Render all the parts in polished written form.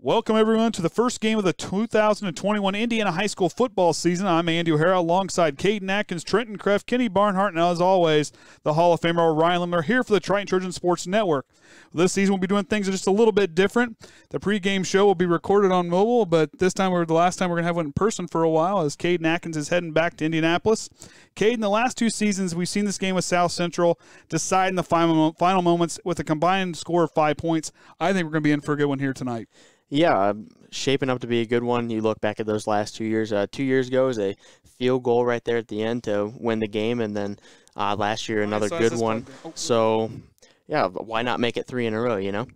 Welcome, everyone, to the first game of the 2021 Indiana High School football season. I'm Andy O'Hara alongside Kaden, Atkins, Trenton Kreff, Kenny Barnhart, and as always, the Hall of Famer Orion Lemler here for the Triton Trojan Sports Network. This season we'll be doing things just a little bit different. The pregame show will be recorded on mobile, but this time, the last time we're going to have one in person for a while as Kaden Atkins is heading back to Indianapolis. Kaden, the last two seasons we've seen this game with South Central decide in the final moments with a combined score of 5 points. I think we're going to be in for a good one here tonight. Yeah, shaping up to be a good one. You look back at those last 2 years. 2 years ago was a field goal right there at the end to win the game, and then last year another good one. So, yeah, why not make it three in a row, you know?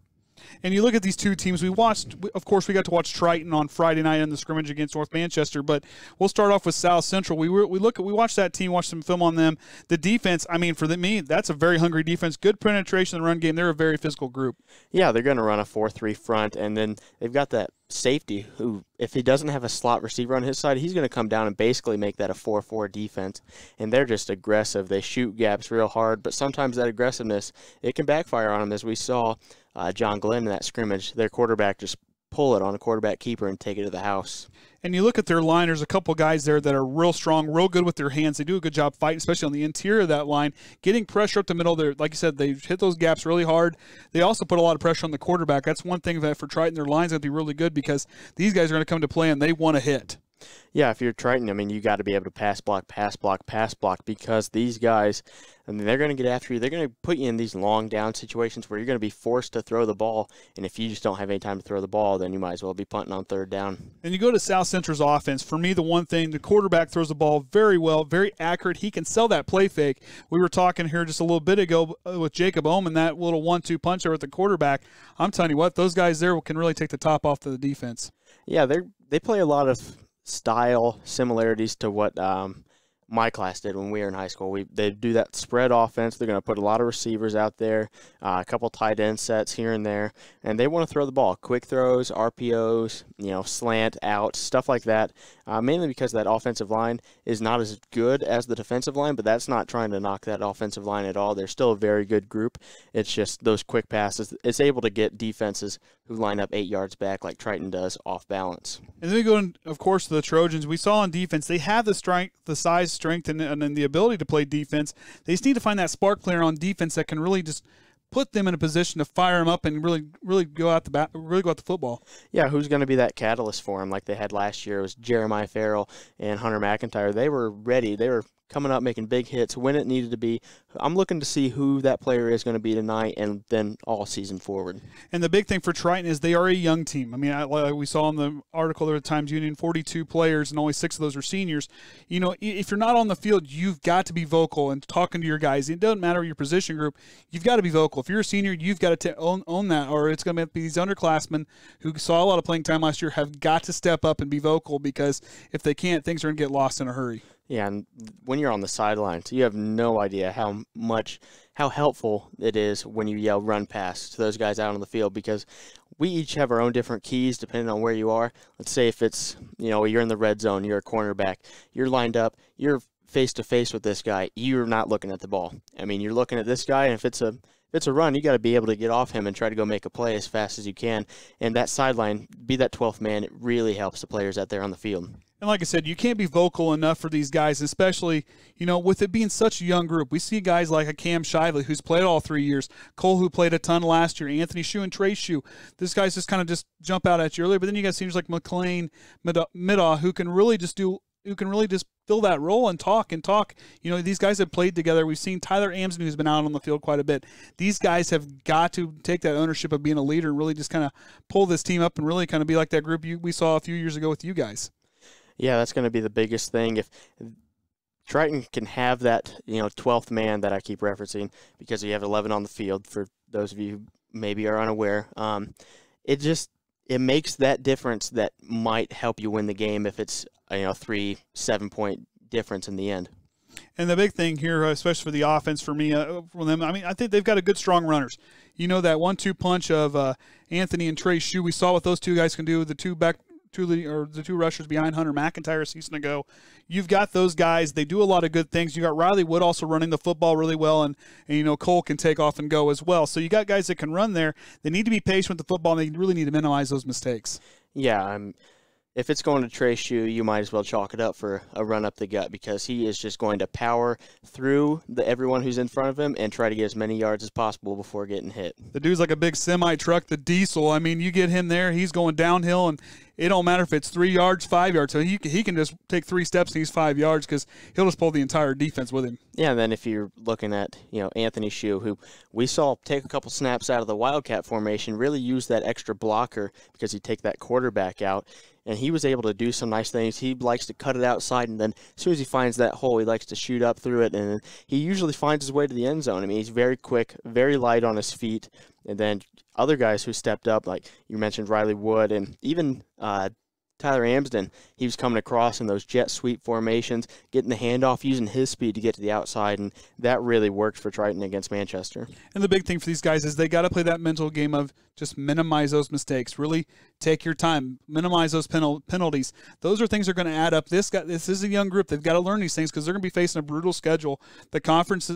And you look at these two teams. Of course, we got to watch Triton on Friday night in the scrimmage against North Manchester, but we'll start off with South Central. We watched that team, watched some film on them. The defense, I mean, for me, that's a very hungry defense. Good penetration in the run game. They're a very physical group. Yeah, they're going to run a 4-3 front, and then they've got that safety who, if he doesn't have a slot receiver on his side, he's going to come down and basically make that a 4-4 defense. And they're just aggressive. They shoot gaps real hard, but sometimes that aggressiveness, it can backfire on them, as we saw John Glenn in that scrimmage. Their quarterback just pull it on a quarterback keeper and take it to the house. And you look at their line, there's a couple guys there that are real strong, real good with their hands. They do a good job fighting, especially on the interior of that line, getting pressure up the middle. There, like you said, they hit those gaps really hard. They also put a lot of pressure on the quarterback. That's one thing that for Triton, their line's going to be really good because these guys are going to come to play and they want to hit. Yeah, if you're Triton, I mean, you got to be able to pass block, because these guys, I mean, they're going to get after you. They're going to put you in these long down situations where you're going to be forced to throw the ball, and if you just don't have any time to throw the ball, then you might as well be punting on third down. And you go to South Central's offense. For me, the one thing, the quarterback throws the ball very well, very accurate. He can sell that play fake. We were talking here just a little bit ago with Jacob Oman, that little 1-2 punch there with the quarterback. I'm telling you what, those guys there can really take the top off to the defense. Yeah, they play a lot of style similarities to what my class did when we were in high school. They do that spread offense. They're going to put a lot of receivers out there, a couple tight end sets here and there, and they want to throw the ball. Quick throws, RPOs, slant, out, stuff like that, mainly because that offensive line is not as good as the defensive line, but that's not trying to knock that offensive line at all. They're still a very good group. It's just those quick passes. It's able to get defenses who line up 8 yards back like Triton does off balance. And then we go, of course, to the Trojans. We saw on defense, they have the strength, the size, strength, and the ability to play defense. They just need to find that spark player on defense that can really just put them in a position to fire them up and really go out the football. Yeah, who's going to be that catalyst for them like they had last year? It was Jeremiah Farrell and Hunter McIntyre. They were ready. They were coming up, making big hits when it needed to be. I'm looking to see who that player is going to be tonight and then all season forward. And the big thing for Triton is they are a young team. I mean, like we saw in the article there at Times Union, 42 players and only 6 of those are seniors. If you're not on the field, you've got to be vocal and talking to your guys. It doesn't matter your position group. You've got to be vocal. If you're a senior, you've got to own that, or it's going to be these underclassmen who saw a lot of playing time last year have got to step up and be vocal, because if they can't, things are going to get lost in a hurry. Yeah, and when you're on the sidelines, you have no idea how helpful it is when you yell run pass to those guys out on the field, because we each have our own different keys depending on where you are. Let's say if it's, you're in the red zone, you're a cornerback, you're lined up, you're face-to-face with this guy, you're not looking at the ball. I mean, you're looking at this guy, and if it's a run, you got to be able to get off him and try to go make a play as fast as you can. And that sideline, be that 12th man, it really helps the players out there on the field. And like I said, you can't be vocal enough for these guys, especially, with it being such a young group. We see guys like a Cam Shively, who's played all 3 years, Cole, who played a ton last year, Anthony Shue and Trey Shue. These guys just kind of just jump out at you earlier. But then you got seniors like McLean, Middaw, who can really just fill that role and talk. These guys have played together. We've seen Tyler Amson, who's been out on the field quite a bit. These guys have got to take that ownership of being a leader and really just kind of pull this team up and really kind of be like that group we saw a few years ago with you guys. Yeah, that's going to be the biggest thing. If Triton can have that, 12th man that I keep referencing, because you have 11 on the field, for those of you who maybe are unaware, it makes that difference that might help you win the game if it's a 3-7-point difference in the end. And the big thing here, especially for the offense, for me, for them, I think they've got a good, strong runners. That 1-2 punch of Anthony and Trey Shue, we saw what those two guys can do. The two the two rushers behind Hunter McIntyre a season ago. You've got those guys. They do a lot of good things. You got Riley Wood also running the football really well, and Cole can take off and go as well. So you got guys that can run there. They need to be patient with the football, and they really need to minimize those mistakes. Yeah, if it's going to Trey Shue, you might as well chalk it up for a run up the gut, because he is just going to power through everyone who's in front of him and try to get as many yards as possible before getting hit. The dude's like a big semi-truck, the diesel. I mean, you get him there, he's going downhill, and it don't matter if it's 3 yards, 5 yards. So he can just take 3 steps and he's 5 yards, because he'll just pull the entire defense with him. Yeah, and then if you're looking at Anthony Shue, who we saw take a couple snaps out of the Wildcat formation, really use that extra blocker because he'd take that quarterback out. And he was able to do some nice things. He likes to cut it outside, and then as soon as he finds that hole, he likes to shoot up through it, and he usually finds his way to the end zone. I mean, he's very quick, very light on his feet. And then other guys who stepped up, like you mentioned Riley Wood, and even Tyler Amsden, he was coming across in those jet sweep formations, getting the handoff, using his speed to get to the outside, and that really worked for Triton against Manchester. And the big thing for these guys is they got to play that mental game of just minimize those mistakes. Really take your time, minimize those penalties. Those are things that are going to add up. This is a young group. They've got to learn these things because they're going to be facing a brutal schedule. The conference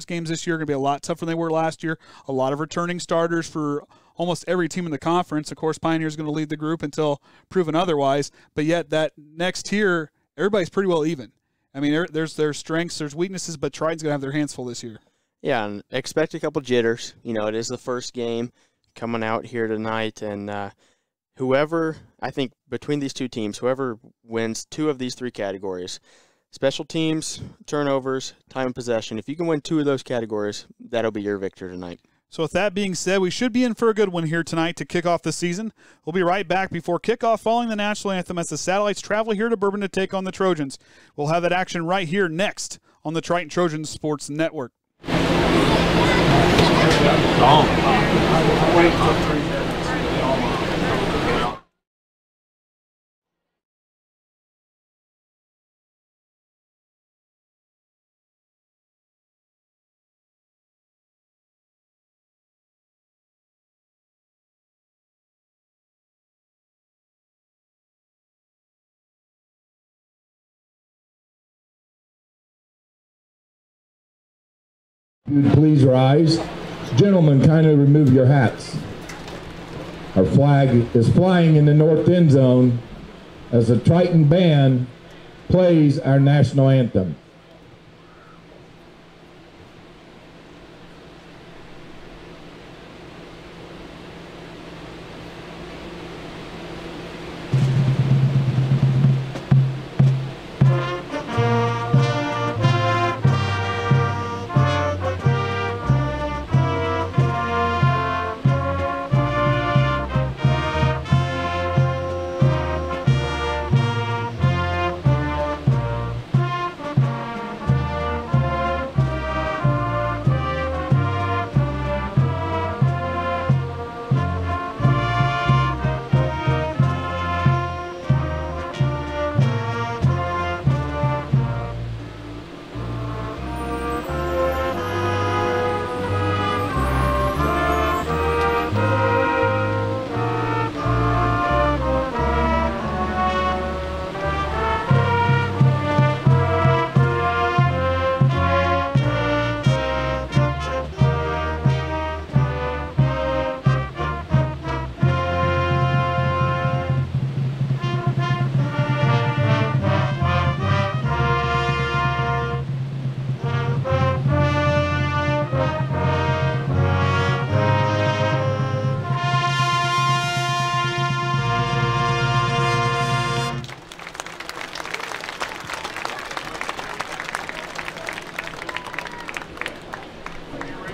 games this year are going to be a lot tougher than they were last year. A lot of returning starters for almost every team in the conference. Of course, Pioneer is going to lead the group until proven otherwise. But yet that next tier, everybody's pretty well even. I mean, there's strengths, there's weaknesses, but Triton's going to have their hands full this year. Yeah, and expect a couple jitters. It is the first game coming out here tonight, and whoever, I think between these two teams, whoever wins 2 of these 3 categories, special teams, turnovers, time of possession, if you can win 2 of those categories, that'll be your victor tonight. So with that being said, we should be in for a good one here tonight to kick off the season. We'll be right back before kickoff following the national anthem as the Satellites travel here to Bourbon to take on the Trojans. We'll have that action right here next on the Triton Trojans Sports Network. Please rise. Gentlemen, kindly remove your hats. Our flag is flying in the north end zone as the Triton band plays our national anthem.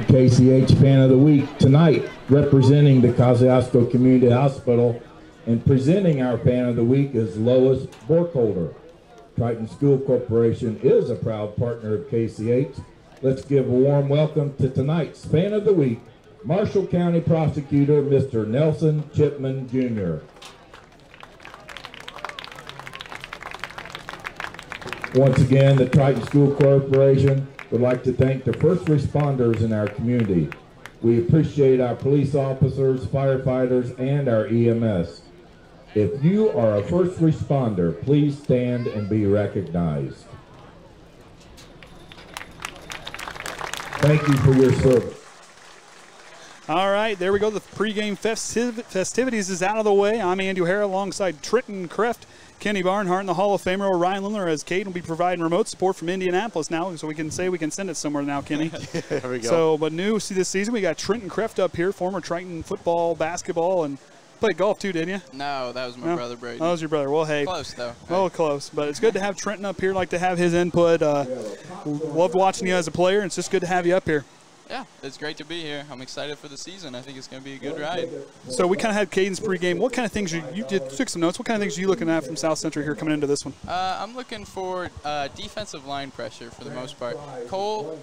KCH Fan of the Week tonight, representing the Kosciuszko Community Hospital and presenting our Fan of the Week is Lois Borkholder. Triton School Corporation is a proud partner of KCH. Let's give a warm welcome to tonight's Fan of the Week, Marshall County Prosecutor Mr. Nelson Chipman Jr. Once again, the Triton School Corporation would like to thank the first responders in our community. We appreciate our police officers, firefighters, and our EMS. If you are a first responder, please stand and be recognized. Thank you for your service. All right, there we go. The pregame festivities is out of the way. I'm Andy O'Hara alongside Triton Kreft, Kenny Barnhart, and the Hall of Famer Orion Lemler, as Kaden will be providing remote support from Indianapolis now, so we can say we can send it somewhere now, Kenny. There we go. So, but new this season, we got Triton Kreft up here, former Triton football, basketball, and played golf too, didn't you? No, that was my brother Brady. That was your brother. Well, hey. Close, though. Well, close. But it's good to have Trenton up here, like to have his input. Loved watching you as a player, and it's just good to have you up here. Yeah, it's great to be here. I'm excited for the season. I think it's going to be a good ride. So we kind of had Caden's pregame. What kind of things you took some notes? What kind of things are you looking at from South Central here coming into this one? I'm looking for defensive line pressure for the most part. Cole,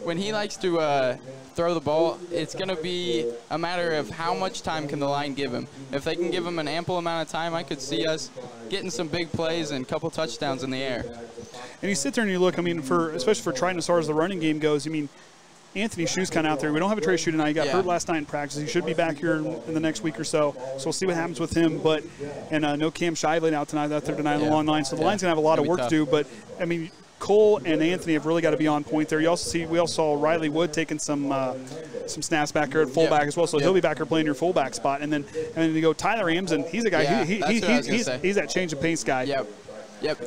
when he likes to throw the ball, it's going to be a matter of how much time can the line give him. If they can give him an ample amount of time, I could see us getting some big plays and a couple touchdowns in the air. And you sit there and you look, I mean, especially for Triton as far as the running game goes, I mean, Anthony Shue's kind of out there. We don't have a Trey Shue tonight. He got hurt last night in practice. He should be back here in the next week or so. So we'll see what happens with him. But no Cam Shively out there tonight on the long line. So the line's going to have a lot of work to do. But, I mean, Cole and Anthony have really got to be on point there. We also saw Riley Wood taking some snaps back here at fullback as well. So he'll be back here playing your fullback spot. And then you go Tyler Amsden. He's a guy. He's that change of pace guy. Yep.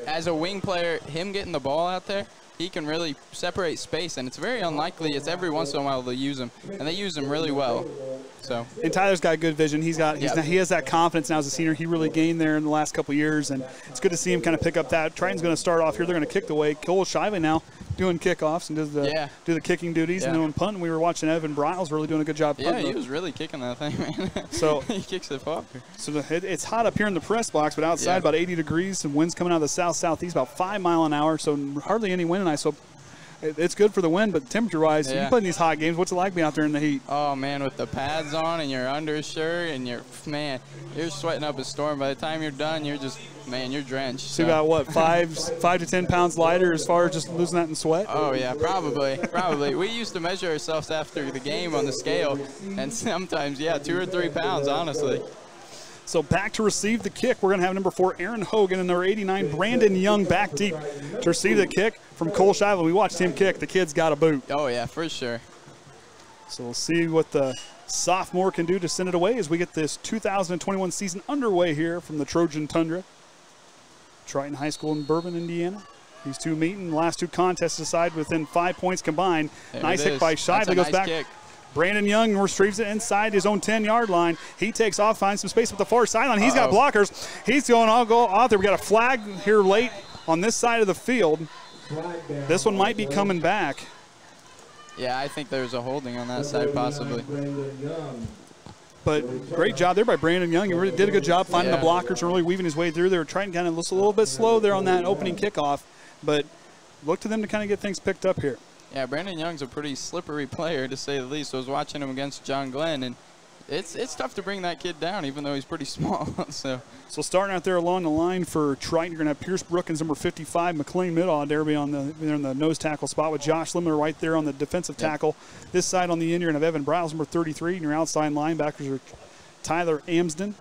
As a wing player, him getting the ball out there, he can really separate space, and it's very unlikely. It's every once in a while they'll use him, and they use him really well. And Tyler's got good vision. He has that confidence now as a senior. He really gained there in the last couple of years, and it's good to see him kind of pick up that. Triton's going to start off here. They're going to kick the way. Cole Shively now doing kickoffs and do the kicking duties. And then when punting, we were watching Evan Briles really doing a good job punting. Yeah, he was really kicking that thing, man. So he kicks it far. So it's hot up here in the press box, but outside about 80 degrees and winds coming out of the south-southeast about 5 miles an hour, so hardly any wind tonight. So it's good for the wind, but temperature-wise, you play in these hot games. What's it like being out there in the heat? Oh, man, with the pads on and your undershirt and you're sweating up a storm. By the time you're done, you're drenched. So you got, what, 5 to 10 pounds lighter as far as just losing that in sweat? Oh, yeah, probably. We used to measure ourselves after the game on the scale, and sometimes, 2 or 3 pounds, honestly. So back to receive the kick. We're going to have number 4, Aaron Hogan, and number 89, Brandon Young, back deep to receive the kick from Cole Shively. We watched him kick. The kid's got a boot. Oh, yeah, for sure. So we'll see what the sophomore can do to send it away as we get this 2021 season underway here from the Trojan Tundra. Triton High School in Bourbon, Indiana. These two meeting. The last two contests decide within 5 points combined. Nice hit by Shively. Goes back. Kick. Brandon Young retrieves it inside his own 10-yard line. He takes off, finds some space with the far sideline. He's got blockers. He's going to go out there. We got a flag here late on this side of the field. This one might be coming back. Yeah, I think there's a holding on that side possibly. But great job there by Brandon Young. He really did a good job finding the blockers and really weaving his way through. They were trying to kind of look a little bit slow there on that opening kickoff, but look to them to kind of get things picked up here. Yeah, Brandon Young's a pretty slippery player, to say the least. I was watching him against John Glenn, and it's tough to bring that kid down, even though he's pretty small. So starting out there along the line for Triton, you're going to have Pierce Brookins, number 55, McLean Middaw, there in the nose tackle spot with Josh Lemler right there on the defensive tackle. This side on the end, you're going to have Evan Briles, number 33, and your outside linebackers are Tyler Amsden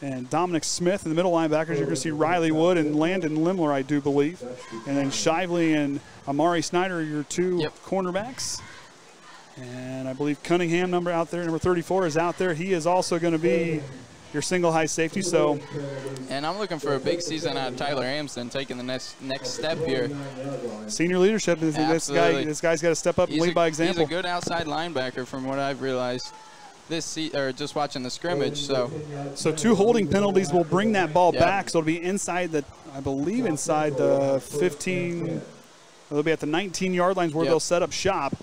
and Dominic Smith. In the middle linebackers, you're going to see Riley Wood and Landon Lemler, I do believe. And then Shively and Amari Snyder are your two cornerbacks. And I believe Cunningham, number 34, is out there. He is also going to be your single high safety. And I'm looking for a big season out of Tyler Amsden, taking the next step here. Senior leadership. This guy's got to step up and lead by example. He's a good outside linebacker from what I've realized. Just watching the scrimmage. So 2 holding penalties will bring that ball back. So it'll be inside the 15. It'll be at the 19-yard lines where they'll set up shop.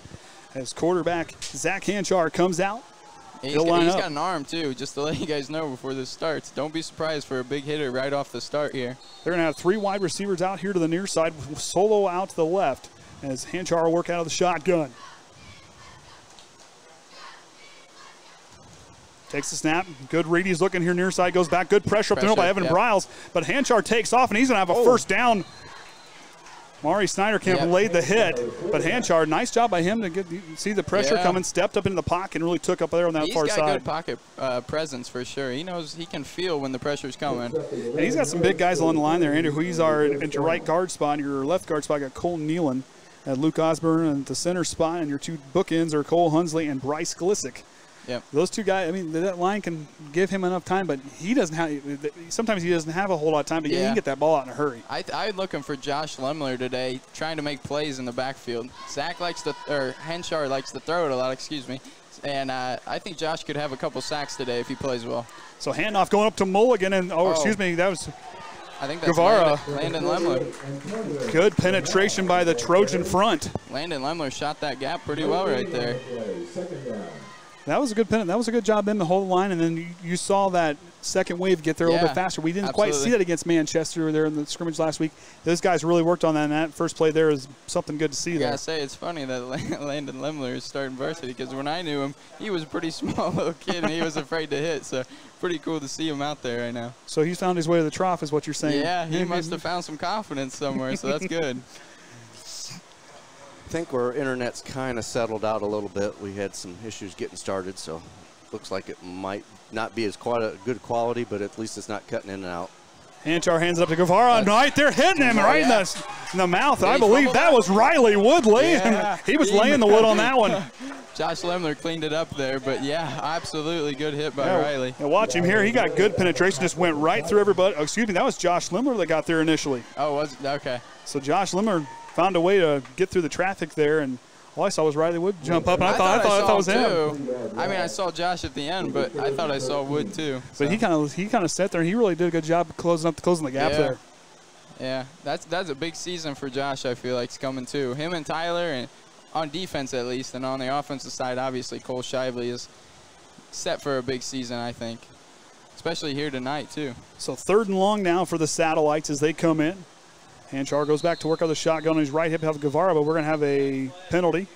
As quarterback Zach Hanchar comes out. He's got an arm too, just to let you guys know before this starts. Don't be surprised for a big hitter right off the start here. They're going to have 3 wide receivers out here to the near side, Solo out to the left as Hanchar will work out of the shotgun. Takes the snap. Good read. He's looking here near side. Goes back. Good pressure up the middle by Evan Briles. But Hanchar takes off, and he's going to have a first down. Maury Snyder came up and laid the hit, but Hanchard, nice job by him to see the pressure coming, stepped up into the pocket and really took up there on that far side. He's got good pocket presence for sure. He knows he can feel when the pressure's coming. And he's got some big guys along the line there. Andrew Huizar at your right guard spot. Your left guard spot got Cole Nealon, Luke Osborne at the center spot, and your two bookends are Cole Hunsley and Bryce Glisick. Yep. Those two guys, I mean, that line can give him enough time, but he doesn't have – sometimes he doesn't have a whole lot of time, but he can get that ball out in a hurry. I'm looking for Josh Lemler today, trying to make plays in the backfield. Henchard likes to throw it a lot, excuse me, and I think Josh could have a couple sacks today if he plays well. So handoff going up to Mulligan, and excuse me, that was I think that's Guevara. Landon Lemler. Good penetration by the Trojan front. Landon Lemler shot that gap pretty well right there. That was a good pennant. That was a good job in the whole line, and then you saw that second wave get there a little bit faster. We didn't quite see that against Manchester there in the scrimmage last week. Those guys really worked on that, and that first play there is something good to see there. I gotta say, it's funny that Landon Lemler is starting Varsity, because when I knew him, he was a pretty small little kid, and he was afraid to hit, so pretty cool to see him out there right now. So he's found his way to the trough is what you're saying. Yeah, he must have found some confidence somewhere, so that's good. I think our internet's kind of settled out a little bit. We had some issues getting started, so looks like it might not be as quite a good quality, but at least it's not cutting in and out. Hanchar hands it up to Guevara. Right there, hitting him right in the mouth. I believe that was Riley Wood laying. He was laying the wood on that one. Josh Lemler cleaned it up there, but absolutely good hit by Riley. And watch him here. He got good penetration, just went right through everybody. Oh, excuse me, that was Josh Lemler that got there initially. Oh, was it? Okay. So Josh Lemler found a way to get through the traffic there, and all I saw was Riley Wood jump up, and I thought it was him. I mean, I saw Josh at the end, but I thought I saw Wood too. So. But he kind of sat there, and he really did a good job closing the gap there. Yeah, that's a big season for Josh. I feel like it's coming too. Him and Tyler, and on defense at least, and on the offensive side, obviously Cole Shively is set for a big season, I think, especially here tonight too. So 3rd and long now for the Satellites as they come in. Hanchar goes back to work on the shotgun on his right hip of Guevara, but we're going to have a penalty.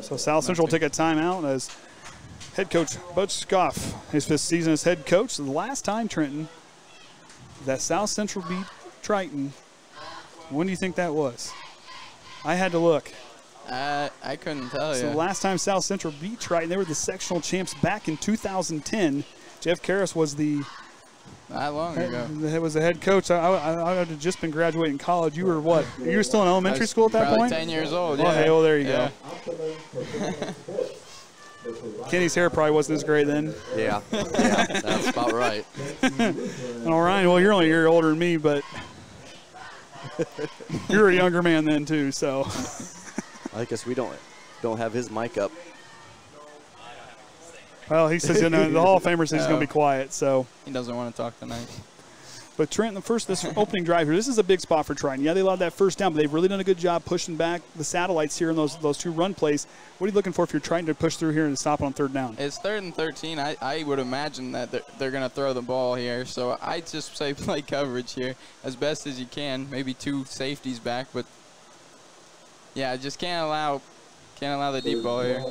So South Central will take a timeout as head coach Bud Scoff, his 5th season as head coach. The last time, Trenton, that South Central beat Triton, when do you think that was? I had to look. I couldn't tell you. So the last time South Central beat Triton, they were the sectional champs back in 2010. Jeff Karras was the Not long ago. It was the head coach. I had just been graduating college. You were what? You were still in elementary school at that point? 10 years old, Oh, hey, well, there you go. Kenny's hair probably wasn't as great then. Yeah, that's about right. All right, well, you're only a year older than me, but you're a younger man then too, so. I guess we don't have his mic up. Well, he says, the Hall of Famer says he's going to be quiet, so. He doesn't want to talk tonight. But Trent, this opening drive here, this is a big spot for Triton. Yeah, they allowed that first down, but they've really done a good job pushing back the Satellites here in those 2 run plays. What are you looking for if you're trying to push through here and stop on 3rd down? It's 3rd and 13. I would imagine that they're going to throw the ball here, so I just say play coverage here as best as you can. Maybe 2 safeties back, but yeah, just can't allow the deep ball here.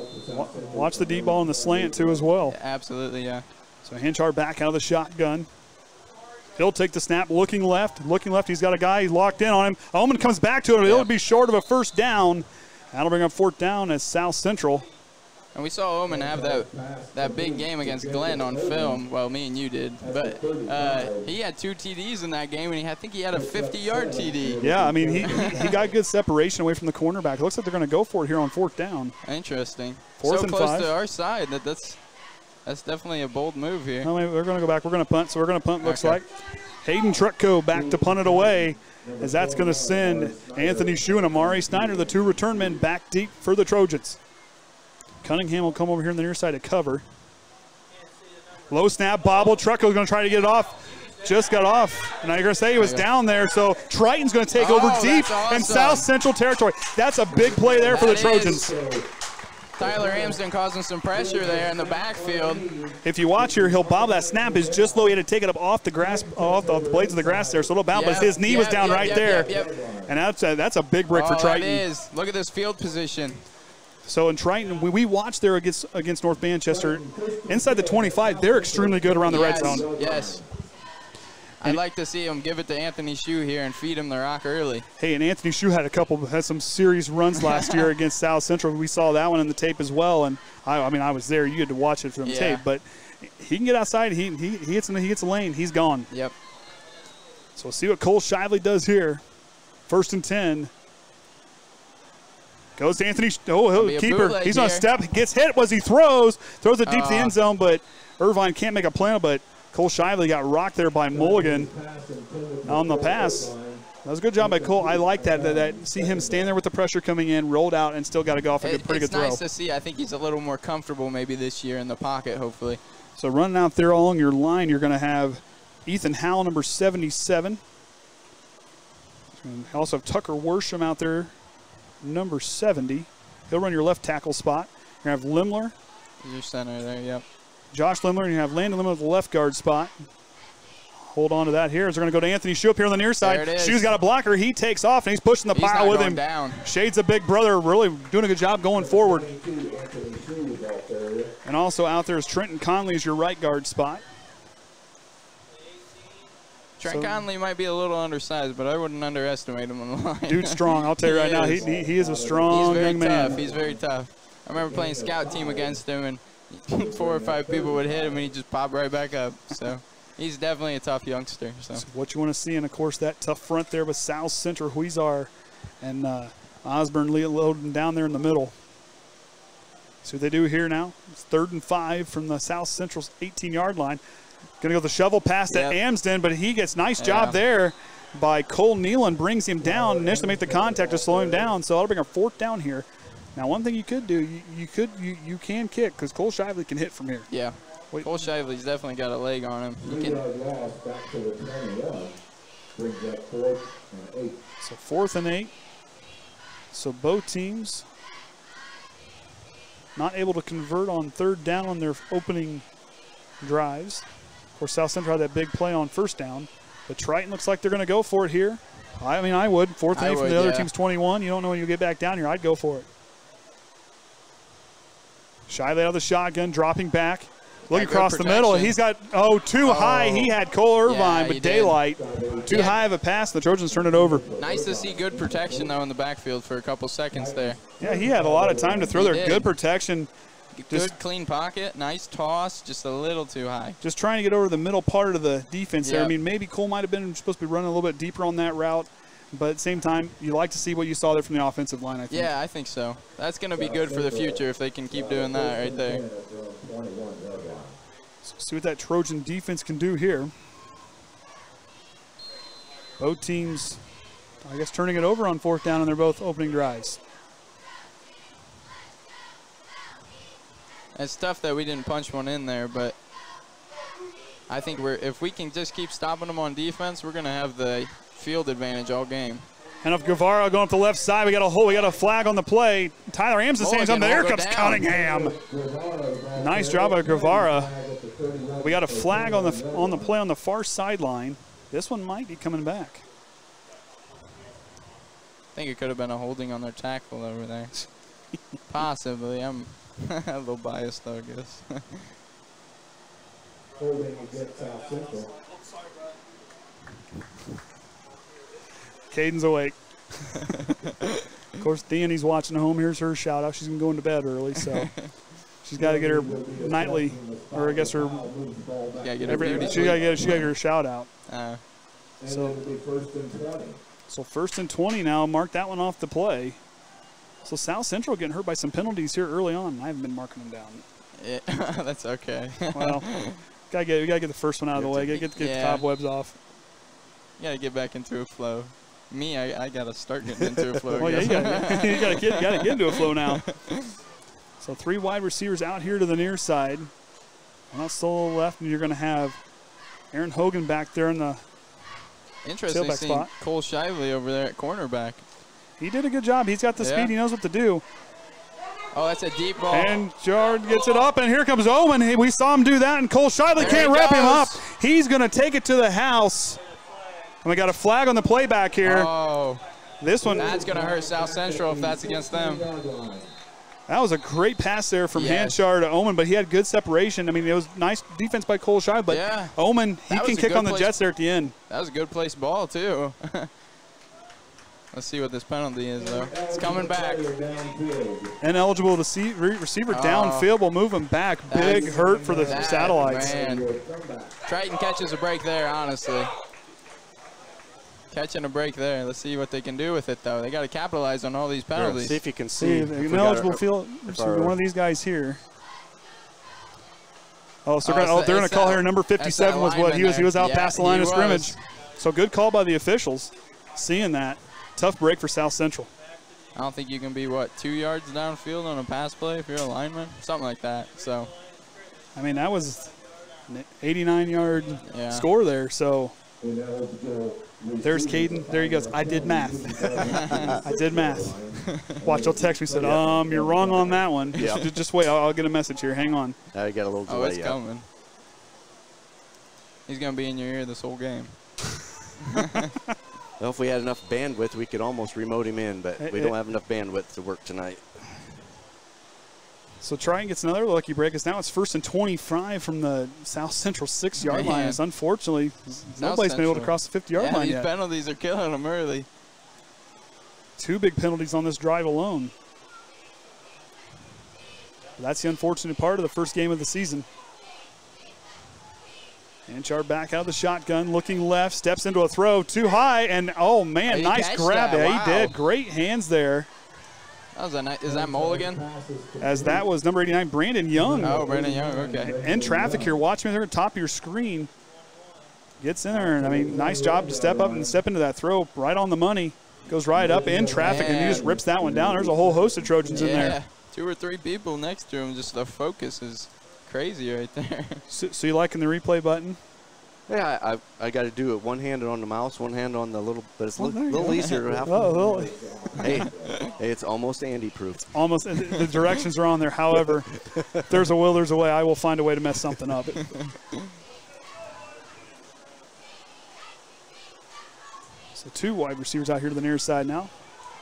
Watch the deep ball and the slant too as well. Yeah, absolutely, yeah. So Hanchar back out of the shotgun. He'll take the snap, looking left. He's got a guy locked in on him. Oman comes back to him. It'll be short of a 1st down. That'll bring up 4th down as South Central. And we saw Oman have that big game against Glenn on film. Well, me and you did. But he had 2 TDs in that game, and I think he had a 50-yard TD. Yeah, I mean, he got good separation away from the cornerback. It looks like they're going to go for it here on 4th down. Interesting. 4th so and close 5. to our side. That's definitely a bold move here. No, we're going to go back. We're going to punt. So we're going to punt, looks like. Hayden Trucko back to punt it away, as that's going to send Anthony Shue and Amari Snyder, the 2 return men, back deep for the Trojans. Cunningham will come over here on the near side to cover. Low snap, bobble. Trucko's going to try to get it off. Just got off. And you're going to say he was down there, so Triton's going to take over deep in South Central territory. That's a big play there for the Trojans. Tyler Ramsden causing some pressure there in the backfield. If you watch here, he'll bob. That snap is just low. He had to take it up off the grass, off the blades of the grass there, so it'll bounce. But his knee was down right there. And that's a big break for Triton. It is. Look at this field position. So in Triton, we watched there against North Manchester. Inside the 25, they're extremely good around the red zone. Yes. I'd like to see him give it to Anthony Shue here and feed him the rock early. Hey, and Anthony Shue had some serious runs last year against South Central. We saw that one in the tape as well, and I mean I was there. You had to watch it from tape, but he can get outside. He hits a lane. He's gone. Yep. So we'll see what Cole Shively does here. 1st and 10. Goes to Anthony. Oh, he'll keeper. He's on a step. Gets hit as he throws it deep to the end zone, but Irvine can't make a play, but Cole Shively got rocked there by Mulligan on the pass. That was a good job by Cole. I like that. See him stand there with the pressure coming in, rolled out, and still got to go off pretty good throw. It's nice to see. I think he's a little more comfortable maybe this year in the pocket, hopefully. So running out there along your line, you're going to have Ethan Howell, number 77. And also have Tucker Worsham out there, number 70. He'll run your left tackle spot. You're going to have Lemler. Your center there, yep. Josh Lemler, and you have Landon Lemler at the left guard spot. Hold on to that here as they're going to go to Anthony Shue up here on the near side. Shue's got a blocker. He takes off, and he's pushing the pile with him. Down. Shade's a big brother, really doing a good job going forward. And also out there is Trenton Conley as your right guard spot. Trent Conley might be a little undersized, but I wouldn't underestimate him on the line. Dude's strong. I'll tell you right now, he is a strong young man. He's very tough. I remember playing scout team against him, and 4 or 5 people would hit him, and he'd just pop right back up. So he's definitely a tough youngster. So what you want to see, and of course that tough front there with South Central, Huizar, and Osborne loading down there in the middle. See what they do here now. It's 3rd and 5 from the South Central's 18-yard line. Going to go the shovel pass to Amsden, but he gets nice job there by Cole Nealon, brings him down, initially make the contact to slow him down, so that'll bring a 4th down here. Now, one thing you could do, you can kick, because Cole Shively can hit from here. Yeah, Cole Shively's definitely got a leg on him. He can. So 4th and 8. So both teams not able to convert on 3rd down on their opening drives. Of course, South Central had that big play on 1st down, but Triton looks like they're going to go for it here. I mean, I would. 4th and 8 from the other team's 21. You don't know when you get back down here. I'd go for it. Shively out of the shotgun, dropping back. Look across the middle. He's got, too high. He had Cole Irvine, but daylight. Too high of a pass. The Trojans turned it over. Nice to see good protection, though, in the backfield for a couple seconds there. Yeah, he had a lot of time to throw there. Good protection. Good, clean pocket. Nice toss. Just a little too high. Just trying to get over the middle part of the defense there. I mean, maybe Cole might have been supposed to be running a little bit deeper on that route. But at the same time, you like to see what you saw there from the offensive line, I think. Yeah, I think so. That's going to be good for the future if they can keep doing that right there. So see what that Trojan defense can do here. Both teams, I guess, turning it over on 4th down, and they're both opening drives. It's tough that we didn't punch one in there, but I think if we can just keep stopping them on defense, we're going to have the field advantage all game. And of Guevara going up the left side, we got a flag on the play. Tyler Amsden saying something. There comes Cunningham. Nice job by Guevara. We got a flag on the play on the far sideline. This one might be coming back. I think it could have been a holding on their tackle over there. Possibly. I'm a little biased though, I guess. Holding against South Central. Kaden's awake. Of course, Danny's watching at home. Here's her shout out. She's been going to bed early, so she's got to get her nightly, or I guess her. She got to get her shout out. So 1st and 20 now. Mark that one off the play. So South Central getting hurt by some penalties here early on. I haven't been marking them down. Yeah, that's okay. Well, we gotta get the first one out of the way. Get the cobwebs off. You gotta get back into a flow. Me, I gotta start getting into a flow. Well, yeah, you gotta get into a flow now. So 3 wide receivers out here to the near side. One out solo left, and you're gonna have Aaron Hogan back there in the interesting seeing spot. Cole Shively over there at cornerback. He did a good job. He's got the speed. He knows what to do. Oh, that's a deep ball. And Jard gets it up, and here comes Owen. We saw him do that, and Cole Shively can't wrap him up. He's going to take it to the house. And we got a flag on the playback here. Oh. This one. That's going to hurt South Central if that's against them. That was a great pass there from Yes. Hanchar to Omen, but he had good separation. I mean, it was nice defense by Cole Shive, but Yeah. Omen, he That can was a kick good on the place. Jets there at the end. That was a good placed ball, too. Let's see what this penalty is, though. It's coming back. Ineligible to see receiver downfield will move him back. Big hurt for the Satellites. Man. Triton catches a break there, honestly. Catching a break there. Let's see what they can do with it, though. They got to capitalize on all these penalties. See if you can See, see. ineligible field. One of these guys here. Oh, so they're going to call here. Number 57 was what he was. He was out past the line of scrimmage. So good call by the officials. Seeing that. Tough break for South Central. I don't think you can be, 2 yards downfield on a pass play if you're a lineman? Something like that. So, I mean, that was an 89-yard yeah. score there. So there's Kaden. There he goes. I did math. I did math. Watch, he'll text me. Said, you're wrong on that one. Yeah. Just wait. I'll get a message here. Hang on. I got a little delay. Oh, it's coming. He's going to be in your ear this whole game. Well, if we had enough bandwidth, we could almost remote him in, but we don't have enough bandwidth to work tonight. So Triton gets another lucky break. Now it's 1st and 25 from the South Central 6-yard line. It's unfortunately, nobody's been able to cross the 50-yard line these yet. penalties are killing them early. 2 big penalties on this drive alone. That's the unfortunate part of the first game of the season. Hanchar back out of the shotgun, looking left, steps into a throw, too high, and oh man, nice grab. That? Yeah, Wow. he did. Great hands there. That was a nice, is that Mulligan? As that was number 89, Brandon Young. Oh, Brandon Young, okay. In traffic here. Watch me there at the top of your screen. Gets in there, and I mean, nice job to step up and step into that throw right on the money. Goes right up in traffic, and he just rips that one down. There's a whole host of Trojans in there. 2 or 3 people next to him. Just the focus is crazy right there. So you liking the replay button? Yeah, I got to do it one hand on the mouse, one hand on the little, but it's a little easier to have. Hey, it's almost Andy-proof. Almost. The directions are on there. However, if there's a will, there's a way. I will find a way to mess something up. So 2 wide receivers out here to the near side now.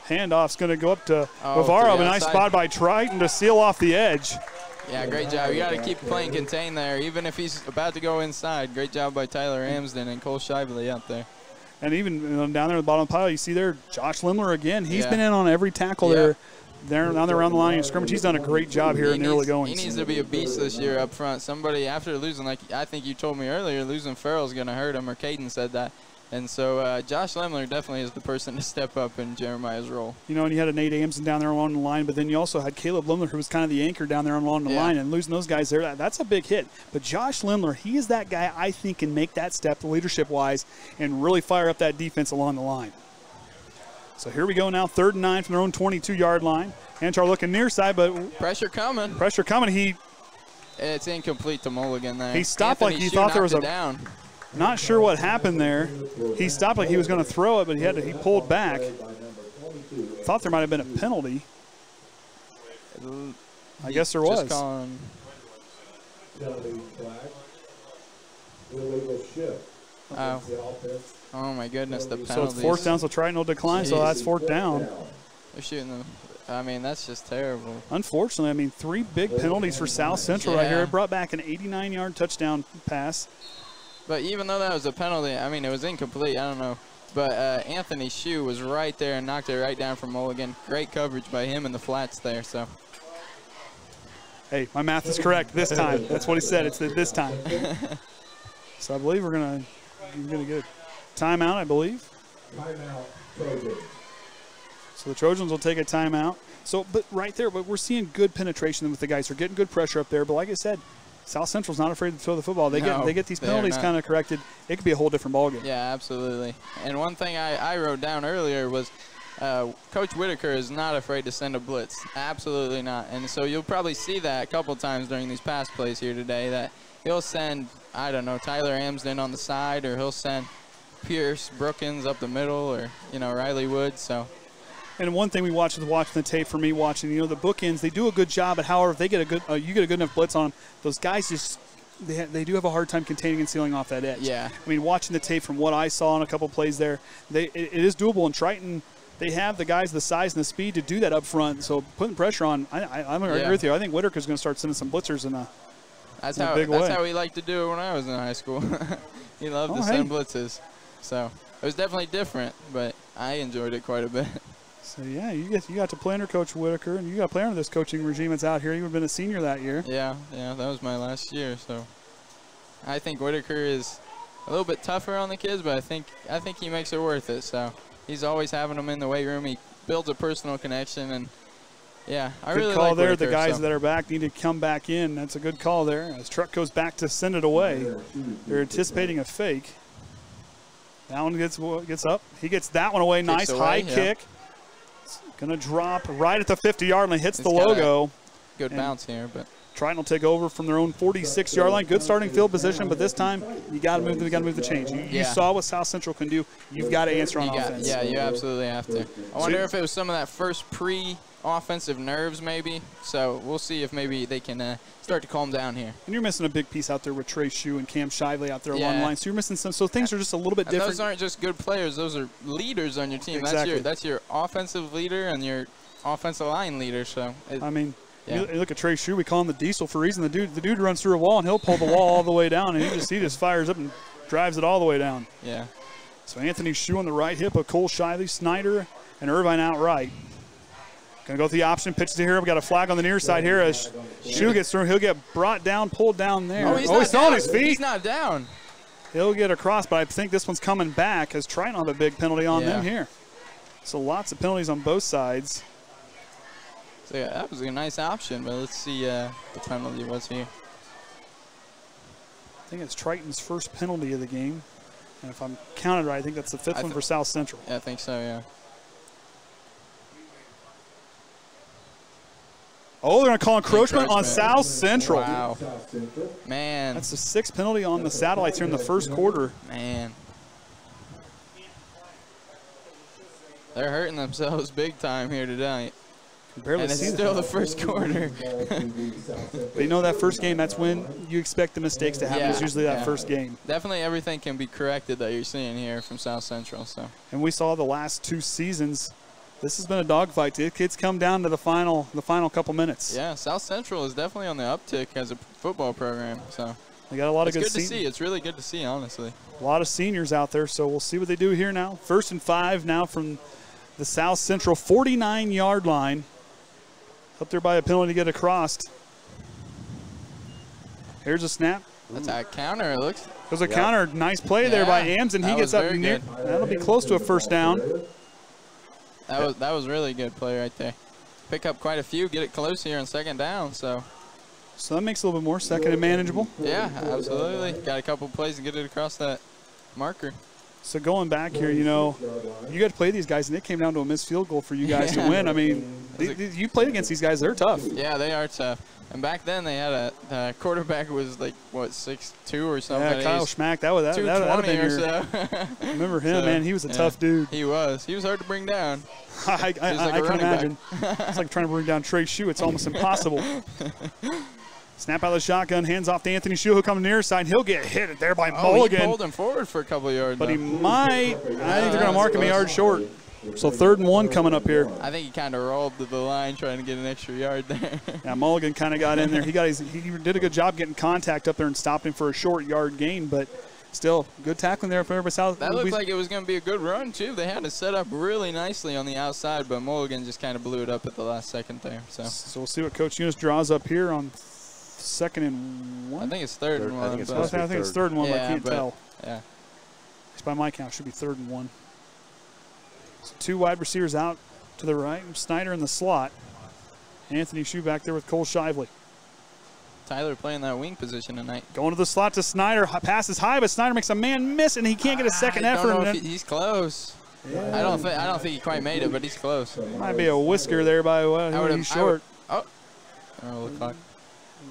Handoff's going to go up to Navarro. A nice spot by Triton to seal off the edge. Yeah, great job. You got to keep playing contain there, even if he's about to go inside. Great job by Tyler Amsden and Cole Shively out there. And even down there at the bottom of the pile, you see there Josh Lemler again. He's been in on every tackle there. Down there around the line of scrimmage. He's done a great job here in the early goings. He needs to be a beast this year up front. Somebody, after losing, like I think you told me earlier, losing Farrell's going to hurt him, or Kaden said that. And so Josh Lemler definitely is the person to step up in Jeremiah's role. You know, and you had a Nate Amson down there along the line, but then you also had Caleb Lemler, who was kind of the anchor down there along the line, and losing those guys there, that's a big hit. But Josh Lemler, he is that guy I think can make that step leadership-wise and really fire up that defense along the line. So here we go now, 3rd and 9 from their own 22-yard line. Hanchar looking near side, but pressure coming. Pressure coming. It's incomplete to Mulligan there. He stopped Anthony like he Shue thought there was knocked a it down. Not sure what happened there. He stopped like he was going to throw it, but he pulled back. Thought there might have been a penalty. I guess there was. Oh my goodness, the penalties. So it's 4th down, so Triton will decline, so that's 4th down. They're shooting them. I mean, that's just terrible. Unfortunately, I mean, 3 big penalties for South Central right here. It brought back an 89-yard touchdown pass. But even though that was a penalty, I mean, it was incomplete. I don't know. But Anthony Shue was right there and knocked it right down from Mulligan. Great coverage by him in the flats there. So, hey, my math is correct this time. That's what he said. It's this time. So I believe we're gonna get a timeout, I believe. Timeout, Trojans. So the Trojans will take a timeout. So, but right there, but we're seeing good penetration with the guys. They're getting good pressure up there. But like I said, South Central's not afraid to throw the football. They get these penalties kind of corrected. It could be a whole different ballgame. Yeah, absolutely. And one thing I wrote down earlier was Coach Whitaker is not afraid to send a blitz. Absolutely not. And so you'll probably see that a couple times during these pass plays here today, that he'll send, I don't know, Tyler Amsden on the side, or he'll send Pierce Brookins up the middle, or, Riley Woods. So. And one thing we watch with watching the tape, for me watching, the bookends, they do a good job. But however, if they get you get a good enough blitz on them, those guys just they do have a hard time containing and sealing off that edge. Yeah. I mean, watching the tape from what I saw in a couple plays there, it is doable. And Triton, they have the guys, the size and the speed to do that up front. So putting pressure on, I'm going to agree with you. I think Whitaker's going to start sending some blitzers in a big way. That's how he liked to do it when I was in high school. He loved to send blitzes. So it was definitely different, but I enjoyed it quite a bit. So, yeah, you got to play under Coach Whitaker, and you got to play under this coaching regime that's out here. You would have been a senior that year. Yeah, that was my last year. So I think Whitaker is a little bit tougher on the kids, but I think he makes it worth it. So he's always having them in the weight room. He builds a personal connection, and yeah, I really like Whitaker. Good call there. The guys that are back need to come back in. That's a good call there. As Truck goes back to send it away, they're anticipating a fake. That one gets up. He gets that one away. Nice high kick. Going to drop right at the 50-yard line. Hits the logo. Good bounce here, but Triton will take over from their own 46-yard line. Good starting field position, but this time you got to move. You got to move the change. You saw what South Central can do. You've got to answer on offense. Yeah, you absolutely have to. I wonder if it was some of that first pre-offensive nerves, maybe. So we'll see if maybe they can start to calm down here. And you're missing a big piece out there with Trey Shue and Cam Shively out there along the line. So you're missing some. So things are just a little bit different. Those aren't just good players. Those are leaders on your team. Exactly. That's your offensive leader and your offensive line leader. So you look at Trey Shue. We call him the Diesel for a reason. The dude runs through a wall and he'll pull the wall all the way down, and he just fires up and drives it all the way down. Yeah. So Anthony Shue on the right hip of Cole Shively, Snyder, and Irvine outright. Going to go with the option. Pitches to here. We got a flag on the near side here. As Shue gets through, he'll get brought down, pulled down there. Oh, he's still on his feet. He's not down. He'll get across, but I think this one's coming back as Triton will have a big penalty on them here. So lots of penalties on both sides. So yeah, that was a nice option, but let's see the penalty was here. I think it's Triton's first penalty of the game. And if I'm counted right, I think that's the fifth one for South Central. Yeah, I think so, yeah. Oh, they're going to call encroachment on South Central. Wow. Man. That's the sixth penalty on the Satellites here in the first quarter. Man. They're hurting themselves big time here tonight. Barely and it's still the first quarter. But you know that first game, that's when you expect the mistakes to happen. It's usually that first game. Definitely everything can be corrected that you're seeing here from South Central. So. And we saw the last two seasons. This has been a dogfight. The kids come down to the final couple minutes. Yeah, South Central is definitely on the uptick as a football program. So they got a lot of good. It's good to see. It's really good to see, honestly. A lot of seniors out there. So we'll see what they do here now. 1st and 5 now from the South Central 49-yard line. Up there by a penalty to get across. Here's a snap. That's a counter. It looks. There's a counter. Nice play there by Ames, and he gets up near. That'll be close to a first down. That was really good play right there. Pick up quite a few, get it close here on 2nd down. So that makes it a little bit more second and manageable. Yeah, absolutely. Got a couple plays to get it across that marker. So going back here, you know, you got to play these guys, and it came down to a missed field goal for you guys to win. I mean, you played against these guys; they're tough. Yeah, they are tough. And back then, they had a quarterback who was like what 6'2" or something. Yeah, Kyle Schmack. That would have been your. So. Remember him, man? He was a tough dude. He was. He was hard to bring down. I can imagine. It's like trying to bring down Trey Shue. It's almost impossible. Snap out of the shotgun, hands off to Anthony Shue, who'll come near side. He'll get hit there by Mulligan. He pulled him forward for a couple of yards. But he might. I think they're going to mark him a yard short. So 3rd and 1 coming up here. I think he kind of rolled to the line trying to get an extra yard there. Yeah, Mulligan kind of got in there. He did a good job getting contact up there and stopped him for a short yard gain, but still good tackling there for everybody. South. That looked like it was going to be a good run, too. They had it set up really nicely on the outside, but Mulligan just kind of blew it up at the last second there. So we'll see what Coach Eunice draws up here on 2nd and 1. I think it's 3rd and 1. I think it's 3rd and 1, but I can't tell. Yeah. It's by my count, it should be 3rd and 1. So 2 wide receivers out to the right. Snyder in the slot. Anthony Shue back there with Cole Shively. Tyler playing that wing position tonight. Going to the slot to Snyder. Passes high, but Snyder makes a man miss, and he can't get a second effort. He's close. Yeah. I don't think he quite made it, but he's close. Might be a whisker there by he's short. The clock.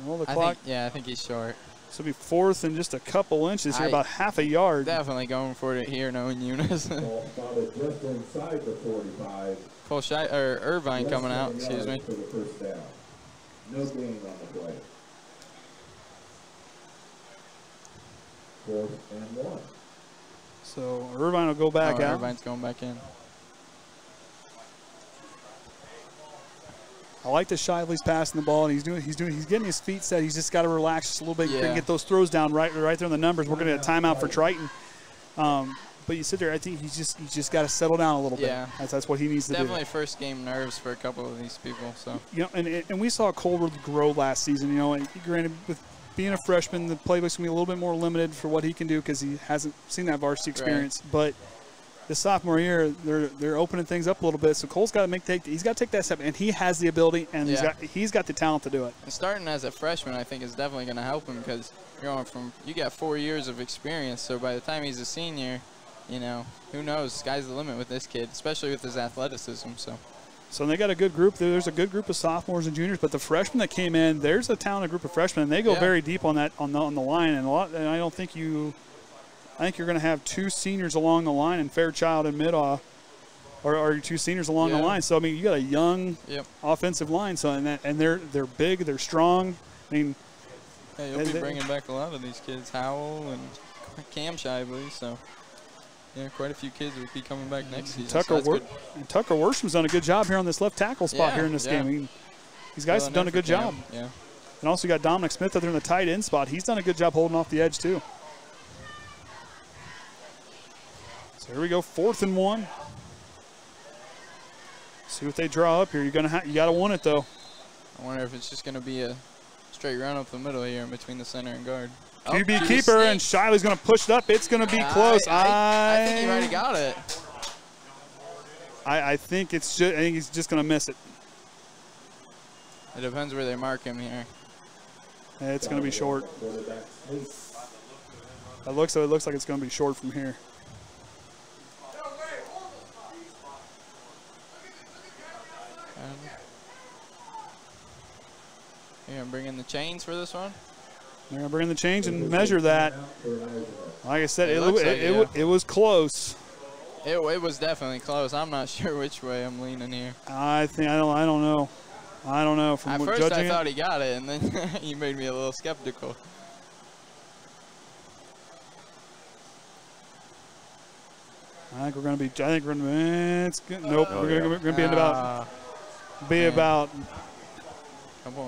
Roll the clock. I think he's short. This will be 4th and just a couple inches here, about half a yard. Definitely going for it here, knowing Eunice. Ball spotted just inside the 45. Irvine coming out, excuse me. For the first down. No gain on the play. 4th and 1. So Irvine will go back out. Irvine's going back in. I like that Shively's passing the ball, and he's getting his feet set. He's just got to relax just a little bit and get those throws down right there in the numbers. We're going to get a timeout for Triton. But you sit there, I think he's just got to settle down a little bit. That's what he needs to do. Definitely first game nerves for a couple of these people. So and we saw Cole really grow last season. And granted, with being a freshman, the playbook's gonna be a little bit more limited for what he can do because he hasn't seen that varsity experience. Right. But the sophomore year, they're opening things up a little bit. So Cole's got to he's got to take that step, and he has the ability, and he's got the talent to do it. And starting as a freshman, I think, is definitely going to help him because you got 4 years of experience. So by the time he's a senior, who knows? Sky's the limit with this kid, especially with his athleticism. So they got a good group. There's a good group of sophomores and juniors, but the freshmen that came in, there's a talented group of freshmen, and they go very deep on the line. And I don't think I think you're going to have 2 seniors along the line, and Fairchild and Midaw are your 2 seniors along the line. So I mean, you got a young offensive line. So and they're big, they're strong. I mean, you'll be bringing back a lot of these kids, Howell and Cam Shively. So. Yeah, quite a few kids will be coming back next season. Tucker Worsham's done a good job here on this left tackle spot here in this game. I mean, these guys have done a good job. Yeah. And also you got Dominic Smith out there in the tight end spot. He's done a good job holding off the edge too. So here we go, 4th and 1. See what they draw up here. You got to want it though. I wonder if it's just going to be a straight run up the middle here in between the center and guard. QB keeper, and Shiley's going to push it up. It's going to be close. I think he might have got it. I think he's just going to miss it. It depends where they mark him here. It's going to be short. It looks like it's going to be short from here. You're going to bring in the chains for this one? They're going to bring in the chains and measure that. Like I said, it was close. It was definitely close. I'm not sure which way I'm leaning here. I don't know. I don't know. At first I thought he got it, and then he made me a little skeptical. I think we're going to be. It's good. Nope. We're going to be in about.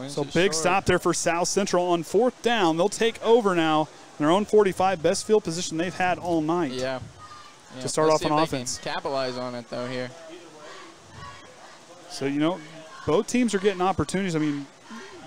So big short. stop there for South Central on 4th down. They'll take over now in their own 45, best field position they've had all night. Yeah. To start off on offense. Capitalize on it though here. So both teams are getting opportunities. I mean,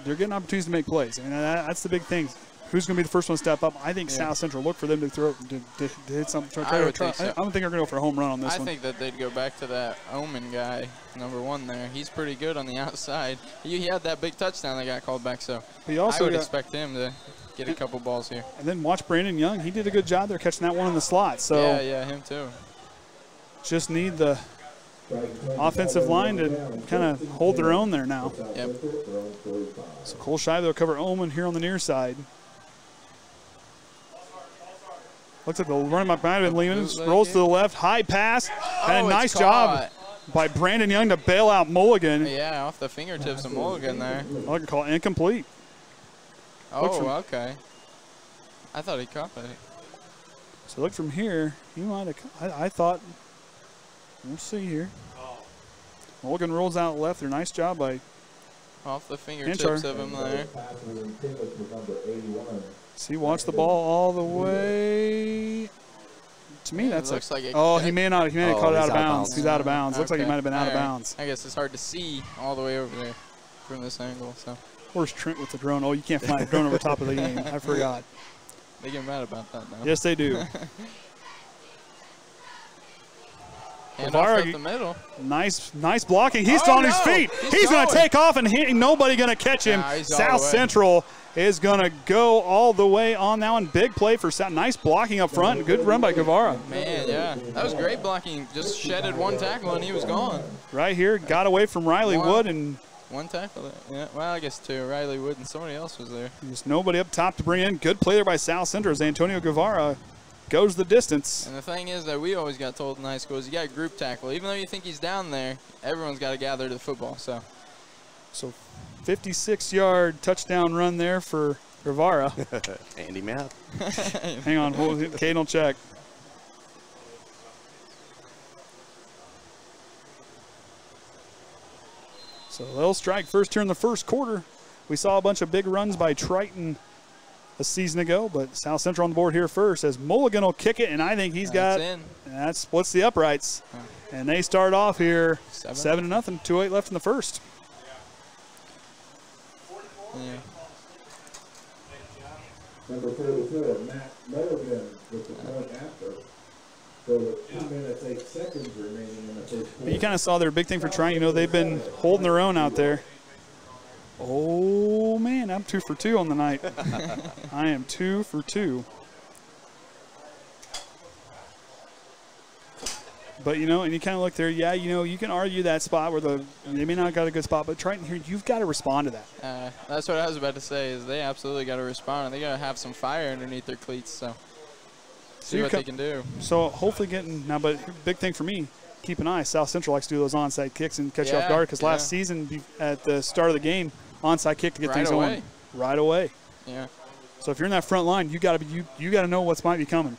they're getting opportunities to make plays. I mean, that's the big thing. Who's going to be the first one to step up? I think South Central. Look for them to throw to hit something. I don't think they're going to go for a home run on this one. I think that they'd go back to that Omen guy, number 1 there. He's pretty good on the outside. He had that big touchdown that got called back, so I would expect him to get a couple balls here. And then watch Brandon Young. He did a good job there catching that one in the slot. So yeah, him too. Just need the offensive line to kind of hold their own there now. Yep. So Cole Shively will cover Omen here on the near side. Looks like the running back might have been leaning. Rolls to the left. High pass. And a nice job by Brandon Young to bail out Mulligan. Yeah, off the fingertips of Mulligan there. I like to call it incomplete. Oh, okay. I thought he caught that. So look from here. He might have. I thought. We'll see here. Mulligan rolls out left there. Nice job by. Off the fingertips of him there. See, watch the ball all the way. To me, that's looks like he may not. He may have caught it out of bounds. He's out of bounds. Looks like he might have been out of bounds. I guess it's hard to see all the way over there from this angle. So. Where's Trent with the drone? Oh, you can't fly a drone over top of the game. I forgot. They get mad about that now. Yes, they do. Hand off up the middle. Nice blocking. He's on his feet. He's going to take off, and nobody going to catch him. South Central is going to go all the way on that one. Big play for South. Nice blocking up front. Good run by Guevara. Man, yeah. That was great blocking. Just shedded one tackle, and he was gone. Right here. Got away from Riley Wood. And one tackle. Yeah, well, I guess 2. Riley Wood and somebody else was there. Just nobody up top to bring in. Good play there by South Central as Antonio Guevara goes the distance. And the thing is that we always got told in high school is you got to group tackle. Even though you think he's down there, everyone's got to gather to the football. So 56-yard touchdown run there for Guevara. Andy Matt. Hang on. Kaden will check. So they'll strike first here in the first quarter. We saw a bunch of big runs by Triton a season ago, but South Central on the board here first as Mulligan will kick it, and I think that splits the uprights. And they start off here 7-0, 2:08 left in the first. Yeah. Number 44, Matt Mulligan with the point after. So with 2 minutes, 8 seconds remaining in the first quarter. You kind of saw their big thing for Triton. You know, they've been holding their own out there. Oh, man, I'm 2 for 2 on the night. I am 2 for 2. But, you know, and you kind of look there, yeah, you know, you can argue that spot where they may not got a good spot, but Triton here, you've got to respond to that. That's what I was about to say, is they absolutely got to respond. They got to have some fire underneath their cleats, so see what they can do. So hopefully now, but big thing for me, keep an eye. South Central likes to do those onside kicks and catch you off guard, because last season at the start of the game, onside kick to get things going right away. Yeah. So if you're in that front line, you got to know what's might be coming.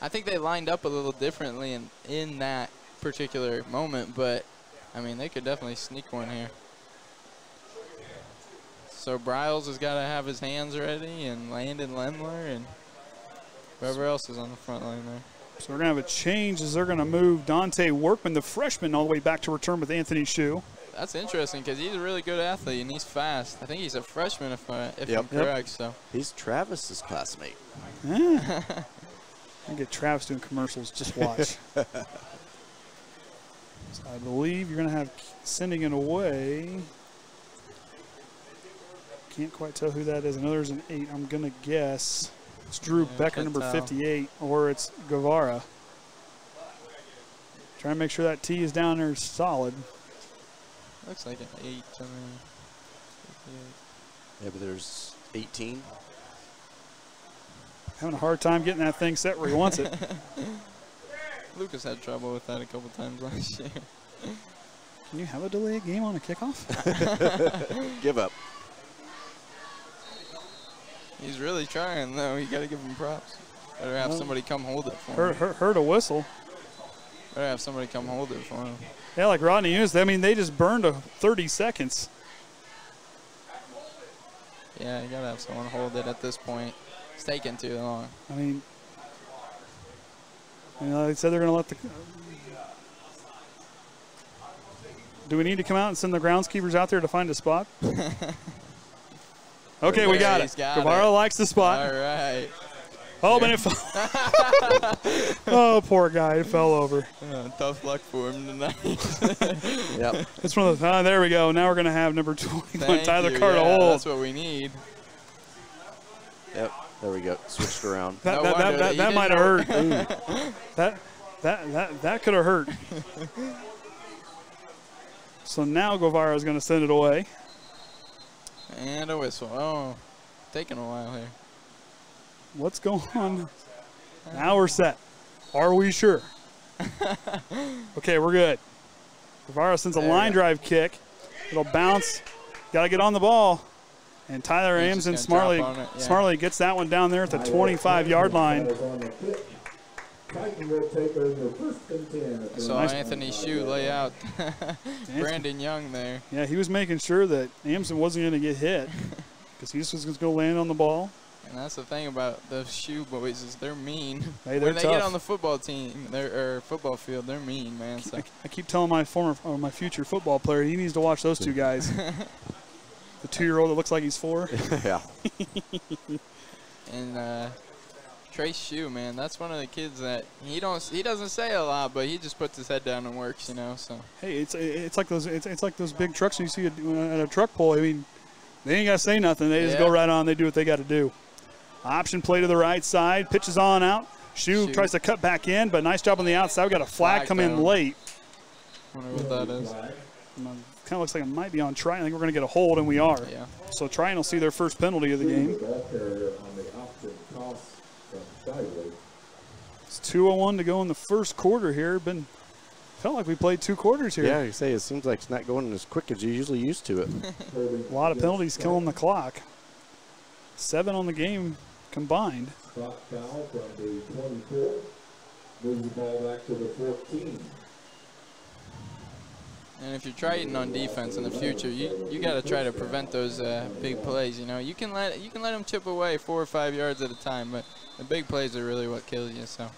I think they lined up a little differently in that particular moment, but, I mean, they could definitely sneak one here. So Bryles has got to have his hands ready, and Landon Lemler, and whoever else is on the front line there. So we're going to have a change as they're going to move Dante Workman, the freshman, all the way back to return with Anthony Shue. That's interesting because he's a really good athlete and he's fast. I think he's a freshman if I'm correct. So he's Travis's classmate. Yeah. I get Travis doing commercials. Just watch. So I believe you're going to have sending it away. Can't quite tell who that is. I know there's an 8. I'm going to guess it's Drew Becker, number 58, or it's Guevara. Trying to make sure that T is down there solid. Looks like an 8 to me. Yeah, but there's 18. Having a hard time getting that thing set where he wants it. Lucas had trouble with that a couple times last year. Can you have a delay game on a kickoff? Give up. He's really trying, though. You got to give him props. Better have somebody come hold it for him. Heard a whistle. Better have somebody come hold it for him. Yeah, like Rodney Hughes. I mean, they just burned 30 seconds. Yeah, you got to have someone hold it at this point. It's taking too long. I mean, you know, they said they're going to let the. Do we need to come out and send the groundskeepers out there to find a spot? Okay, we got it. Guevara likes the spot. All right. Oh, but it fell. Oh, poor guy. It fell over. Tough luck for him tonight. Yep. It's one of the. There we go. Now we're going to have number 21, Tyler Carter yeah, hold. That's what we need. Yep. There we go. Switched around. That might have hurt. That could have hurt. So now Guevara is going to send it away. And a whistle. Oh, taking a while here. What's going on? Now we're set. Are we sure? Okay, we're good. Guevara sends a line drive kick. It'll bounce. Got to get on the ball. And Tyler Amson smartly gets that one down there at the 25-yard line. I saw Anthony Shue lay out Brandon Young there. Yeah, he was making sure that Amson wasn't going to get hit because he just was going to go land on the ball. And that's the thing about the Shue boys is they're mean. Hey, when they get on the football team or football field, they're mean, man. So. I keep telling my future football player he needs to watch those two guys. The 2-year-old that looks like he's 4. Yeah. And Trace Shue, man, that's one of the kids that he doesn't say a lot, but he just puts his head down and works, you know. So hey, it's like those big trucks you see at a truck pull. I mean, they ain't got to say nothing. They just go right on. They do what they got to do. Option play to the right side. Pitches on out. Shue tries to cut back in, but nice job on the outside. We got a flag come in late. Wonder what that is. Kind of looks like it might be on Triton. I think we're going to get a hold, and we are. Yeah. So Triton will see their first penalty of the game. It's 2:01 to go in the first quarter here. Felt like we played 2 quarters here. Yeah, you say it seems like it's not going as quick as you're usually used to it. A lot of penalties killing the clock. 7 on the game combined. Clock foul from the 24. Moves the ball back to the 14. And if you're Triton on defense in the future, you got to try to prevent those big plays. You know, you can let them chip away 4 or 5 yards at a time, but the big plays are really what kills you. So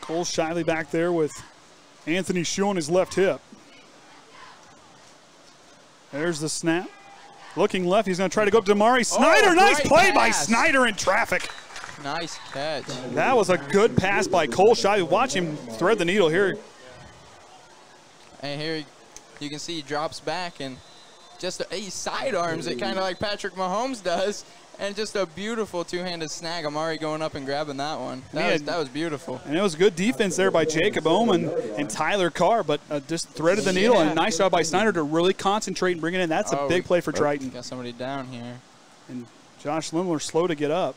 Cole Shiley back there with Anthony Shue on his left hip. There's the snap. Looking left, he's going to try to go up to Damari Snyder. Nice play by Snyder in traffic. Nice catch. That was a good pass by Cole Shiley. Watch him thread the needle here. And here you can see he drops back and just he sidearms it kind of like Patrick Mahomes does. And just a beautiful two-handed snag. Amari going up and grabbing that one. That was beautiful. And it was good defense there by Jacob Oman and Tyler Carr, but just threaded the needle. And nice job by Snyder to really concentrate and bring it in. That's a big play for Triton. Got somebody down here. And Josh Lemler slow to get up.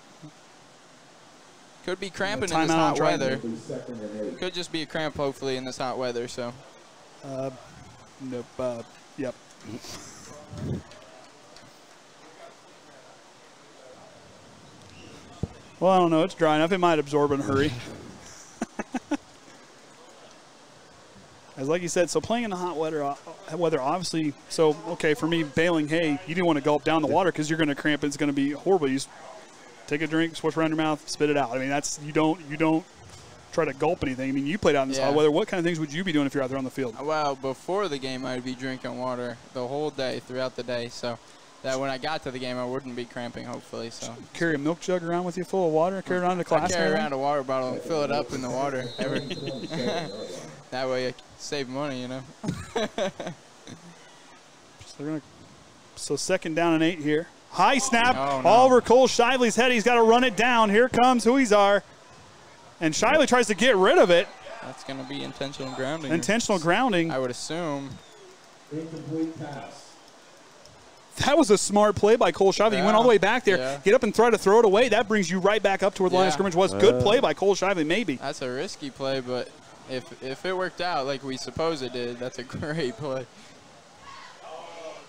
Could be cramping in this hot weather. Could just be a cramp, hopefully, in this hot weather. So. Nope. Yep. Well, I don't know. It's dry enough. It might absorb in a hurry. As like you said, so playing in the hot weather, obviously, so, okay, for me, baling hay, you didn't want to gulp down the water because you're going to cramp and it's going to be horrible. You just take a drink, swish around your mouth, spit it out. I mean, you don't try to gulp anything. I mean, you played out in this hot weather. What kind of things would you be doing if you're out there on the field? Well, before the game, I'd be drinking water the whole day, throughout the day, so that when I got to the game, I wouldn't be cramping, hopefully. So carry a milk jug around with you full of water, carry it on to class? I carry around a water bottle and fill it up in the water. That way I save money, you know. So 2nd down and 8 here. High snap, all over Cole Shively's head. He's got to run it down. Here comes Huizar. And Shively tries to get rid of it. That's going to be intentional grounding. Intentional grounding. I would assume. Incomplete pass. That was a smart play by Cole Shively. He went all the way back there, get up and try to throw it away. That brings you right back up to where the line of scrimmage was. Good play by Cole Shively, maybe. That's a risky play, but if it worked out like we suppose it did, that's a great play.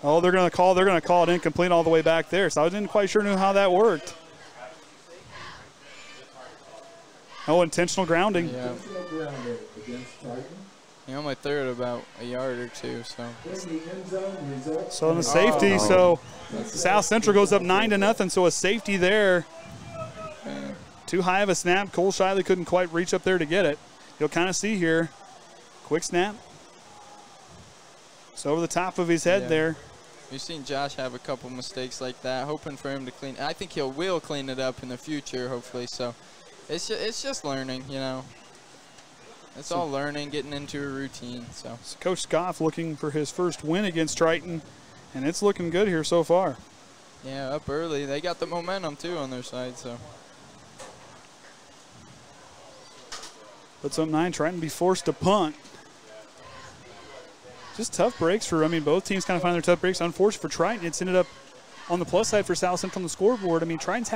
Oh, they're going to call it incomplete all the way back there. So I didn't quite sure knew how that worked. Oh, intentional grounding. Yeah. He only threw it about a yard or two, so. So in the safety, so South Central goes up 9-0, so a safety there. Too high of a snap. Cole Shively couldn't quite reach up there to get it. You'll kind of see here. Quick snap. It's over the top of his head there. We've seen Josh have a couple mistakes like that, hoping for him to clean. I think will clean it up in the future, hopefully. So it's just learning, you know. It's all learning, getting into a routine. So Coach Scoff looking for his first win against Triton, and it's looking good here so far. Yeah, up early. They got the momentum, too, on their side. So. Puts up 9, Triton be forced to punt. Just tough breaks for, I mean, both teams kind of find their tough breaks. Unfortunate for Triton, it's ended up on the plus side for South Central on the scoreboard. I mean, Triton's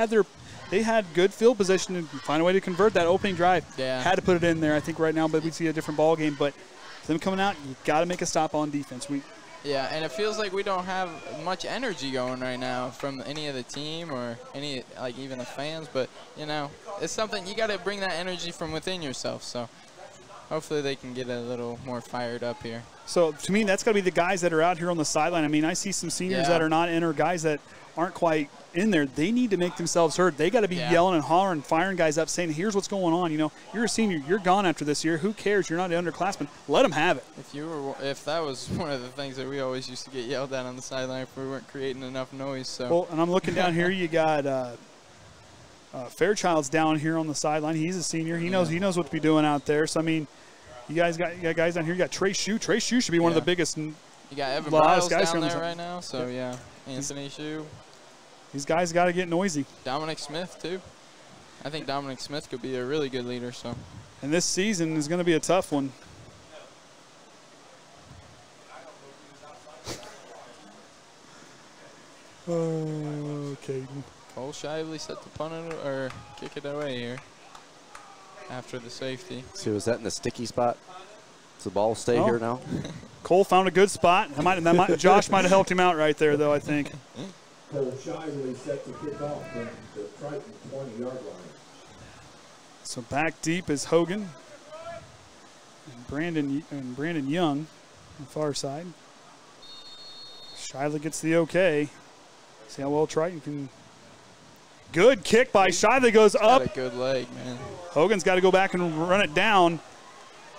they had good field position and find a way to convert that opening drive. Yeah. Had to put it in there, I think, right now, but we see a different ball game. But them coming out, you got to make a stop on defense. Yeah, and it feels like we don't have much energy going right now from any of the team or any, like, even the fans. But, you know, it's something you got to bring that energy from within yourself. So hopefully they can get a little more fired up here. So, to me, that's got to be the guys that are out here on the sideline. I mean, I see some seniors that are not in or guys that aren't quite in there. They need to make themselves heard. They got to be yelling and hollering, firing guys up, saying, here's what's going on. You know, you're a senior. You're gone after this year. Who cares? You're not an underclassman. Let them have it. If that was one of the things that we always used to get yelled at on the sideline if we weren't creating enough noise. So. Well, and I'm looking down here. You got Fairchild's down here on the sideline. He's a senior. He knows what to be doing out there. So, I mean, you guys got guys down here. You got Trey Shue. Trey Shue should be one of the biggest. You got Evan Biles down there right now. So, Anthony Shue. These guys got to get noisy. Dominic Smith, too. I think Dominic Smith could be a really good leader. So. And this season is going to be a tough one. Oh, Kaden. Cole Shively set the punt or kick it away here after the safety. So is that in the sticky spot? Does the ball stay here now? Cole found a good spot. Josh might have helped him out right there, though, I think. Cole Shively set to kick off from the Triton 20-yard line. So back deep is Hogan. and Brandon Young on the far side. Shively gets the okay. See how well Triton can. Good kick by Shively, goes up. Got a good leg, man. Hogan's got to go back and run it down.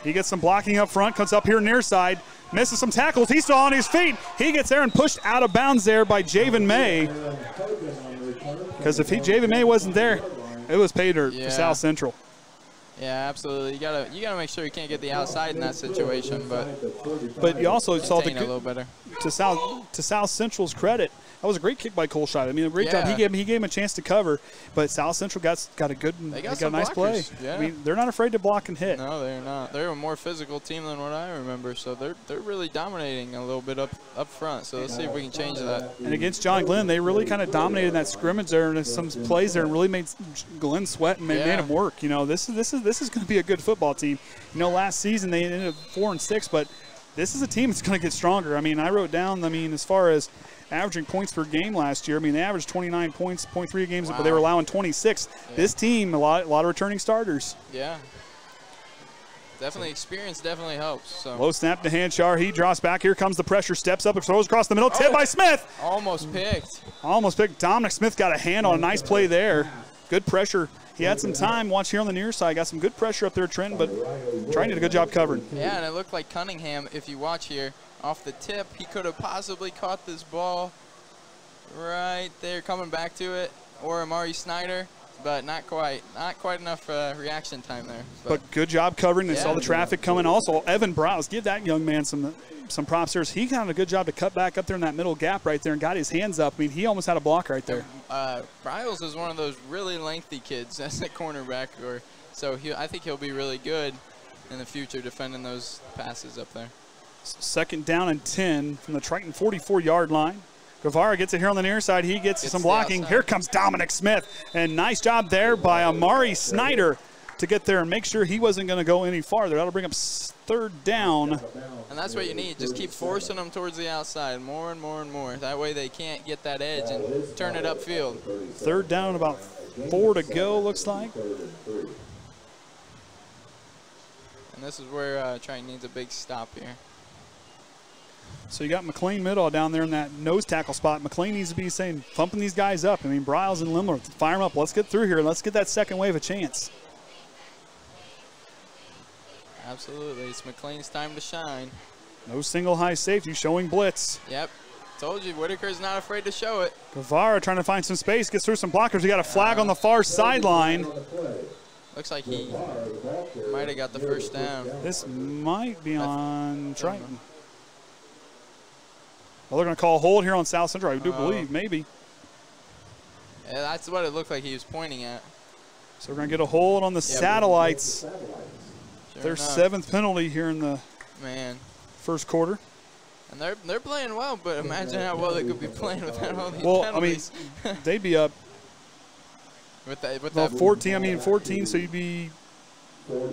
He gets some blocking up front, comes up here near side, misses some tackles. He's still on his feet. He gets there and pushed out of bounds there by Javen May. Because if Javen May wasn't there, it was pay dirt for South Central. Yeah, absolutely. You gotta make sure you can't get the outside in that situation, but you also saw the a little better. To South Central's credit, that was a great kick by Cole Shively. I mean, a great job. He gave him a chance to cover, but South Central got a nice play. Yeah. I mean, they're not afraid to block and hit. No, they're not. They're a more physical team than what I remember, so they're really dominating a little bit up front. So let's see if we can change that. And against John Glenn, they really kind of dominated that scrimmage there and some plays there and really made Glenn sweat and made him work. You know, this is going to be a good football team. You know, last season they ended up 4-6, but this is a team that's going to get stronger. I mean, I wrote down, as far as averaging points per game last year, I mean, they averaged 29 points, 0.3 games, but they were allowing 26. Yeah. This team, a lot of returning starters. Yeah. Definitely experience definitely helps. So. Low snap to Hanchar. He drops back. Here comes the pressure. Steps up and throws across the middle. Tip by Smith. Almost picked. Almost picked. Dominic Smith got a hand on a nice play there. Good pressure. He had some time. Watch here on the near side. Got some good pressure up there, Trenton, but Triton did a good job covering. Yeah, and it looked like Cunningham, if you watch here, off the tip, he could have possibly caught this ball right there, coming back to it, or Amari Snyder, but not quite enough reaction time there. But good job covering. They saw the traffic coming. Also, Evan Browse, give that young man some props there. He got a good job to cut back up there in that middle gap right there and got his hands up. I mean, he almost had a block right there. Bryles is one of those really lengthy kids as a cornerback, so I think he'll be really good in the future defending those passes up there. Second down and 10 from the Triton 44-yard line. Guevara gets it here on the near side. He gets some blocking. Here comes Dominic Smith. And nice job there by Amari Snyder to get there and make sure he wasn't going to go any farther. That'll bring up third down. And that's what you need. Just keep forcing them towards the outside more and more and more. That way they can't get that edge and turn it upfield. Third down, about 4 to go, looks like. And this is where Triton needs a big stop here. So you got McLean Middle down there in that nose tackle spot. McLean needs to be pumping these guys up. I mean, Bryles and Lemler, fire them up. Let's get through here. Let's get that second wave a chance. Absolutely. It's McLean's time to shine. No single high safety, showing blitz. Yep. Told you, Whitaker's not afraid to show it. Guevara trying to find some space, gets through some blockers. We got a flag on the far sideline. Looks like he might have got the first down. This might be on Triton. Well, they're going to call a hold here on South Central. I do believe, maybe. Yeah, that's what it looked like he was pointing at. So we're going to get a hold on the Satellites. Sure Their enough. 7th penalty here in the first quarter. And they're playing well, but imagine how well they could be playing without all these penalties. I mean, they'd be up with that 14. I mean, 14, so you'd be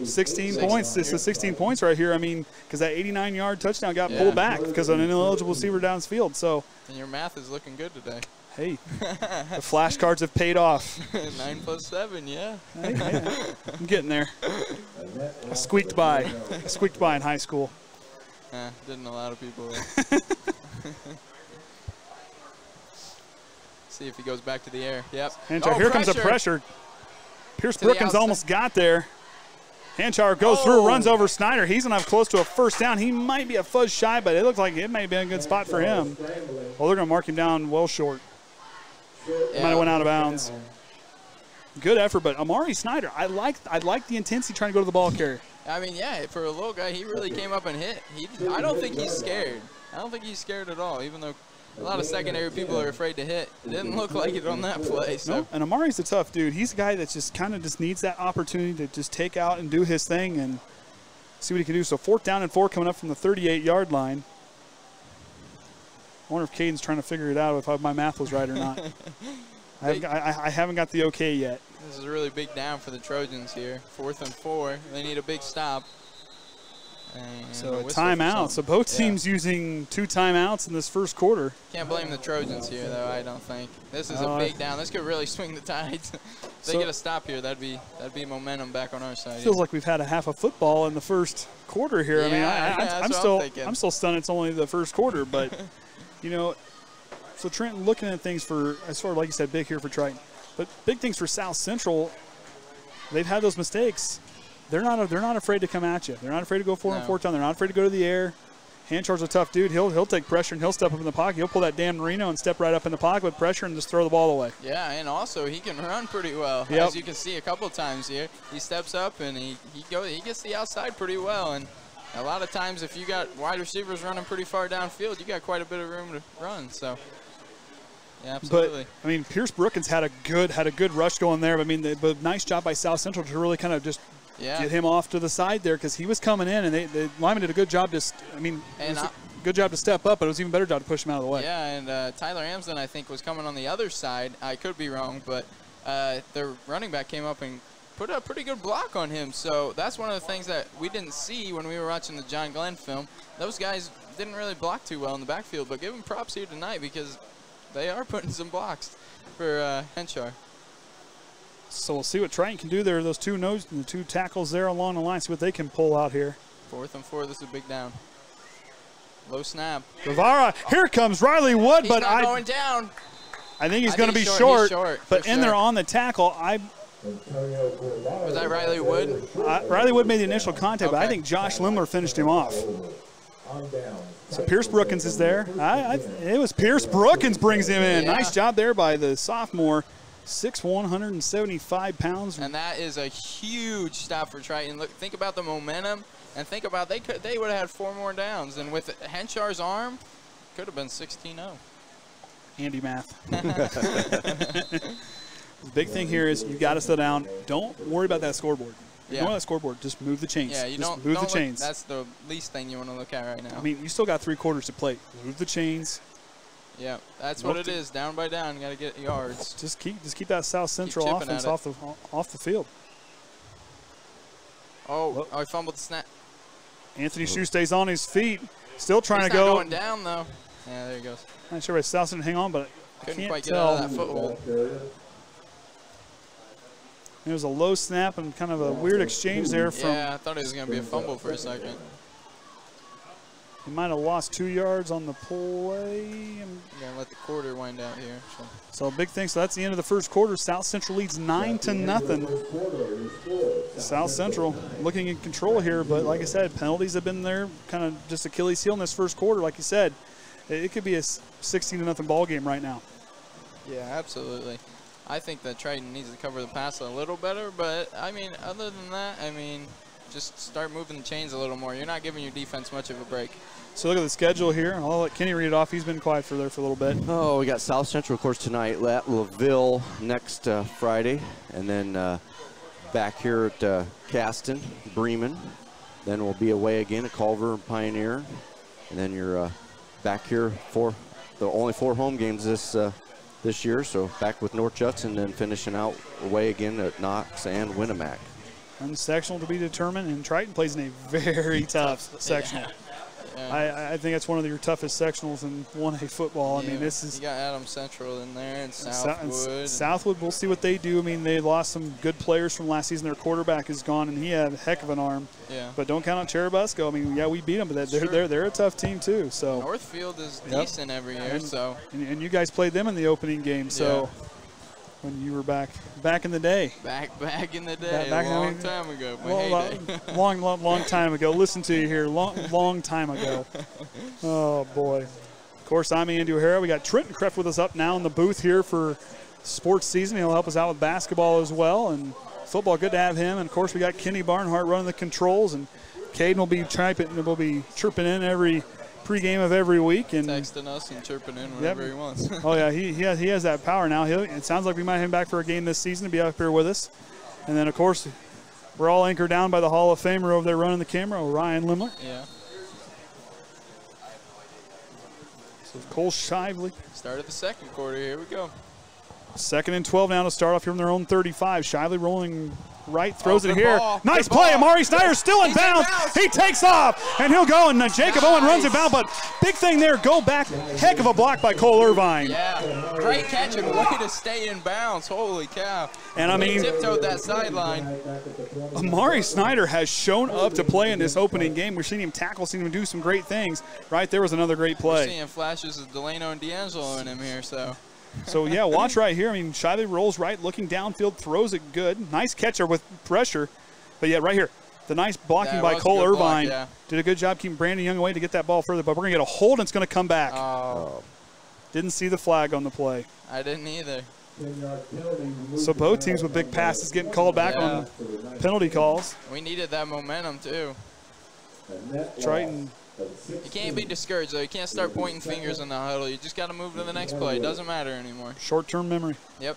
16 points. It's the 16 points right here. I mean, because that 89-yard touchdown got pulled back because of an ineligible receiver downfield. So. And your math is looking good today. Hey, the flashcards have paid off. 9 plus 7, yeah. Hey, I'm getting there. I squeaked by in high school. Didn't a lot of people. See if he goes back to the air. Yep. Hanchar, here comes the pressure. Pierce Brookins almost got there. Hanchar goes through, runs over Snyder. He's going to have close to a first down. He might be a fuzz shy, but it looks like it may have been a good spot for him. Well, they're going to mark him down well short. Might have went out of bounds. Good effort, but Amari Snyder, I like the intensity trying to go to the ball carrier. I mean, yeah, for a little guy, he really came up and hit. I don't think he's scared. I don't think he's scared at all, even though a lot of secondary people are afraid to hit. It didn't look like it on that play. So. No, and Amari's a tough dude. He's a guy that just kind of just needs that opportunity to just take out and do his thing and see what he can do. So 4th down and 4 coming up from the 38-yard line. I wonder if Kaden's trying to figure it out if my math was right or not. I haven't got the okay yet. This is a really big down for the Trojans here. 4th and 4. They need a big stop. And So a whistle for timeout. something. So both Yeah. teams using 2 timeouts in this first quarter. Can't blame the Trojans here, though. I don't think this is Oh, a big down. This could really swing the tides. If they So- get a stop here, that'd be momentum back on our side. Feels like we've had a half of football in the first quarter here. I mean, Yeah, that's I'm what I'm thinking. I'm still stunned. It's only the first quarter, but you know, so Trenton looking at things for as far like you said, big here for Triton, but big things for South Central. They've had those mistakes. They're not afraid to come at you. They're not afraid to go 4 and 4 down. They're not afraid to go to the air. Handcharge's a tough dude. He'll take pressure and he'll step up in the pocket. He'll pull that Dan Marino and step right up in the pocket with pressure and just throw the ball away. Yeah, and also he can run pretty well. Yep. As you can see a couple times here, he steps up and he gets the outside pretty well. And a lot of times, if you got wide receivers running pretty far downfield, you got quite a bit of room to run. So, yeah, absolutely. But I mean, Pierce Brookins had a good rush going there. But I mean, but nice job by South Central to really kind of just get him off to the side there because he was coming in, and the lineman did a good job. Good job to step up, but it was even better job to push him out of the way. Yeah, and Tyler Amsden, I think, was coming on the other side. I could be wrong, but the running back came up and put a pretty good block on him. So that's one of the things that we didn't see when we were watching the John Glenn film. Those guys didn't really block too well in the backfield, but give them props here tonight because they are putting some blocks for Henchar. So we'll see what Triton can do there. Those two the 2 tackles there along the line, see what they can pull out here. 4th and 4, this is a big down. Low snap. Guevara, here comes Riley Wood, He's but not going down. I think he's going to be He's short. short, But for in there sure. on the tackle, Was that Riley Wood? Riley Wood made the initial contact, but I think Josh Lemler finished him off. So Pierce Brookins is there. It was Pierce Brookins brings him in. Yeah. Nice job there by the sophomore. 6'1", 175 pounds. And that is a huge stop for Triton. Look, think about the momentum, and think about they would have had 4 more downs. And with Henchar's arm, could have been 16-0. Andy math. The big thing here is you got to slow down. Don't worry about that scoreboard. Ignore that scoreboard. Just move the chains. Yeah, you just don't move look, the chains. That's the least thing you want to look at right now. I mean, you still got 3 quarters to play. Move the chains. Yeah, that's what it is. Down by down, you got to get yards. Just keep that South Central chipping offense at off the field. Oh, he fumbled the snap. Anthony Shue stays on his feet. Still trying He's to go. not going down, though. Yeah, there he goes. Not sure if South Central hang on, but I Couldn't can't quite get tell. out of that foothold. There was a low snap and kind of a weird exchange there. Yeah, I thought it was going to be a fumble for a second. He might have lost 2 yards on the play. I'm going to let the quarter wind out here. So big thing. So that's the end of the first quarter. South Central leads 9-0. South Central looking in control here, but like I said, penalties have been there, kind of just Achilles heel in this first quarter. Like you said, it could be a 16-0 ball game right now. Yeah, absolutely. I think that Triton needs to cover the pass a little better, but, I mean, other than that, I mean, just start moving the chains a little more. You're not giving your defense much of a break. So look at the schedule here. I'll let Kenny read it off. He's been quiet for a little bit. Oh, we got South Central, of course, tonight at LaVille next Friday, and then back here at Caston, Bremen. Then we'll be away again at Culver and Pioneer, and then you're back here for the only 4 home games this year. So back with North Judson, and then finishing out away again at Knox and Winnemac. And sectional to be determined, and Triton plays in a very tough sectional. Yeah. I think it's one of your toughest sectionals in 1A football. Yeah, I mean, this is. You got Adams Central in there and Southwood. Southwood, we'll see what they do. I mean, they lost some good players from last season. Their quarterback is gone, and he had a heck of an arm. Yeah. But don't count on Cherubusco. I mean, yeah, we beat them, but they're a tough team too. So Northfield is decent every year. And you guys played them in the opening game. So when you were back in the day. Back in the day, a long time ago. Long time ago. Listen to you here, long time ago. Oh boy. Of course, I'm Andy O'Hara. We got Trenton Kreft with us up now in the booth here for sports season. He'll help us out with basketball as well, and football. Good to have him. And of course, we got Kenny Barnhart running the controls, and Kaden will be chirping in every pregame of every week, and texting us and chirping in whenever he wants. Oh yeah, he has that power now. It sounds like we might have him back for a game this season to be up here with us. And then of course, we're all anchored down by the Hall of Famer over there running the camera, Orion Lemler. Yeah. So Cole Shively. Start of the second quarter. Here we go. 2nd and 12 now to start off here from their own 35. Shively rolling right, throws it good here. ball. Nice Good play. ball. Amari Snyder still in He's in bounds. bounds. He takes off, and he'll go, and Jacob Owen runs it down, but big thing there, go back. Heck of a block by Cole Irvine. Yeah, great catch and way to stay in bounds. Holy cow. And I mean, he tiptoed that sideline. Amari Snyder has shown up to play in this opening game. We've seen him tackle, seen him do some great things. Right there was another great We're play. seeing flashes of Delano and D'Angelo in him here, so. So, yeah, watch right here. I mean, Shively rolls right, looking downfield, throws it good. Nice catcher with pressure. But, yeah, right here, the nice blocking by Cole Irvine. Block, yeah. Did a good job keeping Brandon Young away to get that ball further. But we're going to get a hold, and it's going to come back. Oh. Didn't see the flag on the play. I didn't either. So both teams with big passes getting called back on penalty calls. We needed that momentum, too. Triton. You can't be discouraged, though. You can't start pointing fingers in the huddle. You just got to move to the next play. It doesn't matter anymore. Short-term memory. Yep.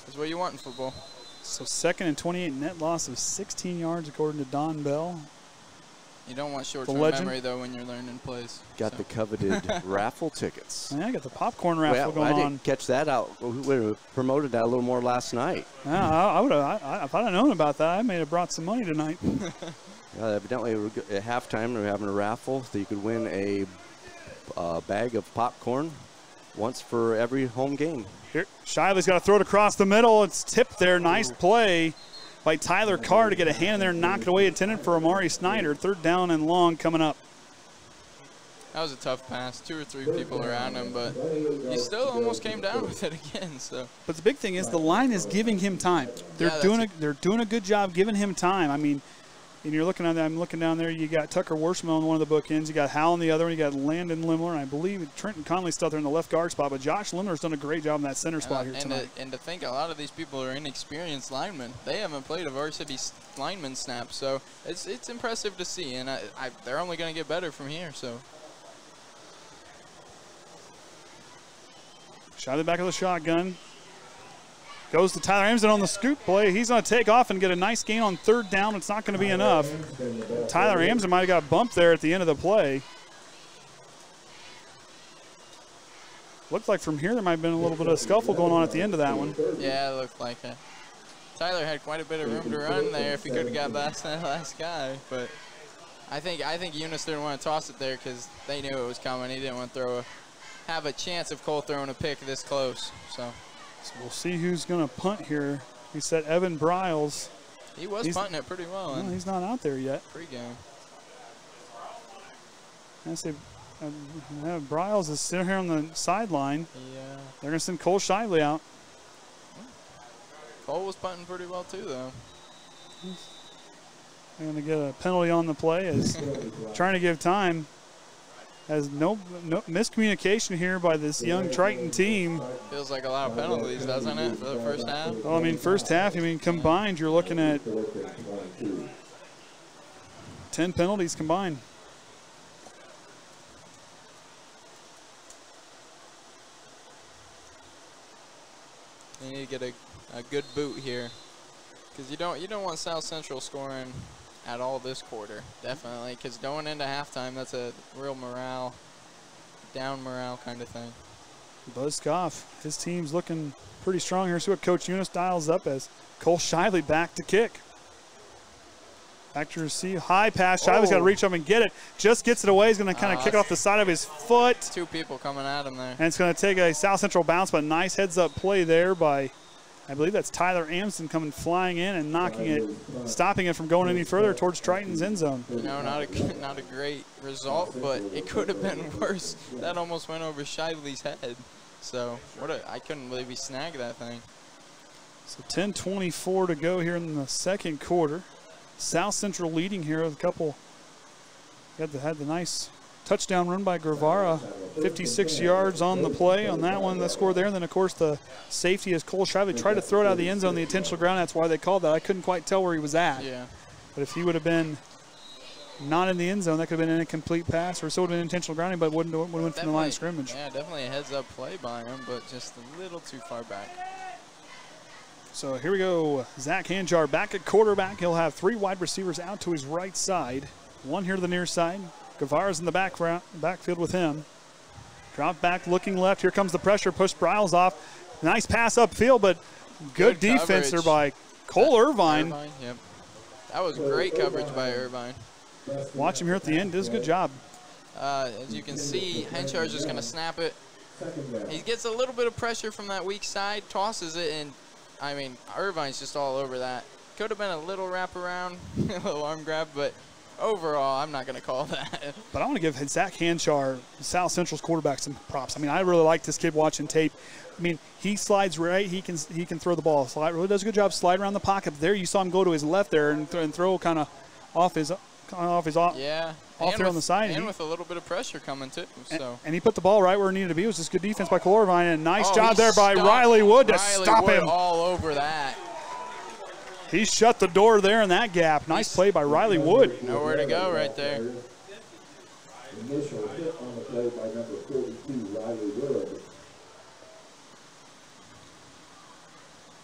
That's what you want in football. So 2nd and 28, net loss of 16 yards according to Don Bell. You don't want short-term memory, though, when you're learning plays. Got the coveted raffle tickets. Yeah, I got the popcorn raffle going I on. didn't catch that out. We would have promoted that a little more last night. Yeah, I would have. If I'd have known about that, I may have brought some money tonight. Evidently, at halftime, we were having a raffle so you could win a bag of popcorn once for every home game. Here, Shively's got to throw it across the middle. It's tipped there. Nice play by Tyler Carr to get a hand in there and knock it away. Intended for Amari Snyder. 3rd down and long coming up. That was a tough pass. 2 or 3 people around him, but he still almost came down with it again. So. But the big thing is the line is giving him time. They're doing a good job giving him time. I mean, and you're looking at that. I'm looking down there. You got Tucker Worsham on one of the bookends. You got Hal on the other one. You got Landon Lemler, and I believe Trenton Conley's still there in the left guard spot. But Josh Lemler's done a great job in that center spot here tonight. And to think a lot of these people are inexperienced linemen. They haven't played a varsity lineman snap, so it's impressive to see. And they're only going to get better from here. So. Shot it back of the shotgun. Goes to Tyler Amsden on the scoop play. He's going to take off and get a nice gain on 3rd down. It's not going to be enough. Tyler Amsden might have got bumped there at the end of the play. Looked like from here there might have been a little bit of a scuffle going on at the end of that one. Yeah, it looked like it. Tyler had quite a bit of room to run there if he could have got past that last guy. But I think Eunice didn't want to toss it there because they knew it was coming. He didn't want to have a chance of Cole throwing a pick this close. So we'll see who's going to punt here. He said Evan Briles. He was punting it pretty well. No, he's not out there yet. Pre-game. I say Briles is sitting here on the sideline. Yeah. They're going to send Cole Shively out. Cole was punting pretty well too, though. They're going to get a penalty on the play as trying to give time. Has no miscommunication here by this young Triton team. Feels like a lot of penalties, doesn't it, for the first half? Well, I mean, first half, combined, you're looking at 10 penalties combined. You need to get a good boot here, because you don't want South Central scoring at all this quarter, definitely, because going into halftime, that's a real down morale kind of thing. Buzz Scoff, his team's looking pretty strong here. See what Coach Eunice dials up as Cole Shively back to kick. Back to receive, high pass. Shively's got to reach up and get it. Just gets it away. He's going to kind of kick it off the side of his foot. 2 people coming at him there. And it's going to take a South Central bounce, but nice heads-up play there by, I believe that's Tyler Amsden coming flying in and knocking it, stopping it from going any further towards Triton's end zone. Not a great result, but it could have been worse. That almost went over Shively's head. So I couldn't believe he snagged that thing. So 10:24 to go here in the second quarter. South Central leading here with a couple. Had the nice touchdown run by Guevara, 56 yards on the play on that one, the score there. And then, of course, the safety is Cole Shively. Tried to throw it out of the end zone, the intentional ground. That's why they called that. I couldn't quite tell where he was at. Yeah. But if he would have been not in the end zone, that could have been an incomplete pass, or so would have been intentional grounding, but wouldn't have went from the line of scrimmage. Yeah, definitely a heads-up play by him, but just a little too far back. So here we go. Zach Hanjar back at quarterback. He'll have 3 wide receivers out to his right side. 1 here to the near side. Guevara's in the backfield with him. Drop back, looking left. Here comes the pressure. Push Briles off. Nice pass upfield, but good defense there by Cole Irvine. Yep. That was great coverage by Irvine. Watch him here at the end. Does a good job. As you can see, Henchar's just going to snap it. He gets a little bit of pressure from that weak side, tosses it, and, I mean, Irvine's just all over that. Could have been a little wraparound, a little arm grab, but overall, I'm not going to call that. But I want to give Zach Hanchar, South Central's quarterback, some props. I mean, I really like this kid watching tape. I mean, he slides right. He can throw the ball. Slide, really does a good job sliding around the pocket. There, you saw him go to his left there and throw kind of off his yeah. Off there on the side. And with a little bit of pressure coming, too. So. And he put the ball right where it needed to be. It was just good defense by Cole Irvine, and nice job there by Riley Wood to stop him. All over that. He shut the door there in that gap. Nice play by Riley Wood. Nowhere to go right there. Initial hit on the play by number 42, Riley Wood.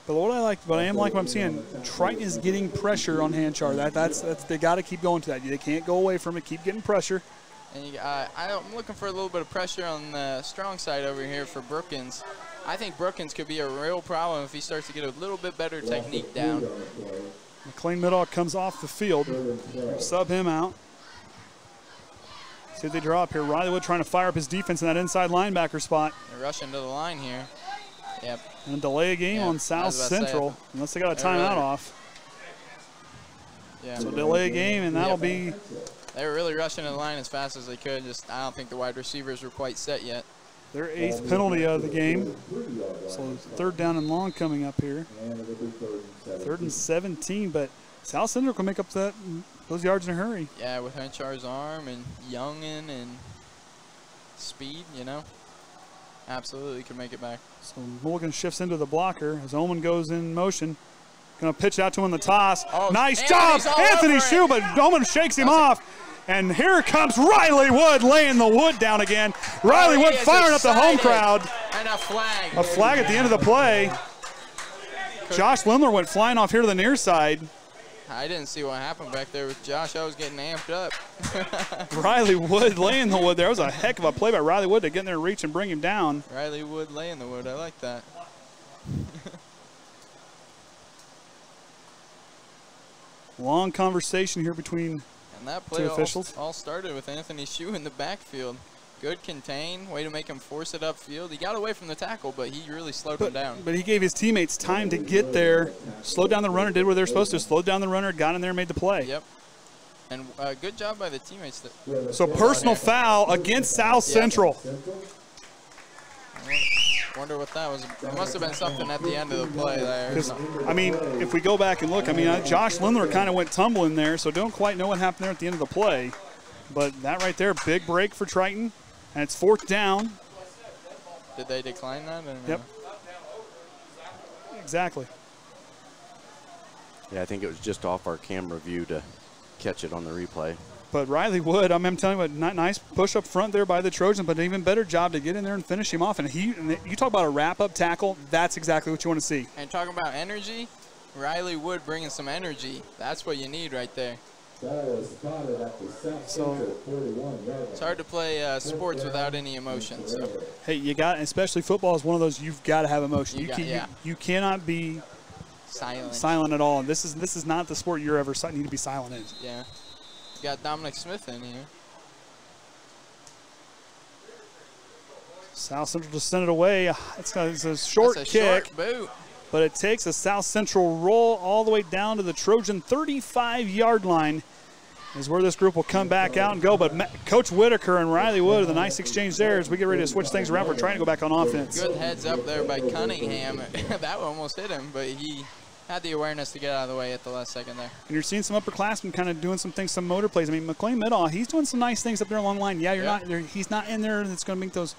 But what I am like what I'm seeing, Triton is getting pressure on Hanchar. That's they got to keep going to that. They can't go away from it. Keep getting pressure. And I'm looking for a little bit of pressure on the strong side over here for Brookins. I think Brookins could be a real problem if he starts to get a little bit better technique down. McLean Middaugh comes off the field. Sub him out. See if they draw up here. Riley Wood trying to fire up his defense in that inside linebacker spot. They're rushing to the line here. Yep. And delay a game on South Central, unless they got a timeout off. Yeah. So delay a game, and that'll be. They were really rushing to the line as fast as they could. Just I don't think the wide receivers were quite set yet. Their 8th penalty of the game. So 3rd down and long coming up here. 3rd and 17, but South Central can make up those yards in a hurry. Yeah, with Henchar's arm and Youngin and speed, you know. Absolutely can make it back. So Mulligan shifts into the blocker as Oman goes in motion. Going to pitch out to him in the toss. Oh, nice job, Anthony Shue, but Oman shakes him off. And here comes Riley Wood laying the wood down again. Riley Wood firing up the home crowd. And a flag. A flag at the end of the play. Josh Lemler went flying off here to the near side. I didn't see what happened back there with Josh. I was getting amped up. Riley Wood laying the wood there. It was a heck of a play by Riley Wood to get in there, reach, and bring him down. Riley Wood laying the wood. I like that. Long conversation here between and that play two officials. all started with Anthony Shue in the backfield. Good contain, way to make him force it upfield. He got away from the tackle, but he really slowed him down. But he gave his teammates time to get there, slowed down the runner, did what they were supposed to, slowed down the runner, got in there, made the play. Yep. And good job by the teammates. So personal foul against South Central. Wonder what that was. It must have been something at the end of the play there. I mean, if we go back and look, I mean, Josh Lindler kind of went tumbling there, so don't quite know what happened there at the end of the play. But that right there, big break for Triton, and it's 4th down. Did they decline that? Yep. Exactly. Yeah, I think it was just off our camera view to catch it on the replay. But Riley Wood, I'm telling you what, nice push up front there by the Trojans, but an even better job to get in there and finish him off. And you talk about a wrap-up tackle, that's exactly what you want to see. And talking about energy, Riley Wood bringing some energy. That's what you need right there. So it's hard to play sports without any emotion. So. Hey, you got, especially football is one of those you've got to have emotion. You cannot be silent at all. And this is not the sport you're ever need to be silent in. Yeah. You got Dominic Smith in here. South Central just sent it away. It's a short kick. Short boot. But it takes a South Central roll all the way down to the Trojan 35-yard line is where this group will come back out and go. But Coach Whitaker and Riley Wood with a nice exchange there as we get ready to switch things around. We're trying to go back on offense. Good heads up there by Cunningham. That almost hit him, but he had the awareness to get out of the way at the last second there. And you're seeing some upperclassmen kind of doing some things, some motor plays. I mean, McLean Middaugh, he's doing some nice things up there along the line. Yeah, he's not in there that's going to make those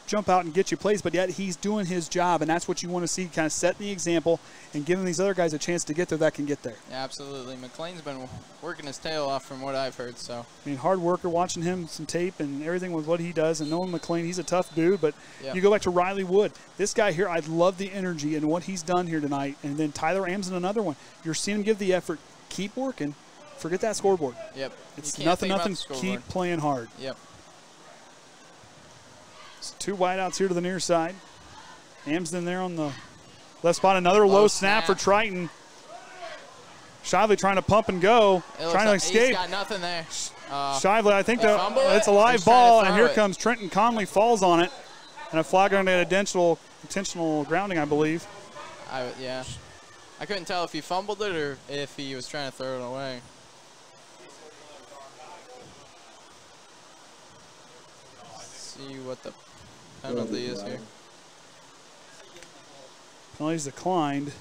jump out and get you plays, but yet he's doing his job, and that's what you want to see, kind of setting the example and giving these other guys a chance to get there that can get there. Yeah, absolutely. McLean's been working his tail off from what I've heard. So I mean, hard worker, watching him, some tape and everything with what he does, and knowing McLean, he's a tough dude, but you go back to Riley Wood. This guy here, I love the energy and what he's done here tonight, and then Tyler Amson, another one. You're seeing him give the effort. Keep working. Forget that scoreboard. Yep. It's nothing. Keep playing hard. Yep. So 2 wideouts here to the near side. Amsden there on the left spot. Another low snap for Triton. Shively trying to pump and go, trying to escape. He's got nothing there. Shively, I think it's a live ball, and here comes Trenton Conley, falls on it, and a flag on intentional grounding, I believe. Yeah. I couldn't tell if he fumbled it or if he was trying to throw it away. Let's see what the penalty is here. Penalties declined.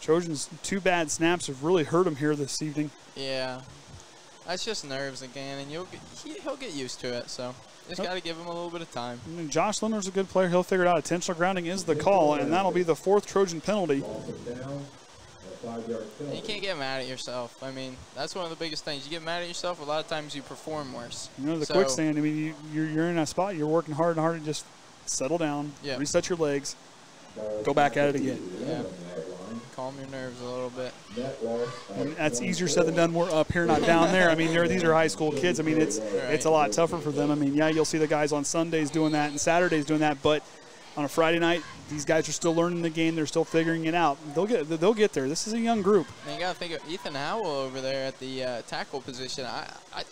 Trojans' 2 bad snaps have really hurt him here this evening. Yeah, that's just nerves again, and he'll get used to it. So just got to give him a little bit of time. I mean, Josh Lemler's a good player. He'll figure it out. Intentional grounding is the call, and that'll be the 4th Trojan penalty. And you can't get mad at yourself. I mean, that's one of the biggest things. You get mad at yourself, a lot of times you perform worse. You know, the quicksand. I mean, you're in a spot. You're working hard and hard. Just settle down. Yeah. Reset your legs. Go back at it again. Yeah. Calm your nerves a little bit. And that's easier said than done. We're up here, not down there. I mean, these are high school kids. I mean, it's a lot tougher for them. I mean, yeah, you'll see the guys on Sundays doing that and Saturdays doing that, but on a Friday night, these guys are still learning the game. They're still figuring it out. They'll get there. This is a young group. And you got to think of Ethan Howell over there at the tackle position. I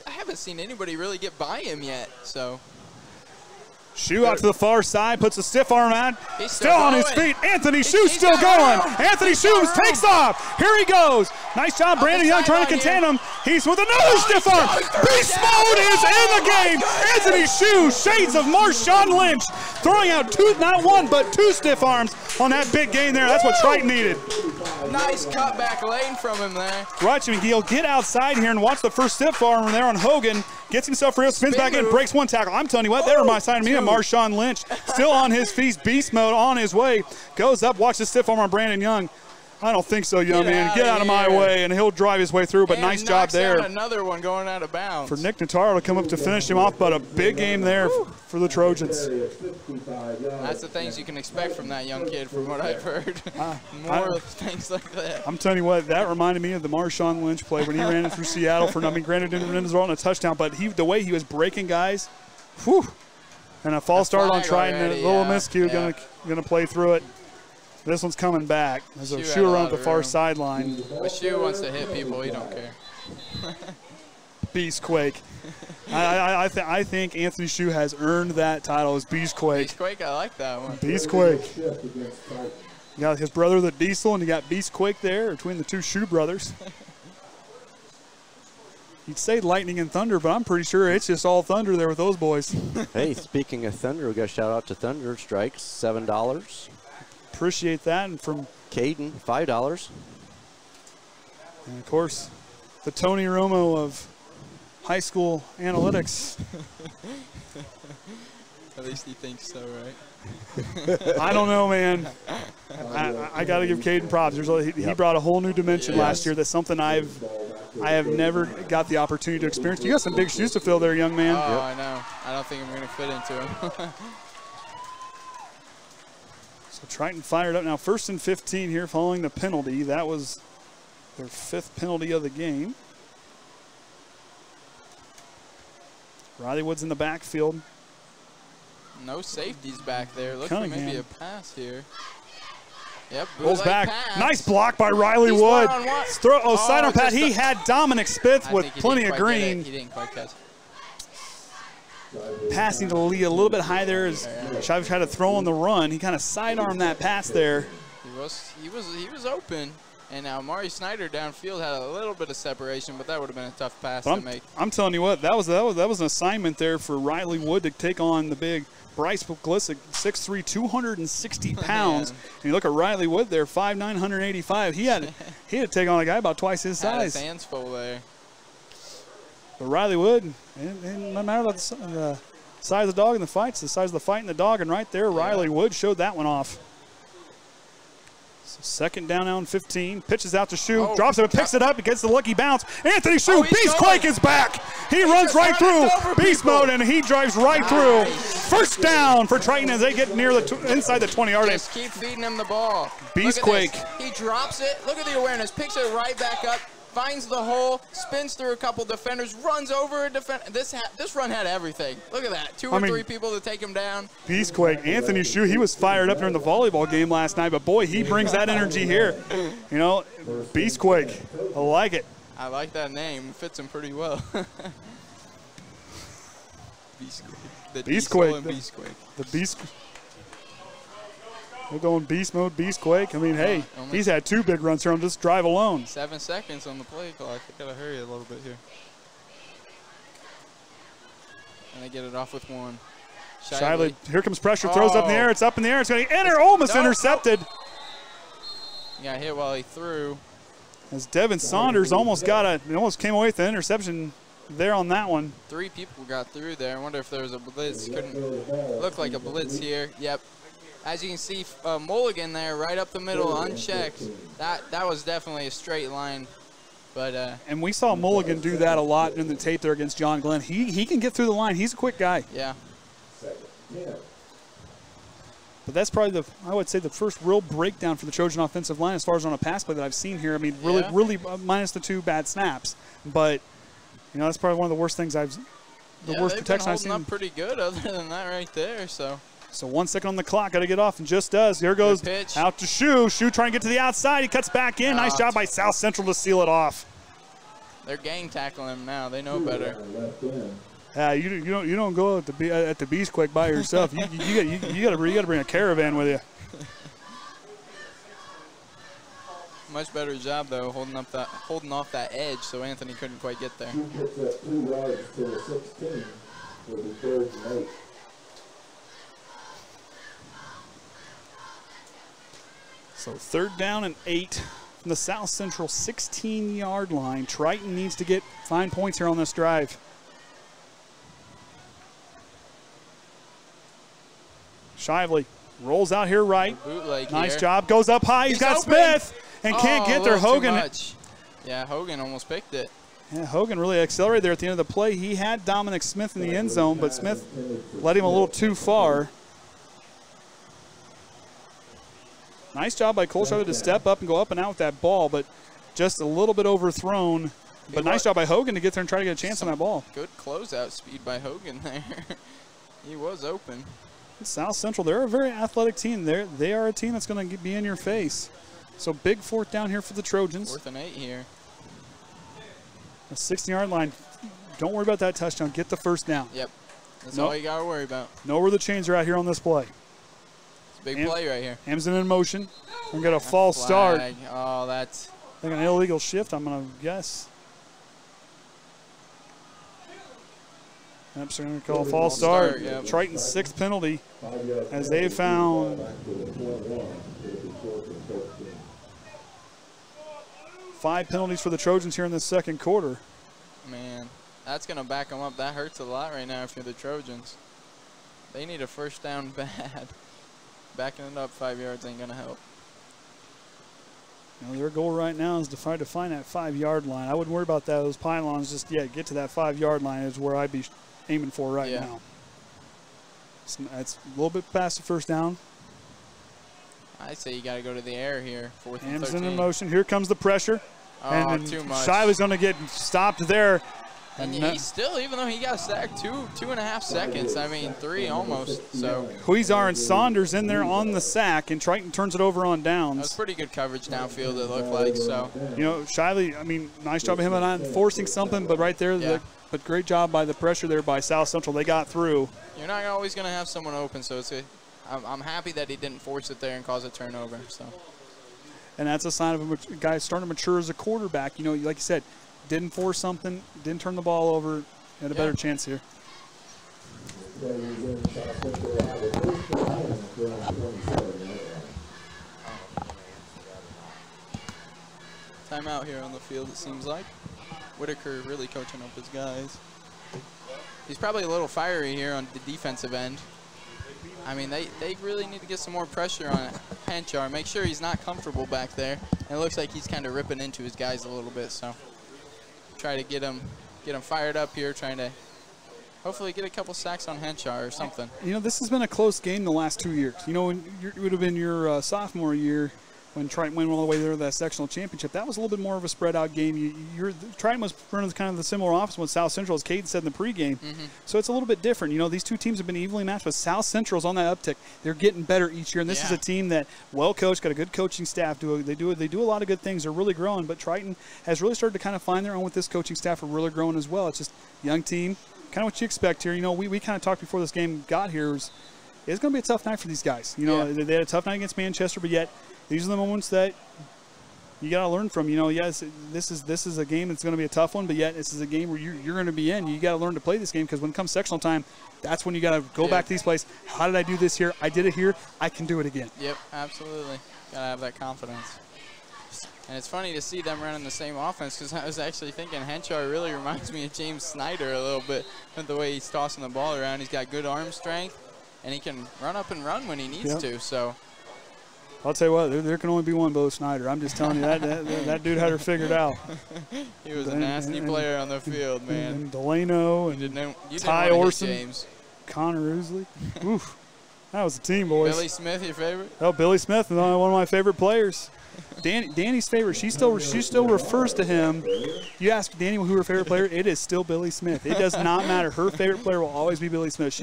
haven't seen anybody really get by him yet. So. Shoe out to the far side, puts a stiff arm out. Still on his feet. Anthony Shoe still going. Anthony Shoe takes off. Here he goes. Nice job, Brandon Young trying to contain him. He's with another stiff arm. Beast mode is in the game. Anthony Shoe, shades of Marshawn Lynch, throwing out not 1 but 2 stiff arms on that big gain there. That's what Triton needed. Nice cutback lane from him there. Watch him. He'll get outside here and watch the first stiff arm there on Hogan. Gets himself real, spins back in, breaks 1 tackle. I'm telling you what, that reminds me of Marshawn Lynch. Still on his feet, beast mode on his way. Goes up, watch the stiff arm on Brandon Young. I don't think so, young man. Get out of my way, and he'll drive his way through, but nice job there. Another one going out of bounds. For Nick Notaro to come up to finish him off, but a big game there for the Trojans. That's the things you can expect from that young kid, from what I've heard. More things like that. I'm telling you what, that reminded me of the Marshawn Lynch play when he ran it through Seattle for, I mean, granted, didn't run his role in a touchdown, but the way he was breaking guys, whew. And a false start on Triton, a little miscue, gonna play through it. This one's coming back. There's a Shoe around the far sideline. But Shoe wants to hit people. He don't care. Beastquake. I think Anthony Shoe has earned that title as Beastquake. Beastquake, I like that one. Beastquake. You got his brother, the Diesel, and you got Beastquake there between the 2 Shoe brothers. You'd say lightning and thunder, but I'm pretty sure it's just all thunder there with those boys. Hey, speaking of thunder, we got a shout out to Thunder Strikes, $7. Appreciate that. And from Kaden, $5. And of course, the Tony Romo of high school analytics. At least he thinks so, right? I don't know, man. I got to give Kaden props. He brought a whole new dimension last year. That's something I have never got the opportunity to experience. You got some big shoes to fill there, young man. Oh, I know. I don't think I'm going to fit into them. So Triton fired up now. 1st and 15 here following the penalty. That was their 5th penalty of the game. Riley Wood's in the backfield. No safeties back there. Looks like maybe a pass here. Yep, rolls back. Pass. Nice block by Riley Wood. Sidearm pass. He had Dominic Spith with plenty of green. He didn't quite catch it. Passing to Lee a little bit high there as Chavez tried to throw on the run. He kind of sidearmed that pass there. He was open. And now Amari Snyder downfield had a little bit of separation, but that would have been a tough pass to make. I'm telling you what, that was an assignment there for Riley Wood to take on the big Bryce Glissick, 6'3", 260 pounds. And you look at Riley Wood there, 5'9", 185. He had to take on a guy about twice his size. Had his hands full there. But Riley Wood, no matter about the size of the dog in the fights, the size of the fight in the dog, and right there, Riley Wood showed that one off. So 2nd down now and 15. Pitches out to Shoe, drops it, picks it up, gets the lucky bounce. Anthony Shoe, Beastquake is back. He runs right through beast mode, and he drives right through. 1st down for Triton as they get near inside the 20-yard line. Just keep feeding him the ball. Beastquake. He drops it. Look at the awareness. Picks it right back up. finds the hole, spins through a couple defenders, runs over a defender. This run had everything. Look at that. Two or three people to take him down. Beastquake. Anthony Shue, he was fired up during the volleyball game last night, but boy, he brings that energy here. You know, Beastquake. I like it. I like that name. It fits him pretty well. Beastquake. The Beast. We're going beast mode, Beastquake. I mean, hey, he's had 2 big runs here on this drive alone. 7 seconds on the play clock. I gotta hurry a little bit here. And they get it off with 1. Shively, here comes pressure, throws up in the air. It's up in the air. It's going to enter, almost intercepted. He got hit while he threw. As Devin Saunders almost came away with the interception there on that one. 3 people got through there. I wonder if there was a blitz. Couldn't look like a blitz here. Yep. As you can see, Mulligan there, right up the middle, unchecked. That was definitely a straight line. But and we saw Mulligan do that a lot in the tape there against John Glenn. He can get through the line. He's a quick guy. Yeah. But that's probably I would say the first real breakdown for the Trojan offensive line as far as on a pass play that I've seen here. I mean, really minus the 2 bad snaps. But, you know, that's probably one of the worst things worst protection I've seen. Up pretty good other than that right there, So 1 second on the clock, got to get off, and just does. Here goes out to Shue. Shue trying to get to the outside. He cuts back in. Nice job by South Central to seal it off. They're gang tackling him now. They know better. You don't go at the Beastquake by yourself. you got to bring a caravan with you. Much better job though, holding off that edge, so Anthony couldn't quite get there. Gets that 2 yards to the 16 for the 3rd and 8. So 3rd down and 8 from the South Central 16-yard line. Triton needs to find points here on this drive. Shively rolls out here right. Nice job. Goes up high. He's got open. Smith and can't get there. Hogan. Yeah, Hogan almost picked it. Yeah, Hogan really accelerated there at the end of the play. He had Dominic Smith in the end zone, but Smith led him a little too far. Nice job by Cole Shively to step up and go up and out with that ball, but just a little bit overthrown. But nice job by Hogan to get there and try to get a chance on that ball. Good closeout speed by Hogan there. He was open. South Central, they're a very athletic team. They are a team that's going to be in your face. So big 4th down here for the Trojans. 4th and 8 here. A 16-yard line. Don't worry about that touchdown. Get the 1st down. Yep. That's all you got to worry about. Know where the chains are out here on this play. Big play right here. Hamilton in motion. We're going to get a false start. Oh, that's... I think an illegal shift, I'm going to guess. Yep, so we're going to call a false start. Yep. Triton's 6th penalty as they found 5 penalties for the Trojans here in the 2nd quarter. Man, that's going to back them up. That hurts a lot right now if you're the Trojans. They need a 1st down bad. Backing it up 5 yards ain't going to help. You know, their goal right now is to try to find that 5-yard line. I wouldn't worry about those pylons. Just, get to that 5-yard line is where I'd be aiming for right now. It's a little bit past the 1st down. I say you got to go to the air here. 4th and 13. Ham's in motion. Here comes the pressure. And too much. Shively's going to get stopped there. And he still, even though he got sacked, 2.5 seconds. I mean, 3 almost. So Huizar and Saunders in there on the sack, and Triton turns it over on downs. That was pretty good coverage downfield, it looked like. So you know, Shively, I mean, nice job of him not enforcing something, but right there, but great job by the pressure there by South Central. They got through. You're not always going to have someone open, so I'm happy that he didn't force it there and cause a turnover. So. And that's a sign of a guy starting to mature as a quarterback. You know, like you said, didn't force something, didn't turn the ball over, had a better chance here. Timeout here on the field, it seems like. Whitaker really coaching up his guys. He's probably a little fiery here on the defensive end. I mean, they really need to get some more pressure on Henchar. Make sure he's not comfortable back there. And it looks like he's kind of ripping into his guys a little bit, so try to get him fired up here, trying to hopefully get a couple sacks on Henchar or something. You know, this has been a close game the last 2 years. You know, it would have been your sophomore year. when Triton went all the way there to that sectional championship, that was a little bit more of a spread-out game. Triton was running kind of the similar offense with South Central, as Kaden said in the pregame. So it's a little bit different. You know, these two teams have been evenly matched, but South Central's on that uptick. They're getting better each year, and this is a team that well-coached, got a good coaching staff. They do a lot of good things. They're really growing, but Triton has really started to kind of find their own with this coaching staff. Are really growing as well. It's just a young team, kind of what you expect here. You know, we kind of talked before this game got here. It's going to be a tough night for these guys. You know, they had a tough night against Manchester, but yet these are the moments that you got to learn from. You know, yes, this is a game that's going to be a tough one, but yet this is a game where you're going to be in. You got to learn to play this game, because when it comes sectional time, that's when you got to go back to these plays. How did I do this here? I did it here. I can do it again. Yep, absolutely. Got to have that confidence. And it's funny to see them running the same offense, because I was actually thinking Henshaw really reminds me of James Snyder a little bit with the way he's tossing the ball around. He's got good arm strength, and he can run up and run when he needs to. So I'll tell you what, there can only be one Bo Snyder. I'm just telling you, that dude had her figured out. He was a nasty player on the field, man. And Delano and Ty Orson, James. Connor Ousley. Oof, that was a team, boys. Billy Smith, your favorite? Oh, Billy Smith is one of my favorite players. Danny's favorite. She still refers to him. You ask Danny who her favorite player, it is still Billy Smith. It does not matter. Her favorite player will always be Billy Smith.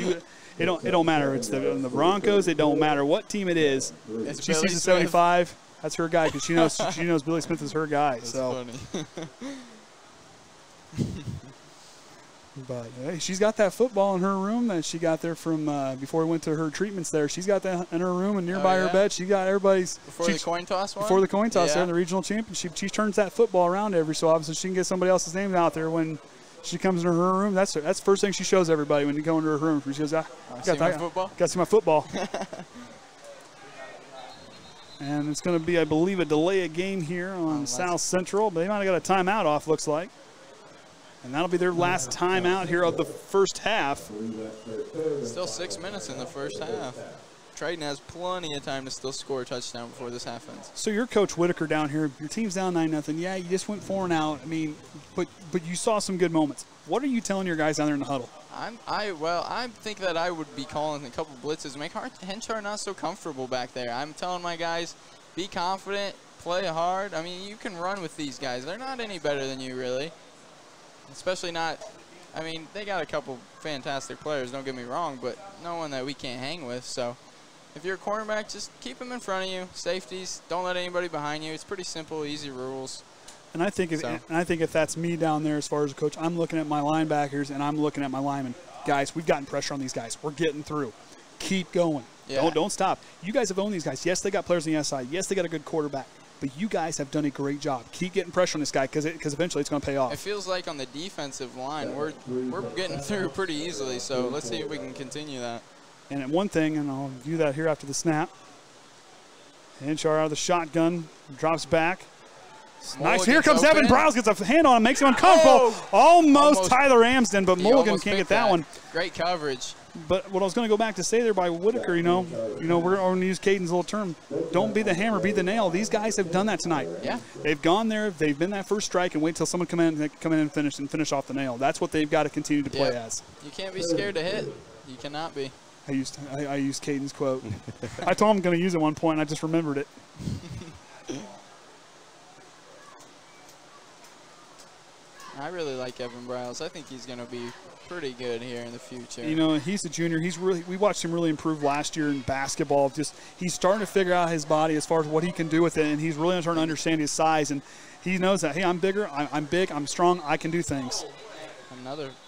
It don't matter. It's the Broncos. It don't matter what team it is. It's she sees a 75. That's her guy, because she knows Billy Smith is her guy. That's so funny. But hey, she's got that football in her room that she got there from before we went to her treatments there. She's got that in her room and nearby her bed. She got everybody's before the coin toss one? Before the coin toss there in the regional championship. She turns that football around every so often so she can get somebody else's name out there when she comes into her room. That's the first thing she shows everybody when you go into her room. She goes, got to see my football. And it's going to be, I believe, a delay of game here on South Central. But they might have got a timeout off, looks like. And that'll be their last timeout here of the first half. Still 6 minutes in the first half. Triton has plenty of time to still score a touchdown before this half ends. So you're Coach Whitaker down here. Your team's down 9-0. Yeah, you just went 4 and out. I mean, but you saw some good moments. What are you telling your guys down there in the huddle? I think that I would be calling a couple blitzes. Make Henshaw not so comfortable back there. I'm telling my guys, be confident, play hard. I mean, you can run with these guys. They're not any better than you, really. Especially not, I mean, they got a couple fantastic players, don't get me wrong, but no one that we can't hang with. So if you're a cornerback, just keep them in front of you. Safeties, don't let anybody behind you. It's pretty simple, easy rules. And I think if that's me down there as far as a coach, I'm looking at my linebackers and I'm looking at my linemen. Guys, we've gotten pressure on these guys. We're getting through. Keep going. Yeah. Don't stop. You guys have owned these guys. Yes, they got players on the SI. Yes, they got a good quarterback. But you guys have done a great job. Keep getting pressure on this guy because eventually it's going to pay off. It feels like on the defensive line, we're getting through pretty easily. So let's see if we can continue that. And one thing, and I'll view that here after the snap. Henshaw out of the shotgun, drops back. Nice. Here comes Evan Browse, gets a hand on him, makes him uncomfortable. Almost Tyler Amsden, but Mulligan can't get that one. Great coverage. But what I was going to go back to say there by Whitaker, you know, we're going to use Caden's little term. Don't be the hammer, be the nail. These guys have done that tonight. Yeah. They've gone there, they've been that first strike, and wait till someone come in and finish off the nail. That's what they've got to continue to play as. You can't be scared to hit. You cannot be. I used Caden's quote. I told him I'm going to use it at one point, and I just remembered it. I really like Evan Browse. I think he's going to be pretty good here in the future. You know, he's a junior. We watched him really improve last year in basketball. He's starting to figure out his body as far as what he can do with it, and he's really starting to understand his size. And he knows that, hey, I'm bigger, I'm big, I'm strong, I can do things.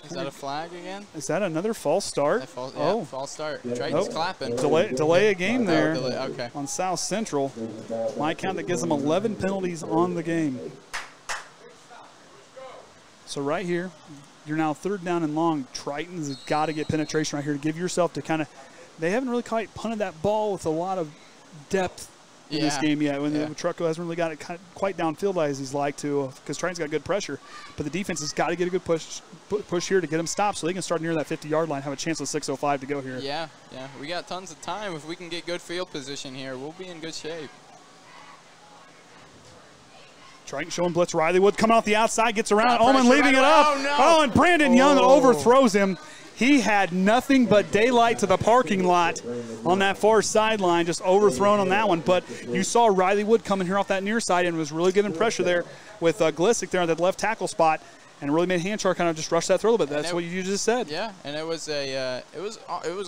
Is that a flag again? Is that another false start? False start. Triton's clapping. Delay a game there okay. On South Central. My count that gives them 11 penalties on the game. So right here, you're now 3rd down and long. Triton's got to get penetration right here to give yourself to kind of – they haven't really quite punted that ball with a lot of depth in this game yet. When the Trucco hasn't really got it quite downfield as he's like to because Triton's got good pressure. But the defense has got to get a good push here to get them stopped so they can start near that 50-yard line, have a chance with 6:05 to go here. Yeah. We got tons of time. If we can get good field position here, we'll be in good shape. Triton showing blitz. Riley Wood coming off the outside, gets around. Oman leaving it up. Oh, no. And Brandon Young overthrows him. He had nothing but daylight to the parking lot on that far sideline, just overthrown on that one. But you saw Riley Wood coming here off that near side and was really giving pressure there with Glissick there on that left tackle spot, and really made Hanchar kind of just rush that throw a little bit. That's what you just said. Yeah, and it was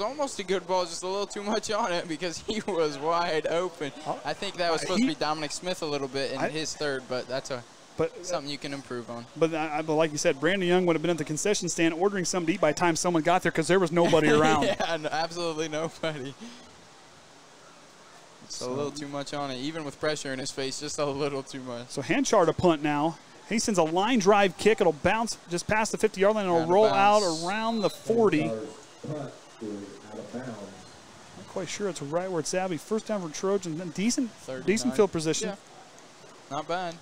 almost a good ball, just a little too much on it because he was wide open. I think that was supposed to be Dominic Smith a little bit in his third, but that's something you can improve on. But like you said, Brandon Young would have been at the concession stand ordering something to eat by the time someone got there because there was nobody around. Yeah, no, absolutely nobody. It's a little too much on it, even with pressure in his face, just a little too much. So Hanchar to punt now. He sends a line drive kick. It'll bounce just past the 50-yard line and it'll roll out around the 40. Not quite sure it's right where it's at. Be first down for Trojan. Decent field position. Yeah. Not bad.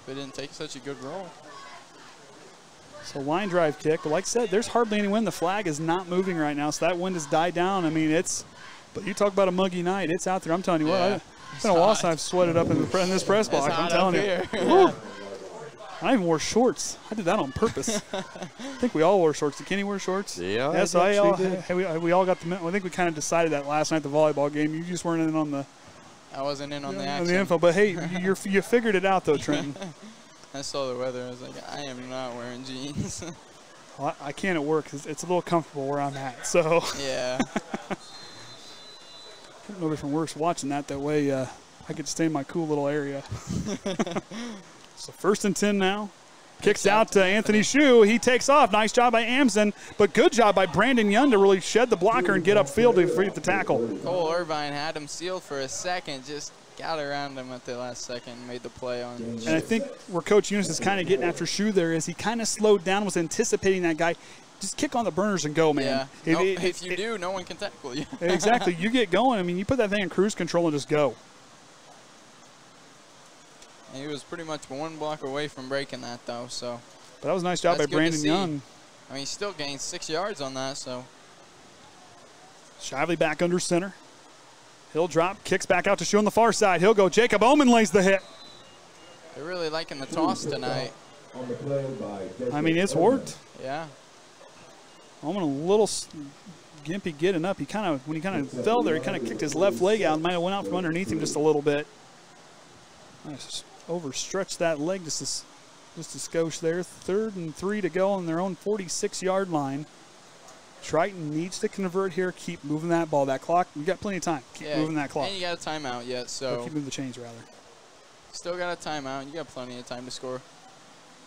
But didn't take such a good roll. So line drive kick. But like I said, there's hardly any wind. The flag is not moving right now, so that wind has died down. I mean, but you talk about a muggy night. It's out there. I'm telling you what. It's been a while since I've sweated up in this press box. I'm telling you. I even wore shorts. I did that on purpose. I think we all wore shorts. Did Kenny wear shorts? Yeah, yes. We all got the. I think we kind of decided that last night, the volleyball game. You just weren't in on the. I wasn't in on the action. On the info, but hey, you figured it out though, Trenton. I saw the weather. I was like, I am not wearing jeans. Well, I can't at work because it's a little comfortable where I'm at. So. Yeah. Nobody from work's watching that way. I could stay in my cool little area. So 1st and 10 now. Kicks out to Anthony Shue. He takes off. Nice job by Amson, but good job by Brandon Young to really shed the blocker and get upfield to free the tackle. Cole Irvine had him sealed for a second, just got around him at the last second and made the play on him. And I think where Coach Eunice is kind of getting after Shue there is he kind of slowed down, was anticipating that guy. Just kick on the burners and go, man. Yeah. If you do, no one can tackle you. Exactly. You get going. I mean, you put that thing in cruise control and just go. And he was pretty much one block away from breaking that, though. So. But that was a nice job by Brandon Young. I mean, he still gained 6 yards on that, so. Shively back under center. He'll drop, kicks back out to Shue on the far side. He'll go. Jacob Oman lays the hit. They're really liking the toss tonight. I mean, it's worked. Yeah. Oman a little gimpy getting up. When he kind of fell there, he kind of kicked his left leg out and might have went out from underneath him just a little bit. Nice. Overstretched that leg just a skosh there. 3rd and 3 to go on their own 46-yard line. Triton needs to convert here. Keep moving that ball. That clock, you got plenty of time. Keep moving that clock. And you got a timeout yet, so. Or keep moving the chains, rather. Still got a timeout. You got plenty of time to score.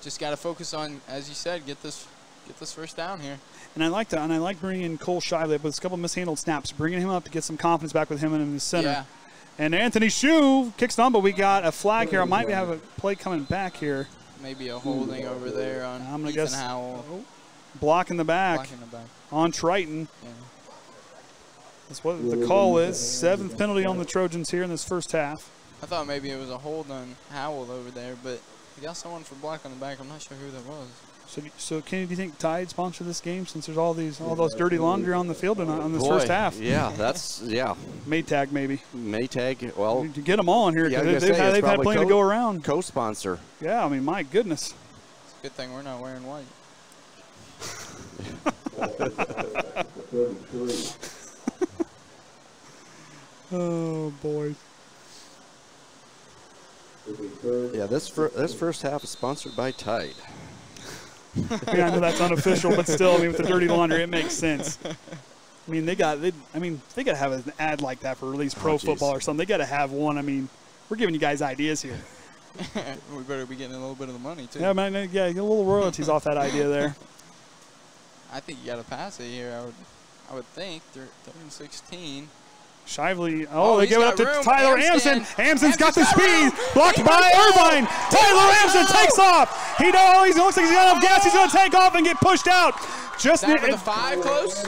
Just got to focus on, as you said, get this first down here. And I like bringing in Cole Shively with a couple mishandled snaps, bringing him up to get some confidence back with him in the center. Yeah. And Anthony Shue kicks on, but we got a flag here. I might have a play coming back here. Maybe a holding over there on Ethan Howell. Block in the back on Triton. Yeah. That's what the call is. 7th penalty on the Trojans here in this first half. I thought maybe it was a hold on Howell over there, but we got someone for block on the back. I'm not sure who that was. So Kenny, do you think Tide sponsor this game since there's all those dirty laundry on the field on this first half? Yeah, that's Maytag maybe. Maytag, well, you get them all in here because they've had plenty to go around. Co-sponsor. Yeah, I mean, my goodness. It's a good thing we're not wearing white. Oh boy. Yeah, this first half is sponsored by Tide. Yeah, I know that's unofficial, but still, I mean, with the dirty laundry, it makes sense. I mean, they got to have an ad like that for Release Pro Football or something. They got to have one. I mean, we're giving you guys ideas here. We better be getting a little bit of the money too. Yeah, man. Yeah, get a little royalties off that idea there. I think you got to pass it here. I would think 3rd and 16. Shively, they give it up to Tyler Amson. Amson's got the speed, blocked by Irvine. Tyler Amson takes off. He looks like he's got enough gas. He's going to take off and get pushed out. Just the 5 close to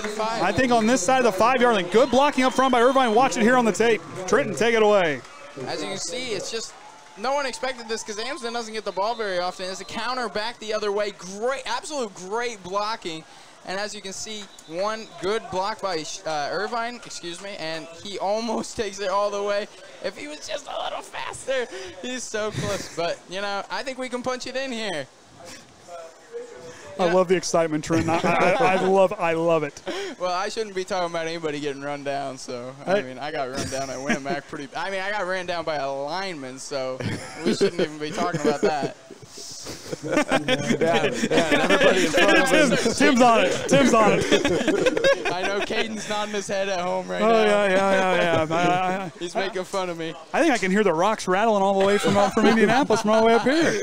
the 5. I think on this side of the 5-yard line. Good blocking up front by Irvine. Watch it here on the tape. Triton, take it away. As you can see, it's just no one expected this because Amson doesn't get the ball very often. It's a counter back the other way. Absolute great blocking. And as you can see, one good block by Irvine, and he almost takes it all the way. If he was just a little faster, he's so close. But, I think we can punch it in here. I love the excitement, Trent. I love it. Well, I shouldn't be talking about anybody getting run down. So I mean, I got run down at Winamac I got ran down by a lineman. So we shouldn't even be talking about that. Everybody in front of him. Tim's on it. I know Kaden's nodding his head at home right now. Oh, yeah. He's making fun of me. I think I can hear the rocks rattling all the way from Indianapolis from all the way up here.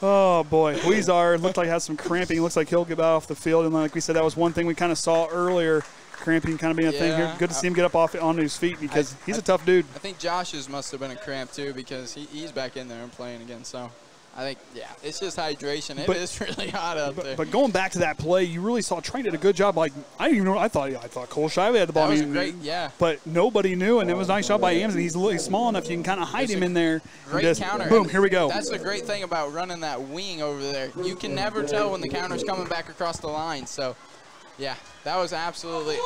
Oh, boy. Huizar looked like he has some cramping. Looks like he'll get off the field. And like we said, that was one thing we kind of saw earlier, cramping kind of being a thing here. Good to see him get up onto his feet because he's a tough dude. I think Josh's must have been a cramp, too, because he's back in there and playing again. So I think, it's just hydration. It is really hot out there. But going back to that play, you really saw Triton did a good job. Like, I didn't even know. I thought Cole Shively had the ball. That was great, But nobody knew, and it was a nice shot by Amson. He's small enough you can kind of hide him in there. Great counter. Boom, here we go. That's the great thing about running that wing over there. You can never tell when the counter's coming back across the line. So, yeah, that was absolutely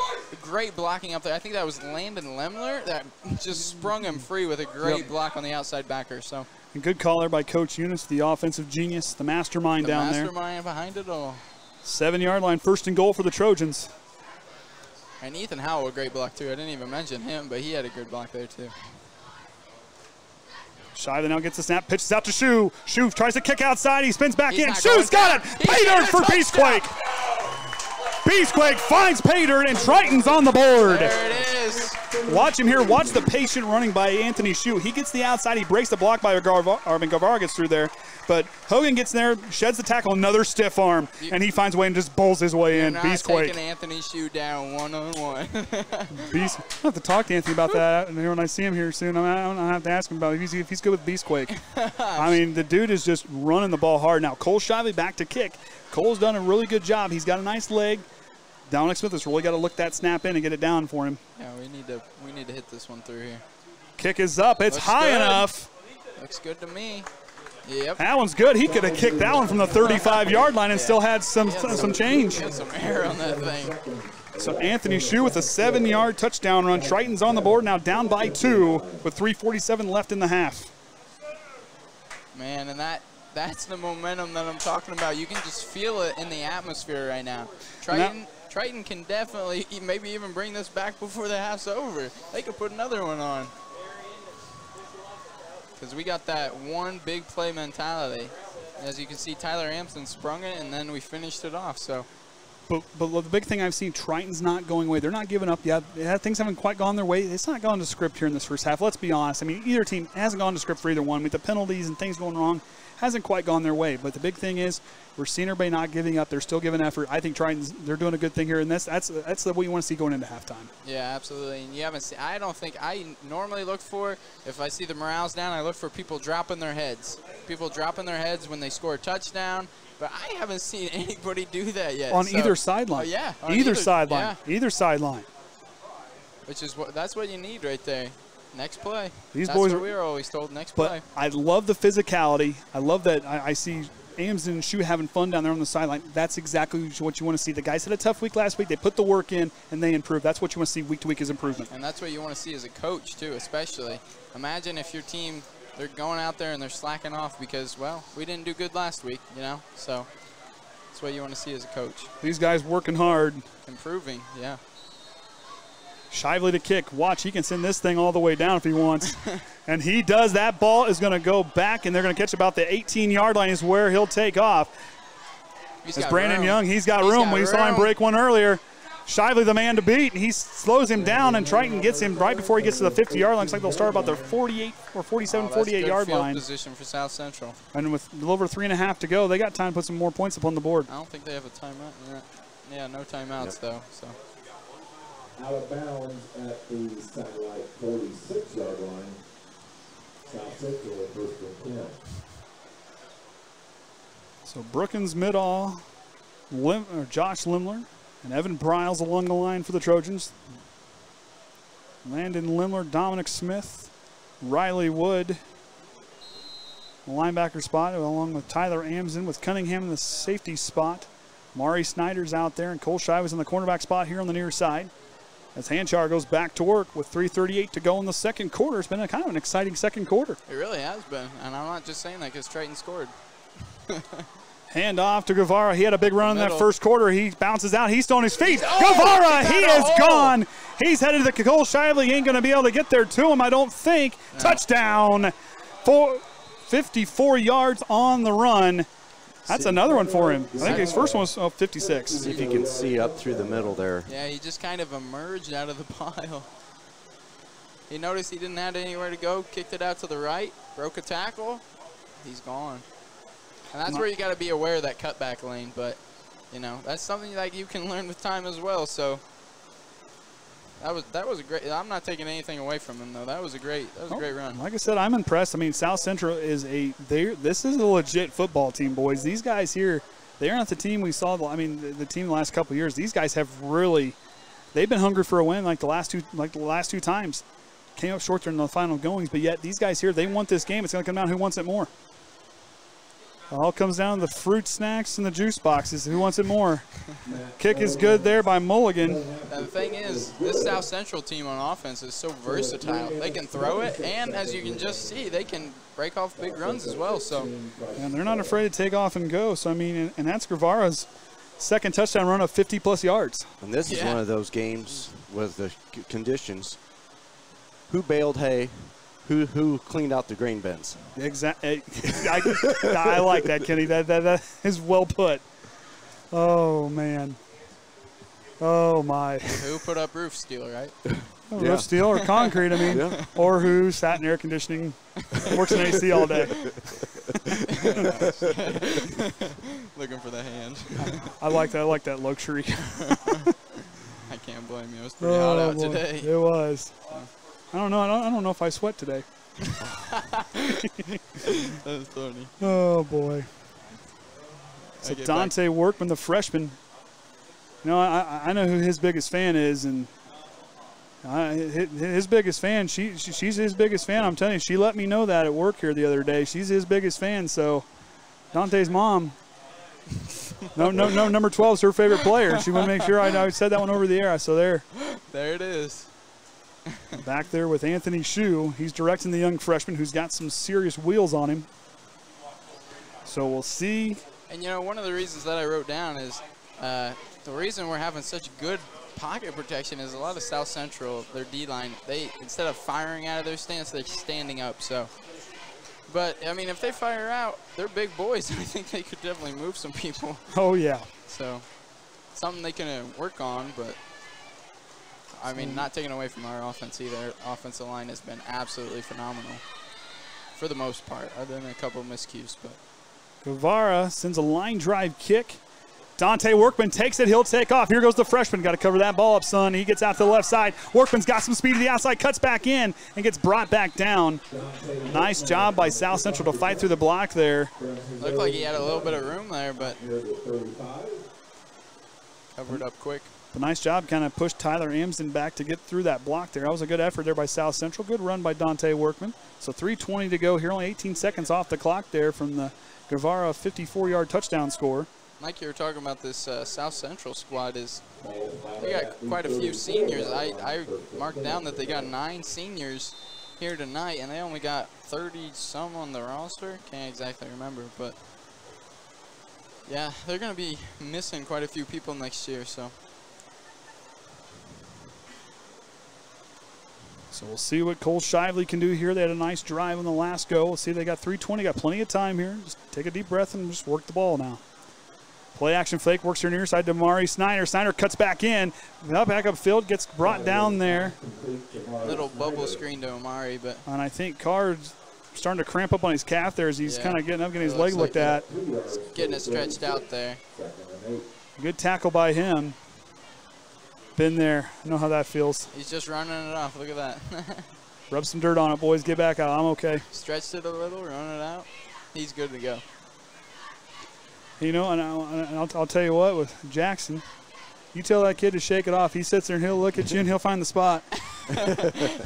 great blocking up there. I think that was Landon Lemler that just sprung him free with a great block on the outside backer. So. And good call there by Coach Eunice, the offensive genius, the mastermind down there. The mastermind behind it all. 7-yard line, 1st and goal for the Trojans. And Ethan Howell, a great block, too. I didn't even mention him, but he had a good block there, too. Shively now gets the snap, pitches out to Shu. Shu tries to kick outside. He spins back in. Shu's got it. Pay dirt for Beastquake. Beastquake finds pay dirt, and Triton's on the board. There it is. Watch him here. Watch the patient running by Anthony Shu. He gets the outside. He breaks the block by Guevara gets through there. But Hogan gets there, sheds the tackle, another stiff arm, and he finds a way and just bowls his way in. Beastquake. Taking Anthony Shu down one-on-one. Beast. I'll have to talk to Anthony about that when I see him here soon. I'll have to ask him about if he's good with Beastquake. I mean, the dude is just running the ball hard. Now, Cole Shively back to kick. Cole's done a really good job. He's got a nice leg. Dominic Smith has really got to look that snap in and get it down for him. Yeah, we need to hit this one through here. Kick is up. It's Looks high good. enough. Looks good to me. Yep. That one's good. He could have kicked that one from the 35-yard line and still had some change. Had some air on that thing. So Anthony Shu with a 7-yard touchdown run. Triton's on the board now, down by 2 with 3:47 left in the half. Man, and that's the momentum that I'm talking about. You can just feel it in the atmosphere right now. Triton can definitely maybe even bring this back before the half's over. They could put another one on. Because we got that one big play mentality. As you can see, Tyler Amson sprung it, and then we finished it off. So, But the big thing I've seen, Triton's not going away. They're not giving up yet. Things haven't quite gone their way. It's not gone to script here in this first half. Let's be honest. I mean, either team hasn't gone to script for either one. With the penalties and things going wrong, hasn't quite gone their way. But the big thing is we're seeing everybody not giving up. They're still giving effort. I think they're doing a good thing here, and that's what you want to see going into halftime. Yeah, absolutely. And you haven't seen. I don't think I normally look for, if I see the morale's down, I look for people dropping their heads. People dropping their heads when they score a touchdown. But I haven't seen anybody do that yet. On either sideline. Yeah. Either sideline. Yeah. Either sideline. Which is that's what you need right there. Next play. These That's boys what we were always told. Next but play. I love the physicality. I love that I see Ames and Shu having fun down there on the sideline. That's exactly what you want to see. The guys had a tough week last week. They put the work in, and they improved. That's what you want to see week to week is improvement. And that's what you want to see as a coach, too, especially. Imagine if your team, they're going out there and they're slacking off because, well, we didn't do good last week, you know? So that's what you want to see as a coach. These guys working hard. Improving, yeah. Shively to kick. Watch, he can send this thing all the way down if he wants. And he does. That ball is going to go back, and they're going to catch about the 18-yard line is where he'll take off. It's Brandon Young. He's got room. We saw him break one earlier. Shively the man to beat. He slows him down, and Triton gets him right before he gets to the 50-yard line. Looks like they'll start about the 48 or 47, 48-yard line. Position for South Central. And with a little over 3.5 to go, they got time to put some more points up on the board. I don't think they have a timeout yet. Yeah, no timeouts, though. So. Out of bounds at the satellite 46-yard line. South Central at first and 10. So Brookins, Midall, Josh Lemler, and Evan Briles along the line for the Trojans. Landon Lemler, Dominic Smith, Riley Wood, the linebacker spot, along with Tyler Amson, with Cunningham in the safety spot. Mari Snyder's out there, and Cole Shively's in the cornerback spot here on the near side. As Hanchar goes back to work with 3:38 to go in the second quarter. It's been a kind of an exciting second quarter. It really has been, and I'm not just saying that because Triton scored. Hand off to Guevara. He had a big run in that first quarter. He bounces out. He's still on his feet. Oh, Guevara, he is gone. He's headed to the Cole Shively. Ain't going to be able to get there to him, I don't think. No. Touchdown. 54 yards on the run. That's another one for him. I think his first one was 56. See if you can see up through the middle there. Yeah, he just kind of emerged out of the pile. He noticed he didn't have anywhere to go, kicked it out to the right, broke a tackle. He's gone. And that's where you got to be aware of that cutback lane. But, you know, that's something that you can learn with time as well. So that was a great. I'm not taking anything away from him though. That was a great run. Like I said, I'm impressed. I mean, South Central is this is a legit football team, boys. These guys here, they are not the team we saw. I mean, the team the last couple of years. These guys have really, they've been hungry for a win like the last two times. Came up short during the final goings, but yet these guys here, they want this game. It's going to come down to who wants it more. It all comes down to the fruit snacks and the juice boxes. Who wants it more? Kick is good there by Mulligan. And the thing is, this South Central team on offense is so versatile. They can throw it, and as you can just see, they can break off big runs as well. So, and they're not afraid to take off and go. So, I mean, and that's Guevara's second touchdown run of 50-plus yards. And this is one of those games with the conditions. Who baled hay? Who cleaned out the grain bins? Exactly. I like that, Kenny. That is well put. Oh, man. Oh, my. Who put up roof steel, right? Roof steel or concrete, I mean. Yeah. Or who sat in air conditioning, works in AC all day. Looking for the hand. I like that. I like that luxury. I can't blame you. It was pretty hot out today. It was. I don't know. I don't know if I sweat today. That's funny. Oh boy. So Dante Workman, the freshman. You know, I know who his biggest fan is, and his biggest fan. She's his biggest fan. I'm telling you, she let me know that at work here the other day. She's his biggest fan. So Dante's mom. No, number 12 is her favorite player. She wanted to make sure I said that one over the air. So there it is. Back there with Anthony Shue. He's directing the young freshman who's got some serious wheels on him. So we'll see. And, you know, one of the reasons that I wrote down is the reason we're having such good pocket protection is a lot of South Central, their D-line, they, instead of firing out of their stance, they're standing up. So, but, I mean, if they fire out, they're big boys. I think they could definitely move some people. Oh, yeah. So, something they can work on, but I mean, not taking away from our offense either. Our offensive line has been absolutely phenomenal for the most part, other than a couple of miscues. But Guevara sends a line drive kick. Dante Workman takes it. He'll take off. Here goes the freshman. Got to cover that ball up, son. He gets out to the left side. Workman's got some speed to the outside, cuts back in, and gets brought back down. Nice job by South Central to fight through the block there. Looked like he had a little bit of room there, but covered up quick. But nice job, kind of pushed Tyler Amsden back to get through that block there. That was a good effort there by South Central. Good run by Dante Workman. So 3:20 to go here, only 18 seconds off the clock there from the Guevara 54-yard touchdown score. Like you were talking about, this South Central squad they got quite a few seniors. I marked down that they got 9 seniors here tonight, and they only got 30-some on the roster. Can't exactly remember, but yeah, they're going to be missing quite a few people next year. So we'll see what Cole Shively can do here. They had a nice drive on the last go. We'll see, they got 3:20, got plenty of time here. Just take a deep breath and just work the ball now. Play action fake, works her near side to Mari Snyder. Snyder cuts back in. Back up field, gets brought down there. Little bubble screen to Amari, but. And I think Card's starting to cramp up on his calf there as he's kind of getting his leg looked at. Getting it stretched out there. Good tackle by him. Been there. I know how that feels. He's just running it off. Look at that. Rub some dirt on it, boys. Get back out. I'm okay. Stretched it a little, run it out. He's good to go. You know, and I'll tell you what, with Jackson, you tell that kid to shake it off. He sits there and he'll look at you and he'll find the spot.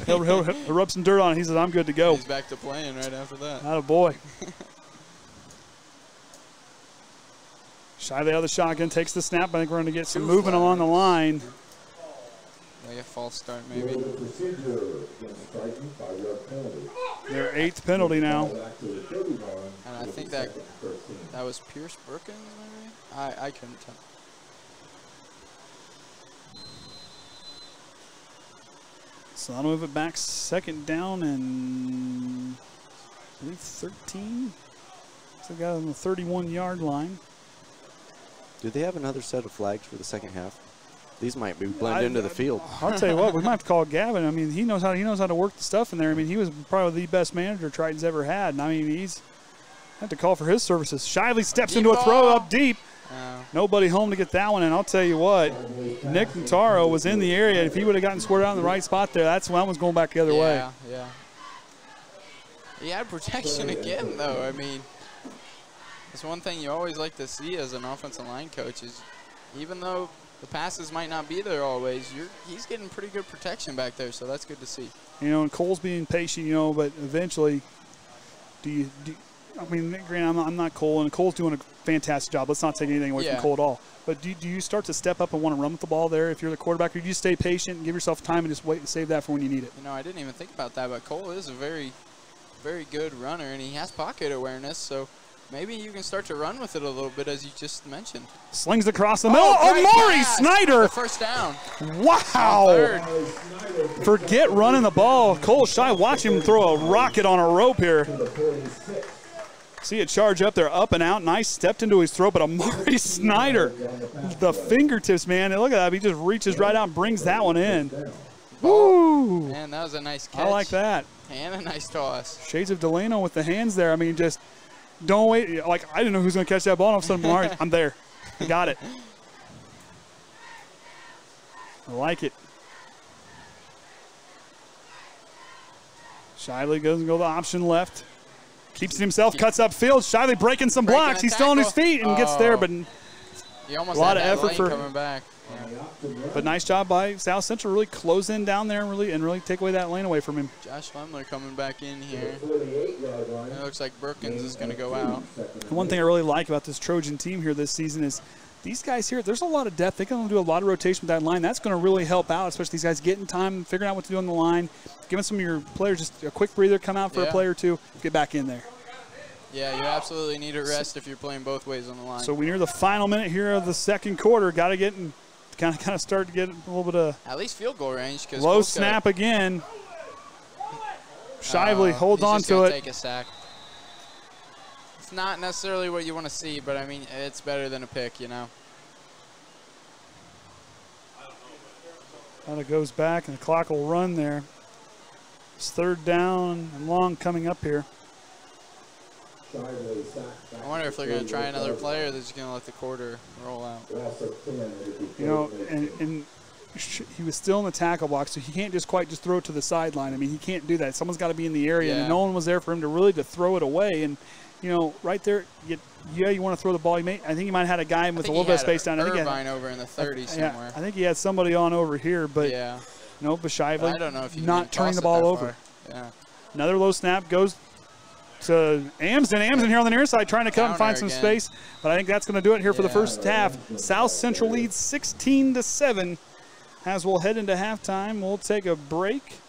he'll rub some dirt on it. He says, I'm good to go. He's back to playing right after that. Atta boy. Shively out of the shotgun, takes the snap. I think we're going to get some movement along the line. Like a false start, maybe. Their 8th penalty now. And I think that was Pierce Brookins, maybe? I couldn't tell. So I'll move it back, 2nd down and I believe 13. So got on the 31-yard line. Do they have another set of flags for the second half? These might be blended into the field. I'll tell you what, we might have to call Gavin. I mean, he knows how to work the stuff in there. I mean, he was probably the best manager Triton's ever had. And I mean, he's had to call for his services. Shively steps into a throw up deep. Nobody home to get that one. And I'll tell you what, Nick Notaro was in the area. If he would have gotten squared out in the right spot there, that's when that one's going back the other way. Yeah. He had protection again, though. I mean, it's one thing you always like to see as an offensive line coach is even though the passes might not be there always, he's getting pretty good protection back there, so that's good to see. You know, and Cole's being patient, you know, but eventually I mean, Grant, I'm not Cole, and Cole's doing a fantastic job. Let's not take anything away from Cole at all. But do you start to step up and want to run with the ball there if you're the quarterback, or do you stay patient and give yourself time and just wait and save that for when you need it? You know, I didn't even think about that, but Cole is a very, very good runner, and he has pocket awareness, so maybe you can start to run with it a little bit, as you just mentioned. Slings across the middle. Maury Snyder. The first down. Wow. Forget running the ball. Cole Shy, watch him throw a rocket on a rope here. See it charge up there, up and out. Nice, stepped into his throat, but Amari Snyder, the fingertips, man. Look at that. He just reaches right out and brings that one in. Woo. Man, that was a nice catch. I like that. And a nice toss. Shades of Delano with the hands there. I mean, just don't wait. Like, I didn't know who's going to catch that ball. And all of a sudden, Amari, I'm there. I got it. I like it. Shiley goes and go the option left. Keeps it himself, cuts upfield. Shiley breaking some blocks. He's still on his feet and gets there, but a lot of effort for coming back. But nice job by South Central, really close in down there and really take away that lane away from him. Josh Lemler coming back in here. It looks like Brookins is going to go out. And one thing I really like about this Trojan team here this season is these guys here, there's a lot of depth. They can do a lot of rotation with that line. That's going to really help out, especially these guys getting time, figuring out what to do on the line, giving some of your players just a quick breather, come out for a play or two, get back in there. Yeah, you absolutely need a rest if you're playing both ways on the line. So we near the final minute here of the second quarter. Got to get and kind of start to get a little bit of at least field goal range. Low snap again. Shively holds on to it. Take a sack. It's not necessarily what you want to see, but I mean it's better than a pick, you know. Kind of goes back and the clock will run there. It's 3rd down and long coming up here. I wonder if they're going to try another play or they're just going to let the quarter roll out. You know, and he was still in the tackle box, so he can't just quite throw it to the sideline. I mean, he can't do that. Someone's got to be in the area, and no one was there for him to really throw it away. And, you know, right there, you want to throw the ball. I think he might have had a guy with a little bit of space down. Irvine over in the 30s somewhere. I think he had somebody on over here, but no, Bashively I don't know if you not turning the ball over. Yeah. Another low snap goes to Amsden. Amsden here on the near side trying to come and find some space, but I think that's going to do it here for the first half. South Central leads 16-7. As we'll head into halftime, we'll take a break.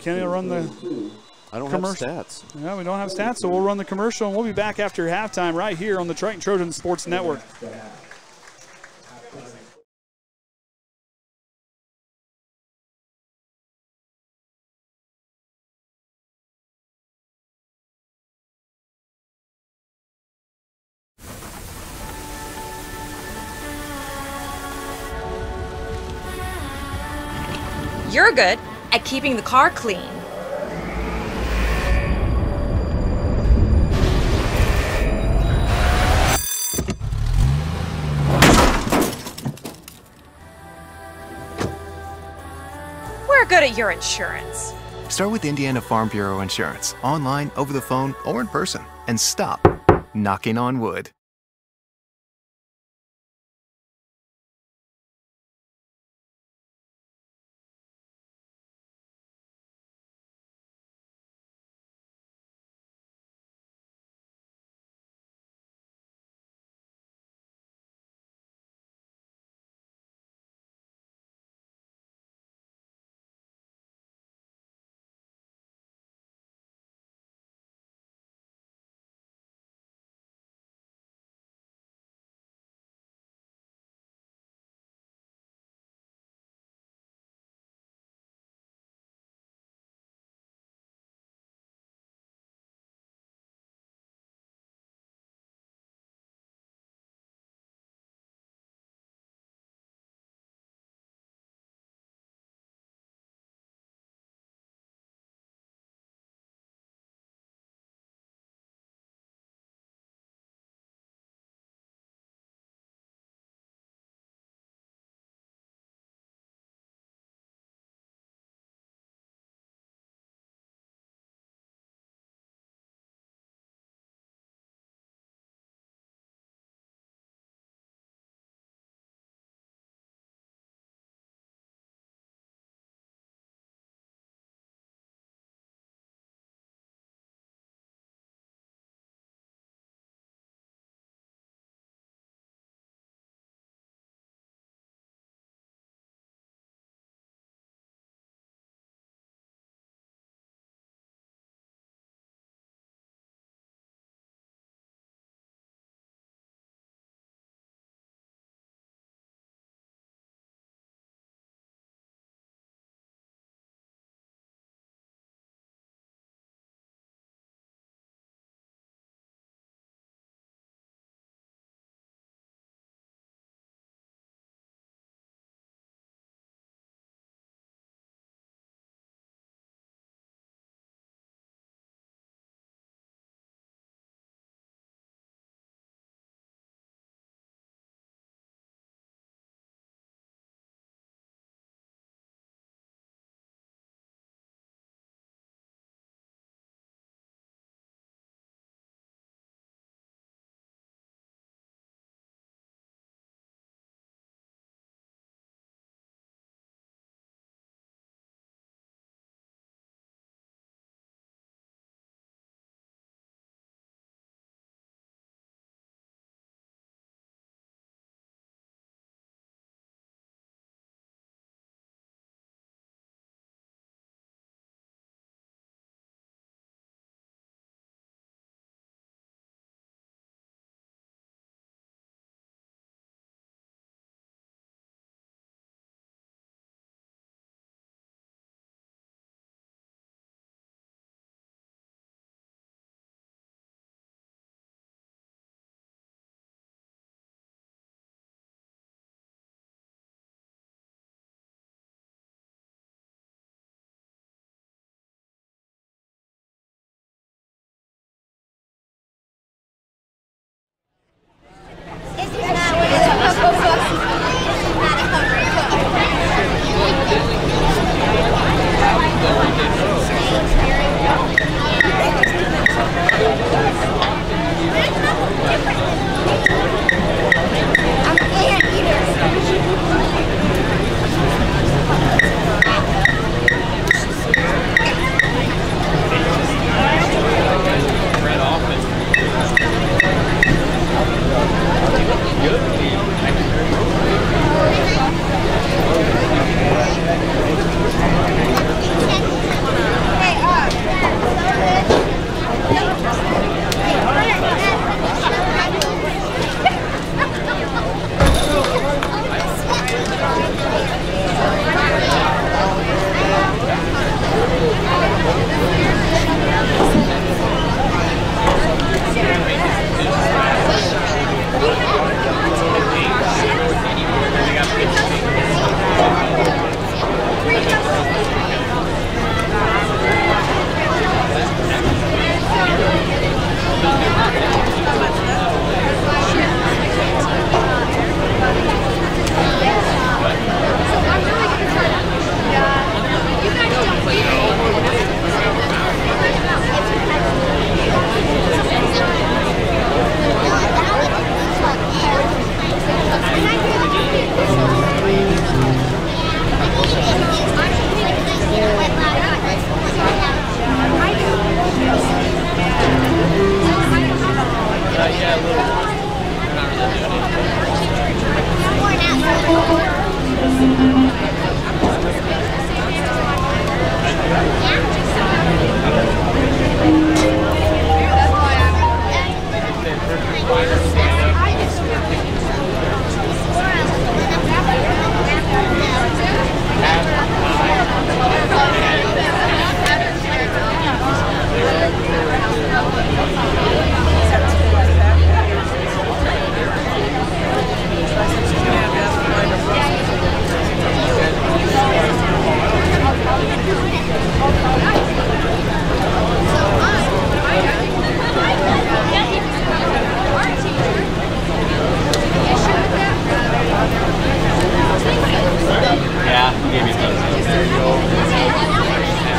Kenny will run the I don't commercial. have stats. Yeah, we don't have stats, so we'll run the commercial, and we'll be back after halftime right here on the Triton Trojan Sports Network. You're good at keeping the car clean. We're good at your insurance. Start with Indiana Farm Bureau Insurance, online, over the phone, or in person, and stop knocking on wood.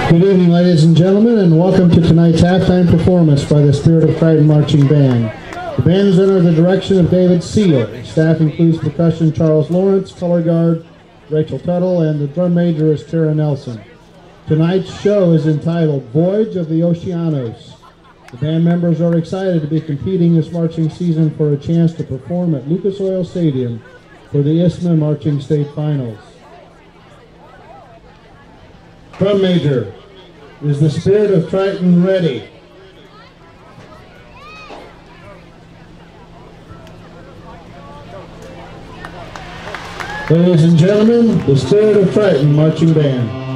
Good evening, ladies and gentlemen, and welcome to tonight's halftime performance by the Spirit of Triton Marching Band. The band is under the direction of David Seal. Staff includes percussion Charles Lawrence, color guard Rachel Tuttle, and the drum major is Tara Nelson. Tonight's show is entitled Voyage of the Oceanos. The band members are excited to be competing this marching season for a chance to perform at Lucas Oil Stadium for the ISMA Marching State Finals. Drum major, is the Spirit of Triton ready? Ladies and gentlemen, the Spirit of Triton Marching Band.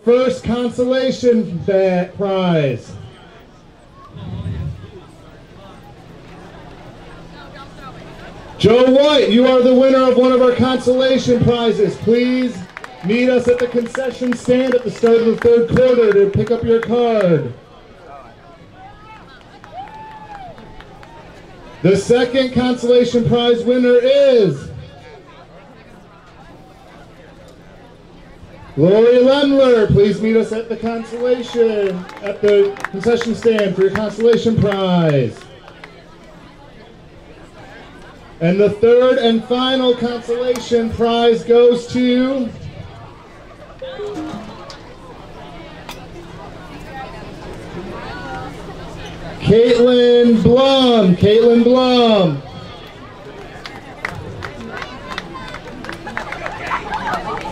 First consolation prize. Joe White, you are the winner of one of our consolation prizes. Please meet us at the concession stand at the start of the third quarter to pick up your card. The second consolation prize winner is Lori Lemler. Please meet us at the concession stand for your consolation prize. And the third and final consolation prize goes to Caitlin Blum. Caitlin Blum.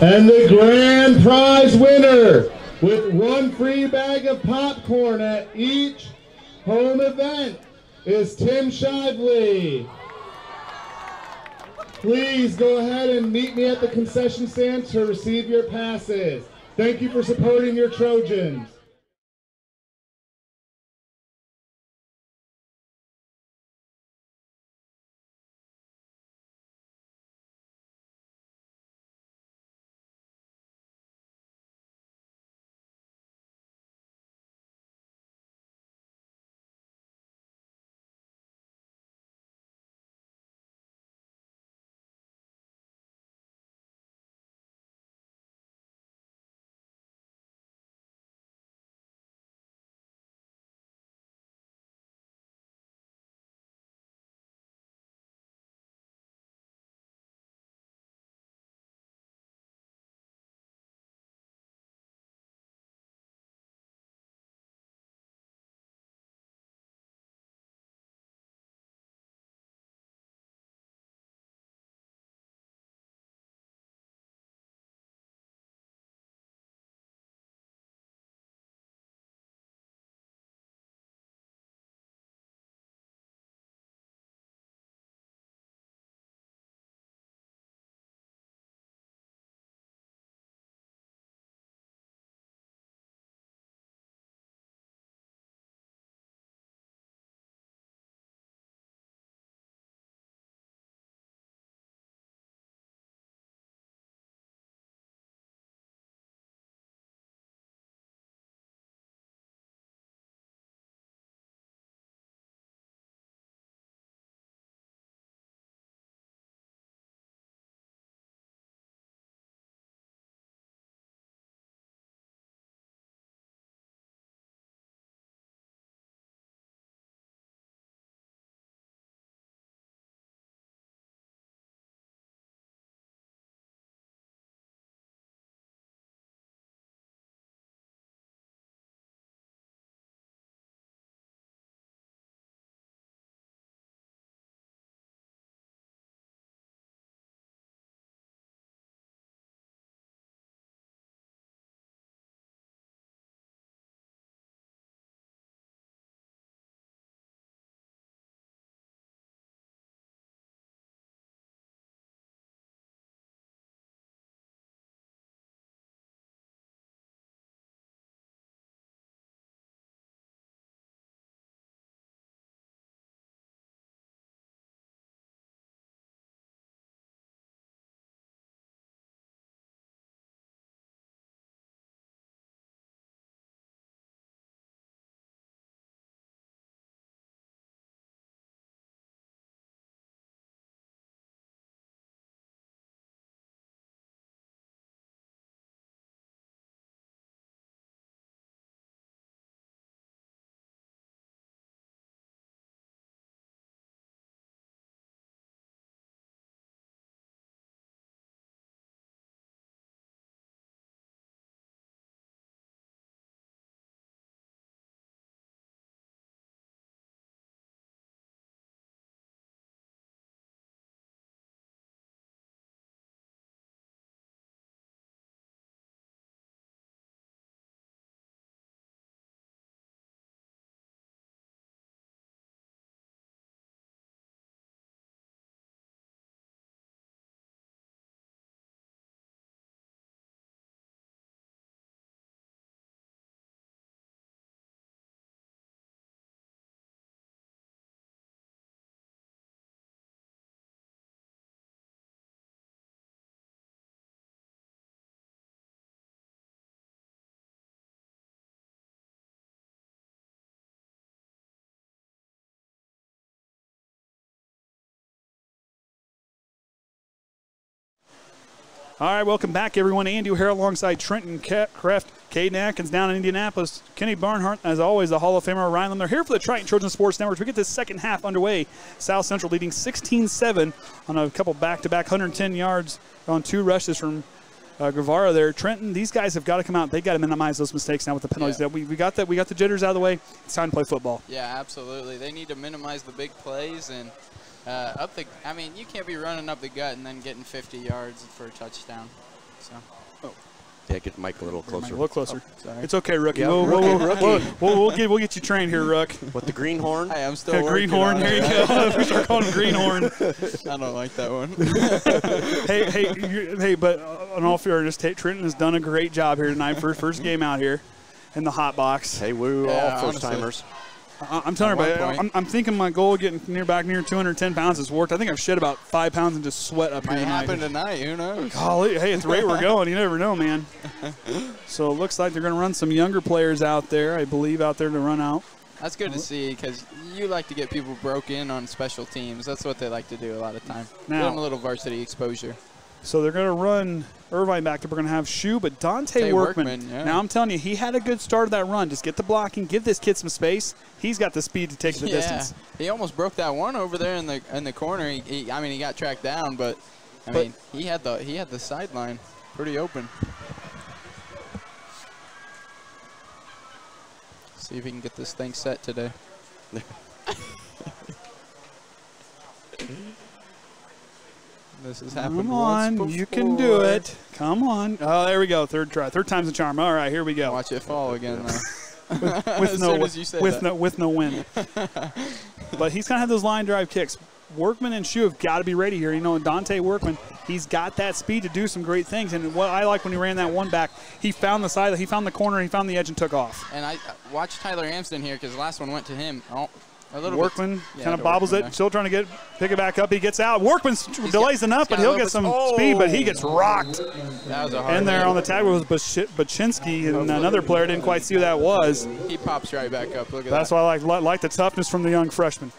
And the grand prize winner with one free bag of popcorn at each home event is Tim Shively. Please go ahead and meet me at the concession stand to receive your passes. Thank you for supporting your Trojans. All right, welcome back, everyone. Andy O'Hara alongside Trenton Kraft, Kaden Atkins down in Indianapolis. Kenny Barnhart, as always, the Hall of Famer Orion Lemler here for the Triton Trojan Sports Network. We get this second half underway. South Central leading 16-7 on a couple back-to-back 110 yards on 2 rushes from Guevara there. Trenton, these guys have got to come out. They got to minimize those mistakes now with the penalties. Yeah. We got the jitters out of the way. It's time to play football. Yeah, absolutely. They need to minimize the big plays and I mean, you can't be running up the gut and then getting 50 yards for a touchdown. So. Yeah, get Mike a little closer. A little closer. Oh, sorry. It's okay, rookie. Yeah, We'll get you trained here, Rook. What, the greenhorn? Hey, I'm still working greenhorn. on There it. you go. We start calling him greenhorn. I don't like that one. hey, but in all fairness, Trenton has done a great job here tonight for first game out here in the hot box. Hey, we're all first-timers. I'm telling you, I'm thinking my goal of getting back near 210 pounds has worked. I think I've shed about 5 pounds and just sweat up here Might tonight. happen tonight. Who knows? Golly, hey, at the rate we're going, you never know, man. So it looks like they're going to run some younger players out there, I believe, out there to run out. That's good to see because you like to get people broke in on special teams. That's what they like to do a lot of time. Now, Give them a little varsity exposure. So they're going to run Irvine back. We're going to have Shoe, but Dante Workman. Yeah. Now I'm telling you, he had a good start of that run. Just get the blocking, give this kid some space. He's got the speed to take the distance. He almost broke that one over there in the corner. He got tracked down, but he had the sideline pretty open. See if he can get this thing set today. This has happened Come once on, before. you can do it. Come on. Oh, there we go. Third try. Third time's a charm. All right, here we go. Watch it fall again, though. with no wind. But he's going to have those line drive kicks. Workman and Shoe have got to be ready here. You know, Dante Workman, he's got that speed to do some great things. And what I like when he ran that one back, he found the side, he found the corner, he found the edge and took off. And I watched Tyler Amston here because the last one went to him. Workman kind of bobbles it, still trying to pick it back up. He gets out. Workman delays enough, but he'll get some speed, but he gets rocked. That was a hard and there on the tag was Baczynski, and another player didn't quite see who that was. He pops right back up. Look at That's that. why I like the toughness from the young freshman.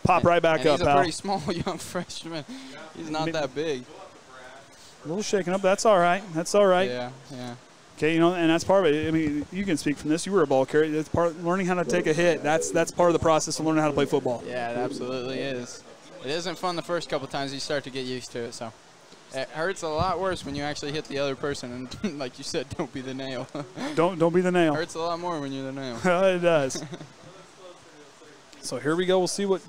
Pop right back up, he's a pretty small young freshman. He's not that big. A little shaken up. That's all right. That's all right. Yeah. Okay, you know, and that's part of it. I mean, you can speak from this. You were a ball carrier. That's part of learning how to take a hit. That's part of the process of learning how to play football. Yeah, it absolutely is. It isn't fun the first couple times. You start to get used to it. So it hurts a lot worse when you actually hit the other person. And like you said, don't be the nail. Don't be the nail. It hurts a lot more when you're the nail. It does. So here we go. We'll see what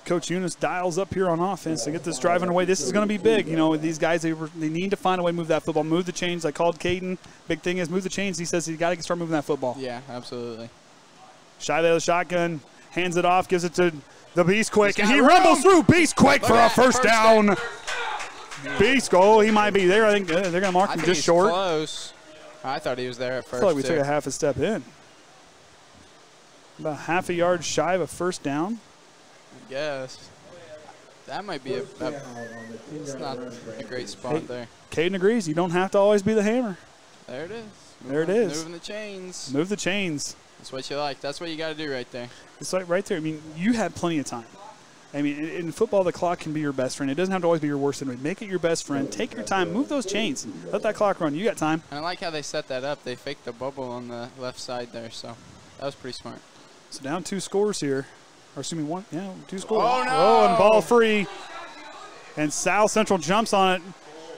Coach Eunice dials up here on offense to get this driving away. This is going to be big. You know, these guys, they need to find a way to move that football, move the chains. I called Kaden. Big thing is move the chains. He says you got to start moving that football. Yeah, absolutely. Shy there, the shotgun, hands it off, gives it to the Beast Quick, and he rumbles through Beast Quick for a first down. Beast goal. He might be there. I think they're going to mark him just short. Close. I thought he was there at first. I feel like we took a half a step in. About half a yard shy of a first down. I guess. That might be it's not a great spot there. Kaden agrees. You don't have to always be the hammer. There it is. There it is. Moving the chains. Move the chains. That's what you like. That's what you got to do right there. It's like right there. I mean, you had plenty of time. I mean, in football, the clock can be your best friend. It doesn't have to always be your worst enemy. Make it your best friend. Take your time. Move those chains. Let that clock run. You got time. And I like how they set that up. They faked the bubble on the left side there, so that was pretty smart. So down 2 scores here. Or assuming 1. Yeah, 2 scores. Oh, no. Oh, and ball free. And South Central jumps on it.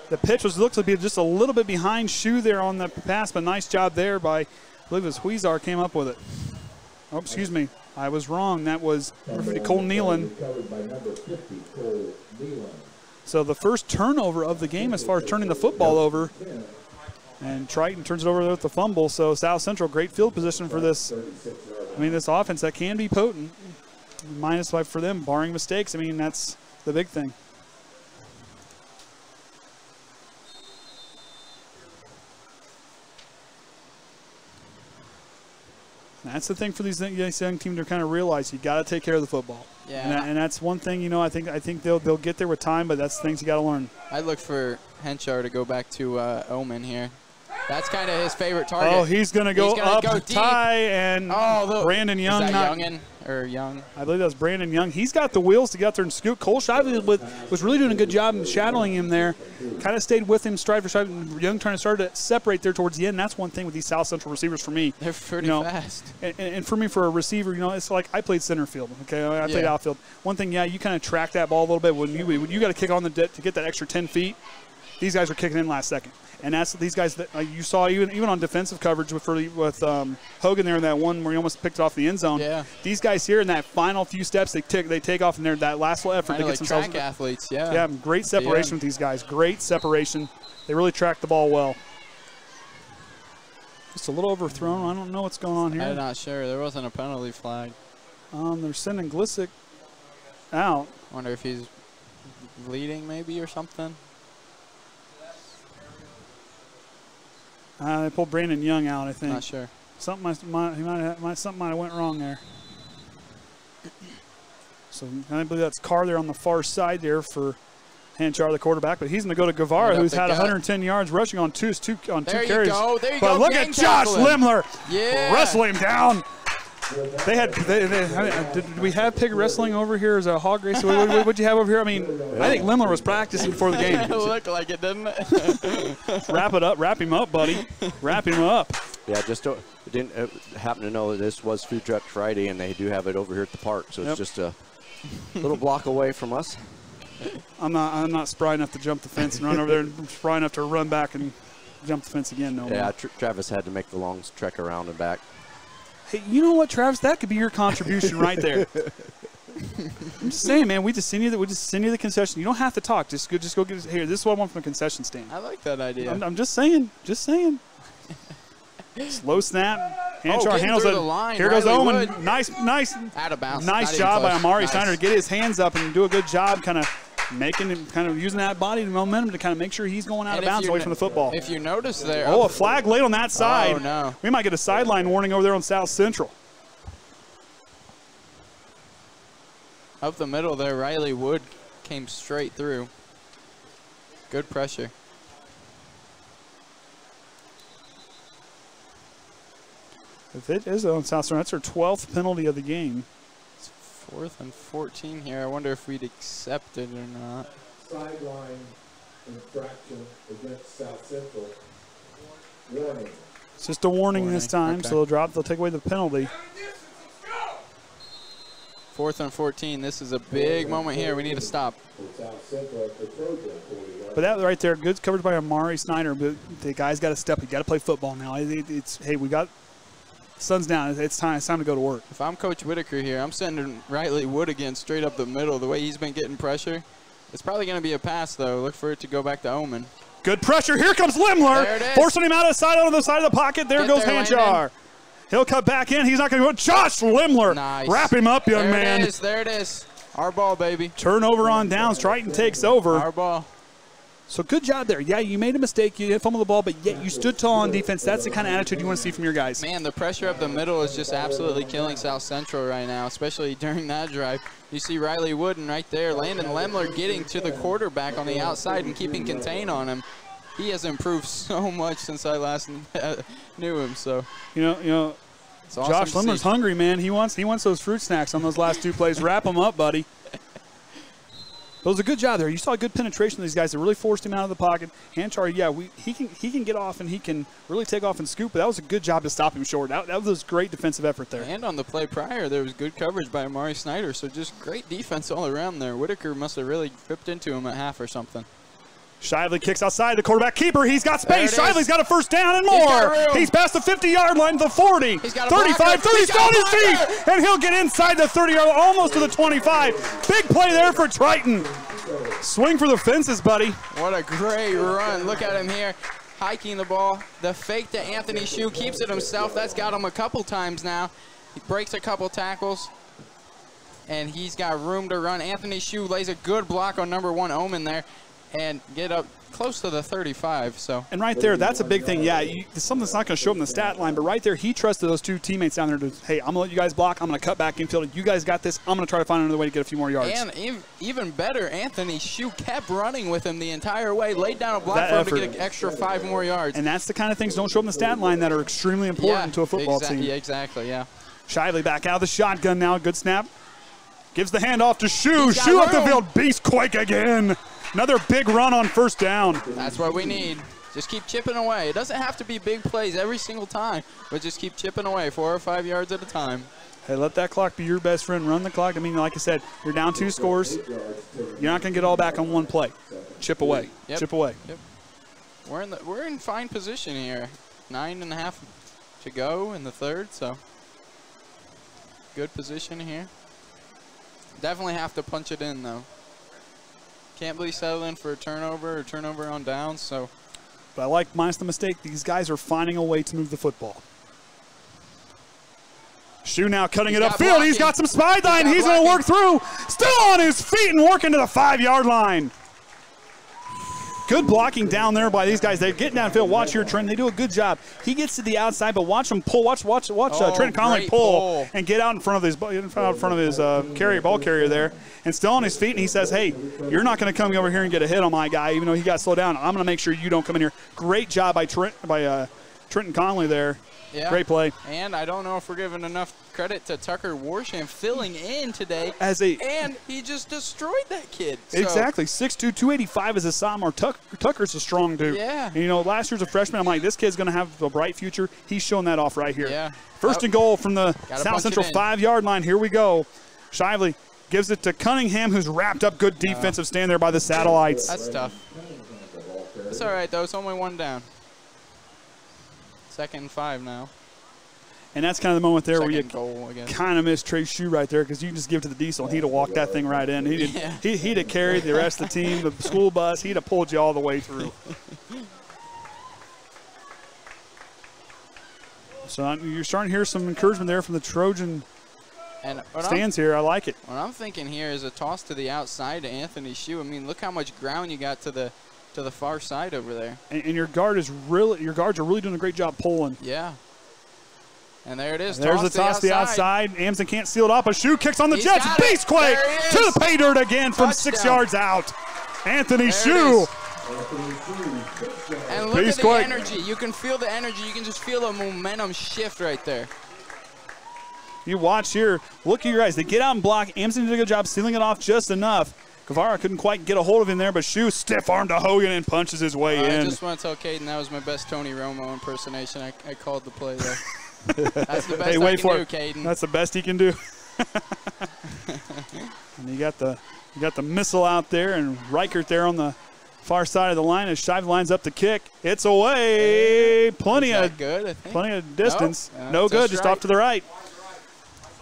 The pitch looks to be just a little bit behind Shoe there on the pass, but nice job there by, I believe it was Huizar came up with it. Oh, excuse me. I was wrong. That was Cole Nealon. So the first turnover of the game as far as turning the football over. And Triton turns it over with the fumble. So South Central, great field position for this. I mean, this offense that can be potent. -5 for them, barring mistakes. I mean, that's the big thing. That's the thing for these young teams to kind of realize. You got to take care of the football. Yeah. And that's one thing, you know, I think they'll get there with time, but that's things you got to learn. I'd look for Henchar to go back to Omen here. That's kind of his favorite target. Oh, he's going to go up go to Ty, and Brandon Young. Is that Youngin or Young? I believe that was Brandon Young. He's got the wheels to get out there and scoot. Cole Shively was really doing a good job in shadowing him there. Kind of stayed with him stride for stride. Young trying to start to separate there towards the end. That's one thing with these South Central receivers for me. They're pretty fast. And for me, for a receiver, it's like I played center field. Okay, I played outfield. One thing, you kind of track that ball a little bit when you got to kick on the to get that extra 10 feet. These guys are kicking in last second. And that's these guys that you saw even on defensive coverage with Hogan there in that one where he almost picked it off the end zone. Yeah. These guys here in that final few steps, they take off in there that last little effort to get like themselves. Track athletes, yeah. Yeah, great separation with these guys. Great separation. They really track the ball well. Just a little overthrown. I don't know what's going on here. I'm not sure. There wasn't a penalty flag. They're sending Glissick out. Wonder if he's bleeding maybe or something. They pulled Brandon Young out, I think. Not sure. Something might have went wrong there. So I believe that's Carr there on the far side there for Hanchar, the quarterback. But he's going to go to Guevara, who's had 110 yards rushing on two carries. There you go. But look at Josh Lemler wrestling him down. Did we have pig wrestling over here as a hog race? What'd you have over here? I mean, I think Lemler was practicing before the game. It looked like it, didn't it? Wrap him up, buddy. Wrap him up. Yeah, didn't happen to know that this was Food Truck Friday, and they do have it over here at the park, so it's just a little block away from us. I'm not spry enough to jump the fence and run over there, and spry enough to run back and jump the fence again. No. Yeah, Travis had to make the long trek around and back. Hey, you know what, Travis? That could be your contribution right there. I'm just saying, man. We just send you the concession. You don't have to talk. Just go get it. Here, this is what I want from the concession stand. I like that idea. I'm just saying. Slow snap. Hanchar handles it. Here goes Owen. Wood. Nice. Out of bounds. Nice job by Amari Steiner to get his hands up and do a good job, kind of using that body momentum to kind of make sure he's going out of bounds away from the football. If you notice there. Oh, a flag laid on that side. Oh, no. We might get a sideline warning over there on South Central. Up the middle there, Riley Wood came straight through. Good pressure. If it is on South Central, that's her 12th penalty of the game. It's 4th and 14 here. I wonder if we'd accept it or not. Sideline infraction against South Central. Warning. It's just a warning this time, so they'll take away the penalty. 4th and 14. This is a big moment here. We need to stop. But that right there, good coverage by Amari Snyder. But the guy's got to step. You got to play football now. Hey, we got sun's down. It's time to go to work. If I'm Coach Whitaker here, I'm sending Riley Wood again straight up the middle. The way he's been getting pressure, it's probably going to be a pass though. Look for it to go back to Omen. Good pressure. Here comes Lemler, forcing him out of the side on the side of the pocket. There goes Hanchar. He'll cut back in. He's not going to go. Josh Lemler. Nice. Wrap him up, young man. There it is. Our ball, baby. Turnover on downs. Triton takes over. Our ball. So good job there. Yeah, you made a mistake. You didn't fumble the ball, but yet you stood tall on defense. That's the kind of attitude you want to see from your guys. Man, the pressure up the middle is just absolutely killing South Central right now, especially during that drive. You see Riley Wooden right there. Landon Lemler getting to the quarterback on the outside and keeping contain on him. He has improved so much since I last knew him. So you know, awesome. Josh Lemler's hungry, man. He wants those fruit snacks on those last two plays. Wrap them up, buddy. It was a good job there. You saw a good penetration of these guys that really forced him out of the pocket. Hanchar, he can get off and he can really take off and scoop, but that was a good job to stop him short. That was a great defensive effort there. And on the play prior, there was good coverage by Amari Snyder, so just great defense all around there. Whitaker must have really ripped into him at half or something. Shively kicks outside, the quarterback keeper. He's got space. Shively's got a first down and more. He's past the 50-yard line, the 40, 35, 30. He's on his feet, and he'll get inside the 30-yard, almost to the 25. Big play there for Triton. Swing for the fences, buddy. What a great run. Look at him here, hiking the ball. The fake to Anthony Shue keeps it himself. That's got him a couple times now. He breaks a couple tackles, and he's got room to run. Anthony Shue lays a good block on number 1 Omen there. and get up close to the 35. So. And right there, that's a big thing. Yeah, something that's not going to show up in the stat line, but right there, he trusted those two teammates down there to, hey, I'm going to let you guys block. I'm going to cut back infield. You guys got this. I'm going to try to find another way to get a few more yards. And even better, Anthony Shue kept running with him the entire way, laid down a block for him to get an extra 5 more yards. And that's the kind of things don't show up in the stat line that are extremely important to a football team. Yeah, exactly, yeah. Shively back out of the shotgun now. Good snap. Gives the handoff to Shue. Shue up the field. Beastquake again. Another big run on first down. That's what we need. Just keep chipping away. It doesn't have to be big plays every single time, but just keep chipping away 4 or 5 yards at a time. Hey, let that clock be your best friend. Run the clock. I mean, like I said, you're down 2 scores. You're not going to get all back on one play. Chip away. Yep. Chip away. Yep. We're in fine position here. 9.5 to go in the third, so good position here. Definitely have to punch it in, though. Can't be settling for a turnover or turnover on downs. So, but I like minus the mistake. These guys are finding a way to move the football. Shue now cutting it upfield. He's got some sideline. He's going to work through. Still on his feet and working to the 5-yard line. Good blocking down there by these guys. They're getting downfield. Watch here, Trent. They do a good job. He gets to the outside, but watch him pull. Watch Trent Conley pull and get out in front of his ball carrier there, and still on his feet. And he says, "Hey, you're not going to come over here and get a hit on my guy, even though he got slowed down. I'm going to make sure you don't come in here." Great job by Trenton Conley there. Yeah. Great play. And I don't know if we're giving enough credit to Tucker Warsham filling in today. And he just destroyed that kid. So. Exactly. 6'2", 285 as a sophomore. Tucker's a strong dude. Yeah. And, you know, last year's a freshman. I'm like, this kid's going to have a bright future. He's showing that off right here. Yeah. First and goal from the South Central 5-yard line. Here we go. Shively gives it to Cunningham, who's wrapped up. Good defensive stand there by the Satellites. That's tough. It's all right, though. It's only 1 down. 2nd and 5 now. And that's kind of the moment there where you kind of miss Trey Shue right there, because you can just give it to the diesel and he'd have walked that thing right in. He'd have carried the rest of the team, the school bus. He'd have pulled you all the way through. So you're starting to hear some encouragement there from the Trojan stands here. I like it. What I'm thinking here is a toss to the outside to Anthony Shue. I mean, look how much ground you got to the far side over there. And your guards are really doing a great job pulling. Yeah. And there it is. There's the toss to the outside. Amson can't seal it up. A Shue kicks on the Jets. Beastquake to the pay dirt again from 6 yards out. Anthony Shue. And look at the energy. You can feel the energy. You can just feel the momentum shift right there. You watch here. Look at your guys. They get out and block. Amson did a good job sealing it off just enough. Guevara couldn't quite get a hold of him there, but Shue stiff arm to Hogan and punches his way in. I just want to tell Kaden that was my best Tony Romo impersonation. I called the play there. That's the best I can do, Kaden. That's the best he can do. And you got the missile out there, and Reichert there on the far side of the line as Shive lines up the kick. It's away. Plenty of distance. No good. Just off to the right.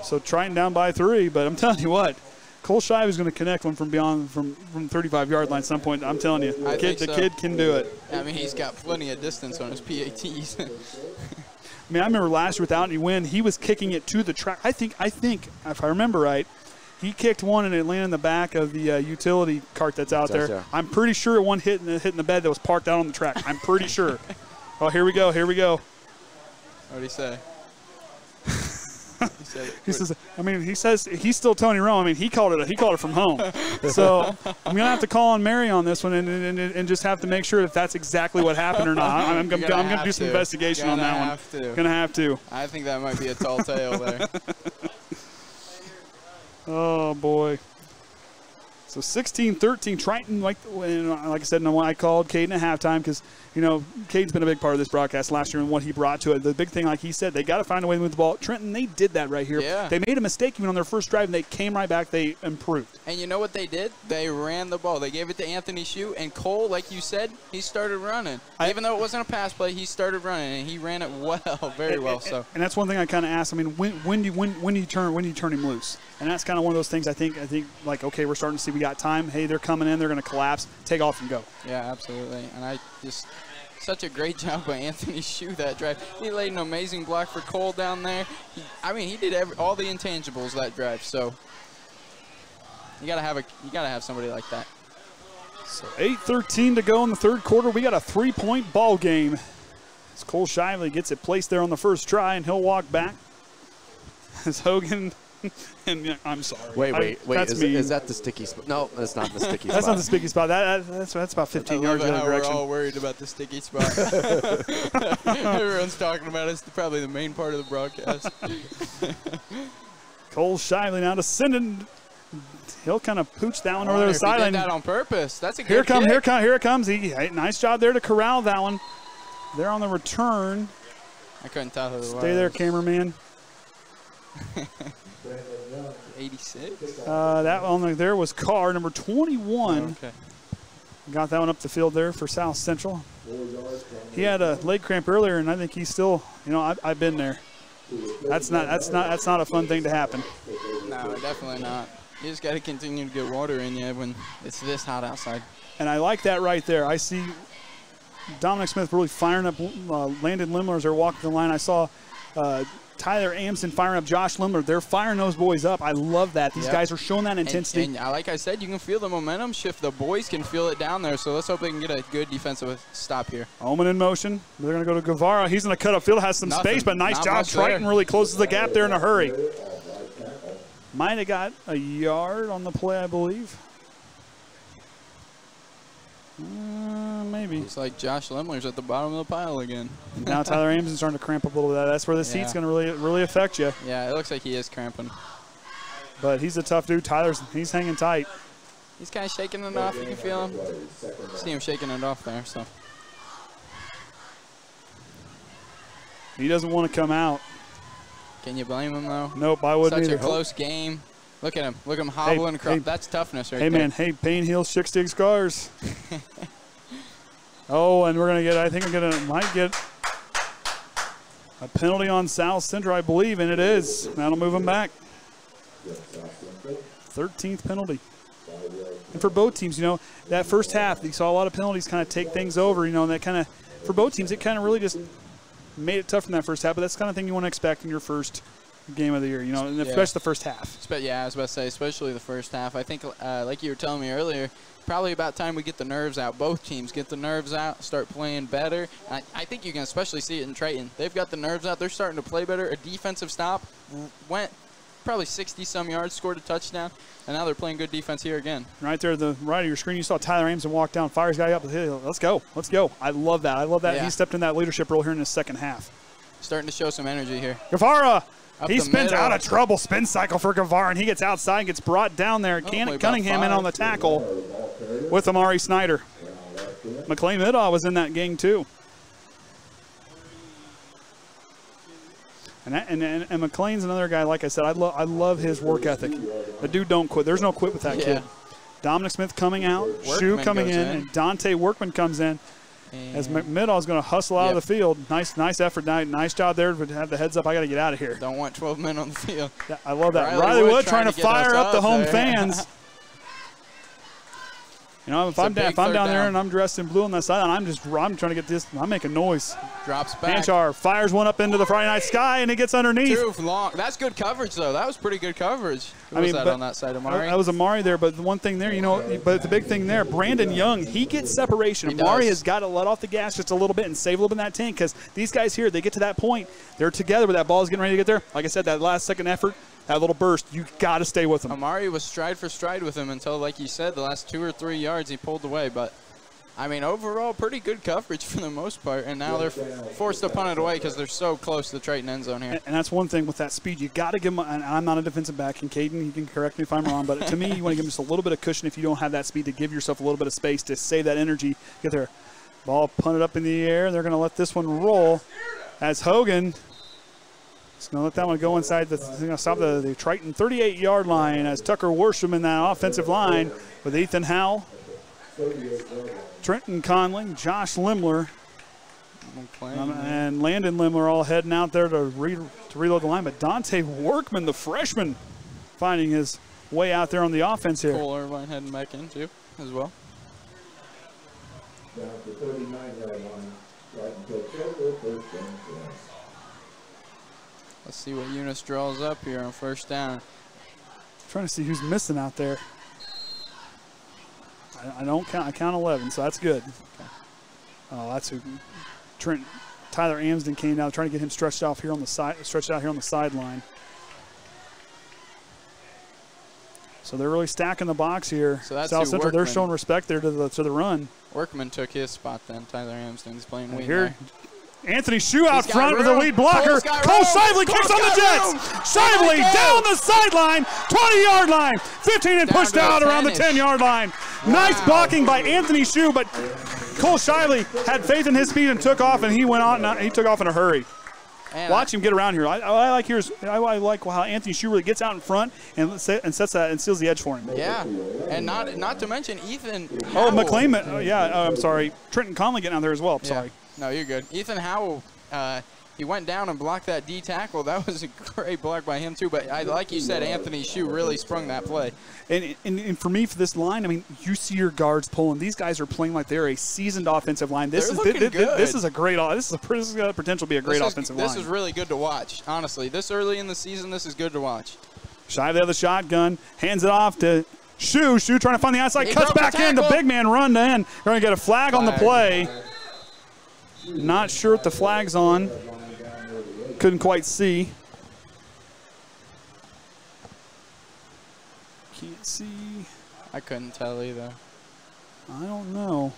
So Triton down by 3, but I'm telling you what. Cole Shive is going to connect one from 35-yard line at some point. I'm telling you, the kid can do it. I mean, he's got plenty of distance on his PATs. I mean, I remember last year without any wind, he was kicking it to the track. I think, if I remember right, he kicked one and it landed in the back of the utility cart that's out there. Yeah. I'm pretty sure one hit in the bed that was parked out on the track. I'm pretty sure. Oh, here we go. Here we go. What did he say? He says, I mean, he says he's still Tony Romo. I mean, he called it from home. So I'm gonna have to call on Mary on this one and just have to make sure if that's exactly what happened or not. I'm gonna do some investigation on that one. Gonna have to. I think that might be a tall tale there. Oh boy. So 16-13, Triton, like I said, I called Kaden at halftime because, you know, Caden's been a big part of this broadcast last year and what he brought to it. The big thing, like he said, they got to find a way to move the ball. Trenton, they did that right here. Yeah. They made a mistake even on their first drive, and they came right back. They improved. And you know what they did? They ran the ball. They gave it to Anthony Shue, and Cole, like you said, he started running. Even though it wasn't a pass play, he started running, and he ran it very well. So. And that's one thing I kind of asked. I mean, when do you turn him loose? And that's kind of one of those things I think like, okay, we're starting to see we got time. Hey, they're coming in. They're going to collapse. Take off and go. Yeah, absolutely. And such a great job by Anthony Shue that drive. He laid an amazing block for Cole down there. He did all the intangibles that drive. So you gotta have somebody like that. So 8:13 to go in the third quarter. We got a 3-point ball game. As Cole Shively gets it placed there on the first try, and he'll walk back. As Hogan, and I'm sorry. Wait. That's Is that the sticky spot? No, that's not the sticky spot. That's not the sticky spot. That's about 15 yards the other direction. We're all worried about the sticky spot. Everyone's talking about it. It's probably the main part of the broadcast. Cole Shively now descending. He'll kind of pooch that one over there to the sideline. He did that on purpose. That's a good kick. Here it comes. Nice job there to corral that one. They're on the return. I couldn't tell who it was. Stay there, cameraman. 86? That one there was Carr, number 21. Okay. Got that one up the field there for South Central. He had a leg cramp earlier, and I think he's still, I've been there. That's not a fun thing to happen. No, definitely not. You just got to continue to get water in you when it's this hot outside. And I like that right there. I see Dominic Smith really firing up Landon Lemler as they're walking the line. I saw Tyler Amson firing up Josh Lemler. They're firing those boys up. I love that. These guys are showing that intensity. And like I said, you can feel the momentum shift. The boys can feel it down there, so let's hope they can get a good defensive stop here. Omen in motion. They're going to go to Guevara. He's going to cut upfield, has some space, but nice job. Triton really closes the gap there in a hurry. Might have got a yard on the play, I believe. Maybe. It's like Josh Lemler's at the bottom of the pile again. And now Tyler Amson's starting to cramp up a little bit. That's where this heat's going to really affect you. Yeah, it looks like he is cramping. But he's a tough dude. He's hanging tight. He's kind of shaking it off. You can feel him. See him shaking it off there. So he doesn't want to come out. Can you blame him though? Nope, I wouldn't either. Such a close game. Look at him. Look at him hobbling across. That's toughness right there. Hey, man. Hey, pain heals, chicks dig scars. Oh, and we're going to get, I think might get a penalty on South Central, I believe, and it is. That'll move them back. 13th penalty. And for both teams, that first half, you saw a lot of penalties kind of take things over, and that kind of, for both teams, it kind of really just made it tough in that first half, but that's the kind of thing you want to expect in your first game of the year, and especially the first half. Yeah, I was about to say, especially the first half. I think, like you were telling me earlier, probably about time we get the nerves out. Both teams get the nerves out, start playing better. I think you can especially see it in Triton. They've got the nerves out. They're starting to play better. A defensive stop went probably 60-some yards, scored a touchdown, and now they're playing good defense here again. Right there, the right of your screen, you saw Tyler Amson walk down, fires guy up the hill. Let's go. I love that. Yeah. He stepped in that leadership role here in the second half. Starting to show some energy here. Guevara. He spins out of trouble. Spin cycle for Guevara, and he gets outside and gets brought down there. Cunningham in on the tackle with Amari Snyder. McLean Middaw was in that gang too. And McLean's another guy, like I said, I love his work ethic. The dude don't quit. There's no quit with that kid. Dominic Smith coming out, Shu coming in, and Dante Workman comes in. As McMiddle is going to hustle out of the field. Nice effort. Nice job there to have the heads up. I got to get out of here. Don't want 12 men on the field. Yeah, I love that. Riley Wood trying to fire up the home fans. If I'm down there and I'm dressed in blue on that side, I'm trying to get this. I'm making noise. Drops back. Hanchar fires one up into the Friday night sky, and it gets underneath. Too long. That's good coverage, though. That was pretty good coverage. Who was that on that side, Amari? That was Amari there, but the one thing there, but the big thing there, Brandon Young, he gets separation. Amari has got to let off the gas just a little bit and save a little bit in that tank, because these guys here, they get to that point, they're together, but that ball is getting ready to get there. Like I said, that last second effort, that little burst, you got to stay with him. Amari was stride for stride with him until, like you said, the last 2 or 3 yards he pulled away. But, overall, pretty good coverage for the most part. And now they're forced to punt it away because they're so close to the Triton end zone here. And that's one thing with that speed. You got to give them, and I'm not a defensive back, and Kaden, you can correct me if I'm wrong, but to me, you want to give them just a little bit of cushion if you don't have that speed to give yourself a little bit of space to save that energy, get their ball punted up in the air. They're going to let this one roll as Hogan – he's going to let that one go inside. He's going to stop the Triton 38-yard line as Tucker Worsham in that offensive line with Ethan Howell, Trenton Conley, Josh Lemler, and Landon Lemler all heading out there to reload the line. But Dante Workman, the freshman, finding his way out there on the offense here. Cole Irvine heading back in too as well. Down to 39-yard line. Let's see what Eunice draws up here on first down. Trying to see who's missing out there. I don't count. I count 11, so that's good. Oh, that's who. Tyler Amsden came down, trying to get him stretched out here on the sideline. So they're really stacking the box here. So that's South Central. They're showing respect there to the run. Workman took his spot then. Tyler Amsden's playing wing here. there. Anthony Shue out front with the lead blocker. Cole Shively kicks on the Jets. Shively down the sideline, 20-yard line, 15 and pushed out around the 10-yard line. Wow. Nice blocking by Anthony Shue, but Cole Shively had faith in his speed and took off, and he went on. He took off in a hurry. Man, watch him get around here. I like how Anthony Shue really gets out in front and sets that and seals the edge for him. Yeah, and not to mention Ethan. Oh, McLean. I'm sorry. Trenton Conley getting out there as well. Sorry. No, you're good. Ethan Howell, he went down and blocked that D tackle. That was a great block by him, too. But like you said, Anthony Shue really sprung that play. And for me, for this line, I mean, you see your guards pulling. These guys are playing like they're a seasoned offensive line. This is a great. This has got the potential to be a great offensive line. This is really good to watch, honestly. This early in the season, this is good to watch. Shively of the shotgun, hands it off to Shue. Shue trying to find the outside, cuts back in. The big man run in. They're going to get a flag on the play. Not sure what the flag's on. Couldn't quite see. Can't see. I couldn't tell either. I don't know.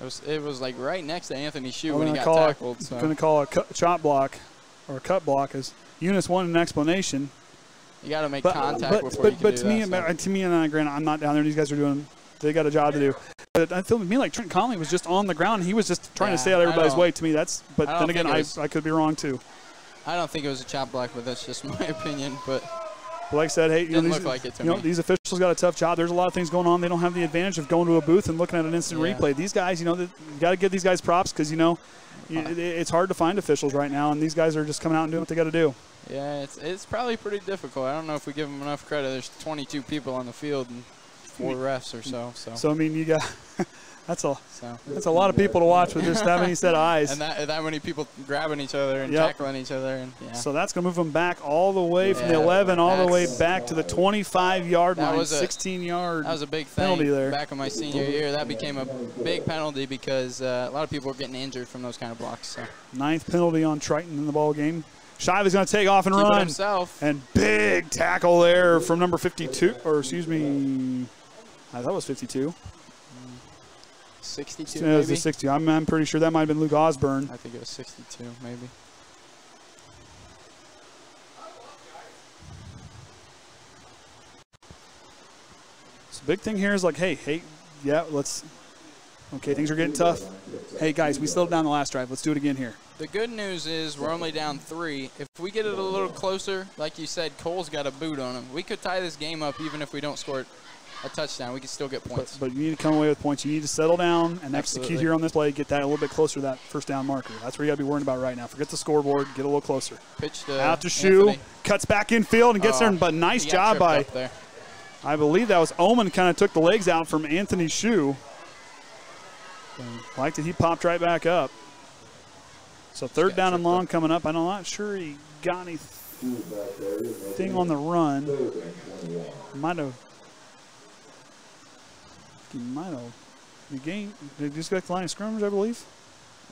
It was like right next to Anthony Shue when he got tackled. I'm going to call a chop block or a cut block as Eunice wanted an explanation. You got to make contact before you can do that. To me, and granted, I'm not down there. These guys are doing. They got a job to do. But I feel to me like Trent Conley was just on the ground. He was just trying to stay out of everybody's way. To me, but then again, I could be wrong too. I don't think it was a chop block, but that's just my opinion. But like I said, hey, didn't look like it to me. These officials got a tough job. There's a lot of things going on. They don't have the advantage of going to a booth and looking at an instant replay. These guys, you got to give these guys props because it's hard to find officials right now, and these guys are just coming out and doing what they got to do. Yeah, it's probably pretty difficult. I don't know if we give them enough credit. There's 22 people on the field and 4 refs or so. So I mean, you got that's a lot of people to watch with just that many set of eyes. And that many people grabbing each other and tackling each other. And So that's going to move them back all the way from the 11 all the way back to the 25-yard line, 16-yard That was a big penalty there. Back in my senior year. That became a big penalty because a lot of people were getting injured from those kind of blocks. So. 9th penalty on Triton in the ball game. Shively's going to take off and Keep run. Himself. And big tackle there from number 52, or excuse me, I thought it was 52. 62, maybe? It was a 60. I'm pretty sure that might have been Luke Osborne. I think it was 62, maybe. So the big thing here is like, hey, okay, things are getting tough. Hey, guys, we slowed down the last drive. Let's do it again here. The good news is we're only down 3. If we get it a little closer, like you said, Cole's got a boot on him. We could tie this game up even if we don't score a touchdown. We can still get points. But you need to come away with points. You need to settle down and execute here on this play, get that a little bit closer to that first down marker. That's where you got to be worried about right now. Forget the scoreboard. Get a little closer. Pitch to out to Shue. Cuts back in field and gets there. But nice job by, I believe that was Omen kind of took the legs out from Anthony Shue. Like that he popped right back up. So 3rd down and long coming up. I'm not sure he got anything on the run. He might have. Did he just get the line of scrimmage, I believe?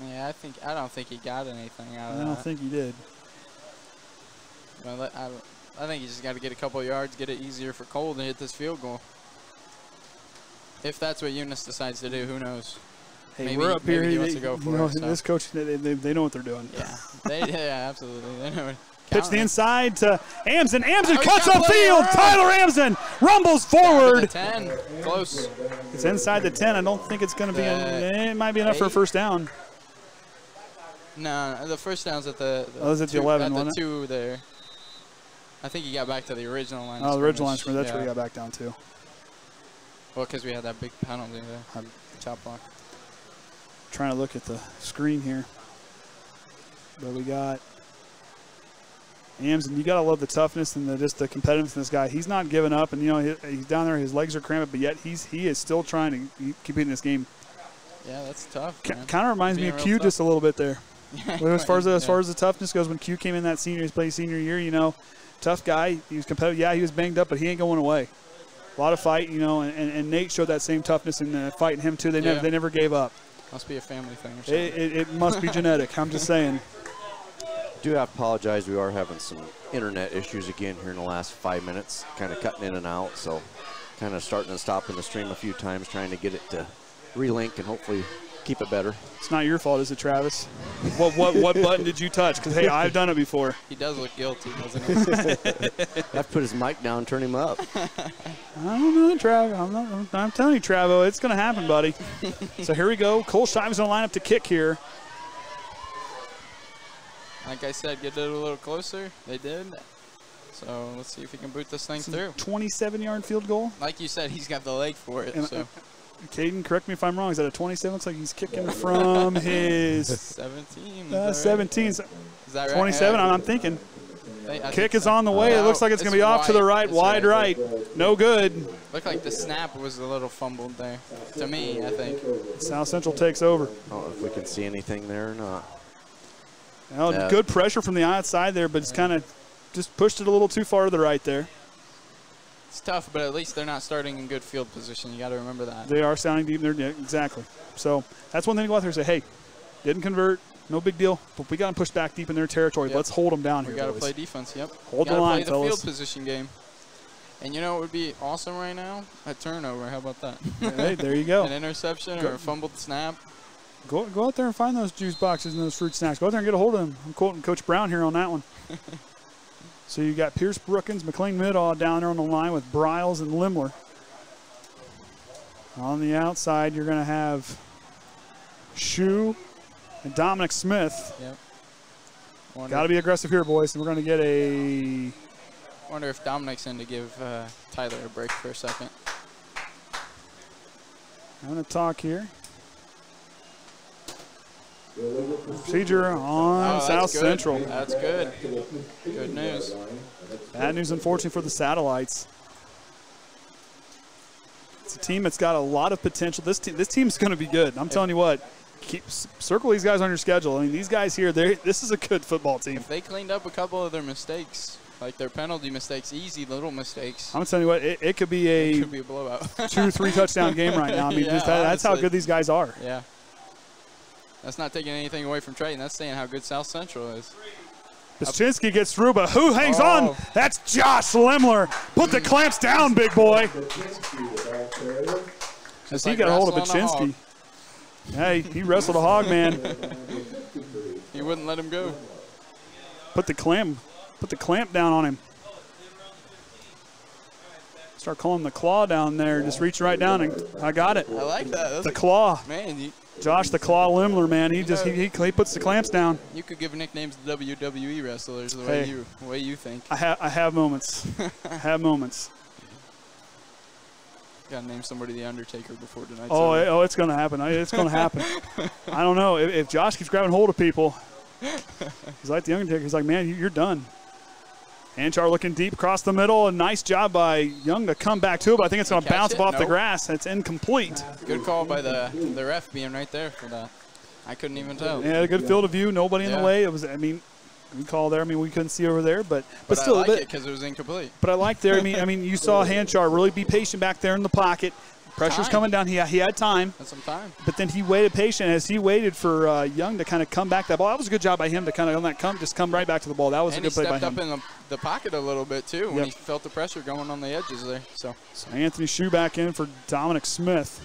Yeah, I don't think he got anything out of that. I don't think he did. Well, I think you just got to get a couple of yards, get it easier for Cole to hit this field goal. If that's what Eunice decides to do, who knows? Hey, maybe, we're up here. He wants to go for it, this coach, they know what they're doing. Yeah, yeah, absolutely. They know. Pitch the inside to Amsden. Amsden cuts upfield. Tyler Amsden rumbles forward. 10, close. It's inside the 10. I don't think it's going to be. It might be enough for a first down. No, the first down's at the. Was it the 11? At the 2 there. I think he got back to the original line. Oh, the original line scrimmage. That's where he got back down to. Well, because we had that big penalty there. Chop block. Trying to look at the screen here. But we got Amsden. You got to love the toughness and just the competitiveness in this guy. He's not giving up, and he's down there. His legs are cramped, but yet he is still trying to keep in this game. Yeah, that's tough. Kind of reminds me of Q just a little bit there. As far as the toughness goes, when Q came in he's playing senior year. Tough guy. He was competitive. Yeah, he was banged up, but he ain't going away. A lot of fight, you know, and Nate showed that same toughness in fighting him too. They never gave up. Must be a family thing or something. It must be genetic. I'm just saying. Do have to apologize. We are having some internet issues again here in the last 5 minutes, kind of cutting in and out. So kind of starting and stopping the stream a few times, trying to get it to relink and hopefully keep it better. It's not your fault, is it, Travis? What button did you touch? Because, hey, I've done it before. He does look guilty, doesn't he? I've put his mic down, turn him up. I don't know, Trav. I'm telling you, Travo, it's going to happen, buddy. So here we go. Cole Shive's going to line up to kick here. Like I said, get it a little closer. They did. So let's see if he can boot this thing through. 27-yard field goal. Like you said, he's got the leg for it. So. Caden, correct me if I'm wrong. Is that a 27? Looks like he's kicking from his 17. 17. Is that right? 27, Yeah. I'm thinking. I Kick is on the way. It looks like it's going to be off to the right, wide right. No good. Looked like the snap was a little fumbled there. To me, I think. South Central takes over. I don't know if we can see anything there or not. Well, good pressure from the outside there, but it's kind of just pushed it a little too far to the right there. It's tough, but at least they're not starting in good field position. You got to remember that. They are sounding deep there, exactly. So that's one thing to go out there and say, hey, didn't convert, no big deal, but we got to push back deep in their territory. Yep. Let's hold them down here. We got to play defense. Yep. Hold the line, play the fellas. field position game. And you know what would be awesome right now? A turnover. How about that? Hey, there you go. An interception or a fumbled snap. Go out there and find those juice boxes and those fruit snacks. Go out there and get a hold of them. I'm quoting Coach Brown here on that one. So you got Pierce Brookins, McLean Middaw down there on the line with Briles and Lemler. On the outside, you're going to have Shue and Dominic Smith. Yep. Got to be aggressive here, boys. We're going to get a... Wonder if Dominic's in to give Tyler a break for a second. I'm going to talk here. Procedure on South Central. That's good. Good news. Bad news, unfortunately, for the Satellites. It's a team that's got a lot of potential. This team's going to be good. I'm telling you what. Circle these guys on your schedule. I mean, these guys here, this is a good football team. If they cleaned up a couple of their mistakes, like their penalty mistakes, easy little mistakes. I'm telling you what, it could be a blowout. 2-3 touchdown game right now. I mean, Yeah, that's how good these guys are. Yeah. That's not taking anything away from Triton. That's saying how good South Central is. Paczynski gets through, but who hangs on? That's Josh Lemler. Put the clamps down, big boy. As he got a hold of Paczynski. Hey, he wrestled a hog, man. He wouldn't let him go. Put the clamp down on him. Start calling the claw down there. Just reach right down and I got it. I like that. The claw. Man, Josh the Claw Lemler, man. He puts the clamps down. You could give nicknames to WWE wrestlers the way you think. I have moments. I have moments. Got to name somebody the Undertaker before tonight. Oh, it's going to happen. It's going to happen. I don't know. If Josh keeps grabbing hold of people, he's like the Undertaker. He's like, man, you're done. Anchar looking deep across the middle. A nice job by Young to come back to it, but I think it's going to bounce off the grass. It's incomplete. Good call by the ref being right there for that. I couldn't even tell. Yeah, a good field of view. Nobody in the way. It was, I mean, good call there. I mean, we couldn't see over there, but still. I like it because it was incomplete. But I like there. I mean, you saw Hanchar really be patient back there in the pocket. Pressure's coming down. He had time. That's some time. But then he waited patient as he waited for Young to kind of come back that ball. That was a good job by him to kind of on that come right back to the ball. That was a good play by him. And he stepped up in the pocket a little bit too when he felt the pressure going on the edges there. So Anthony Shue back in for Dominic Smith.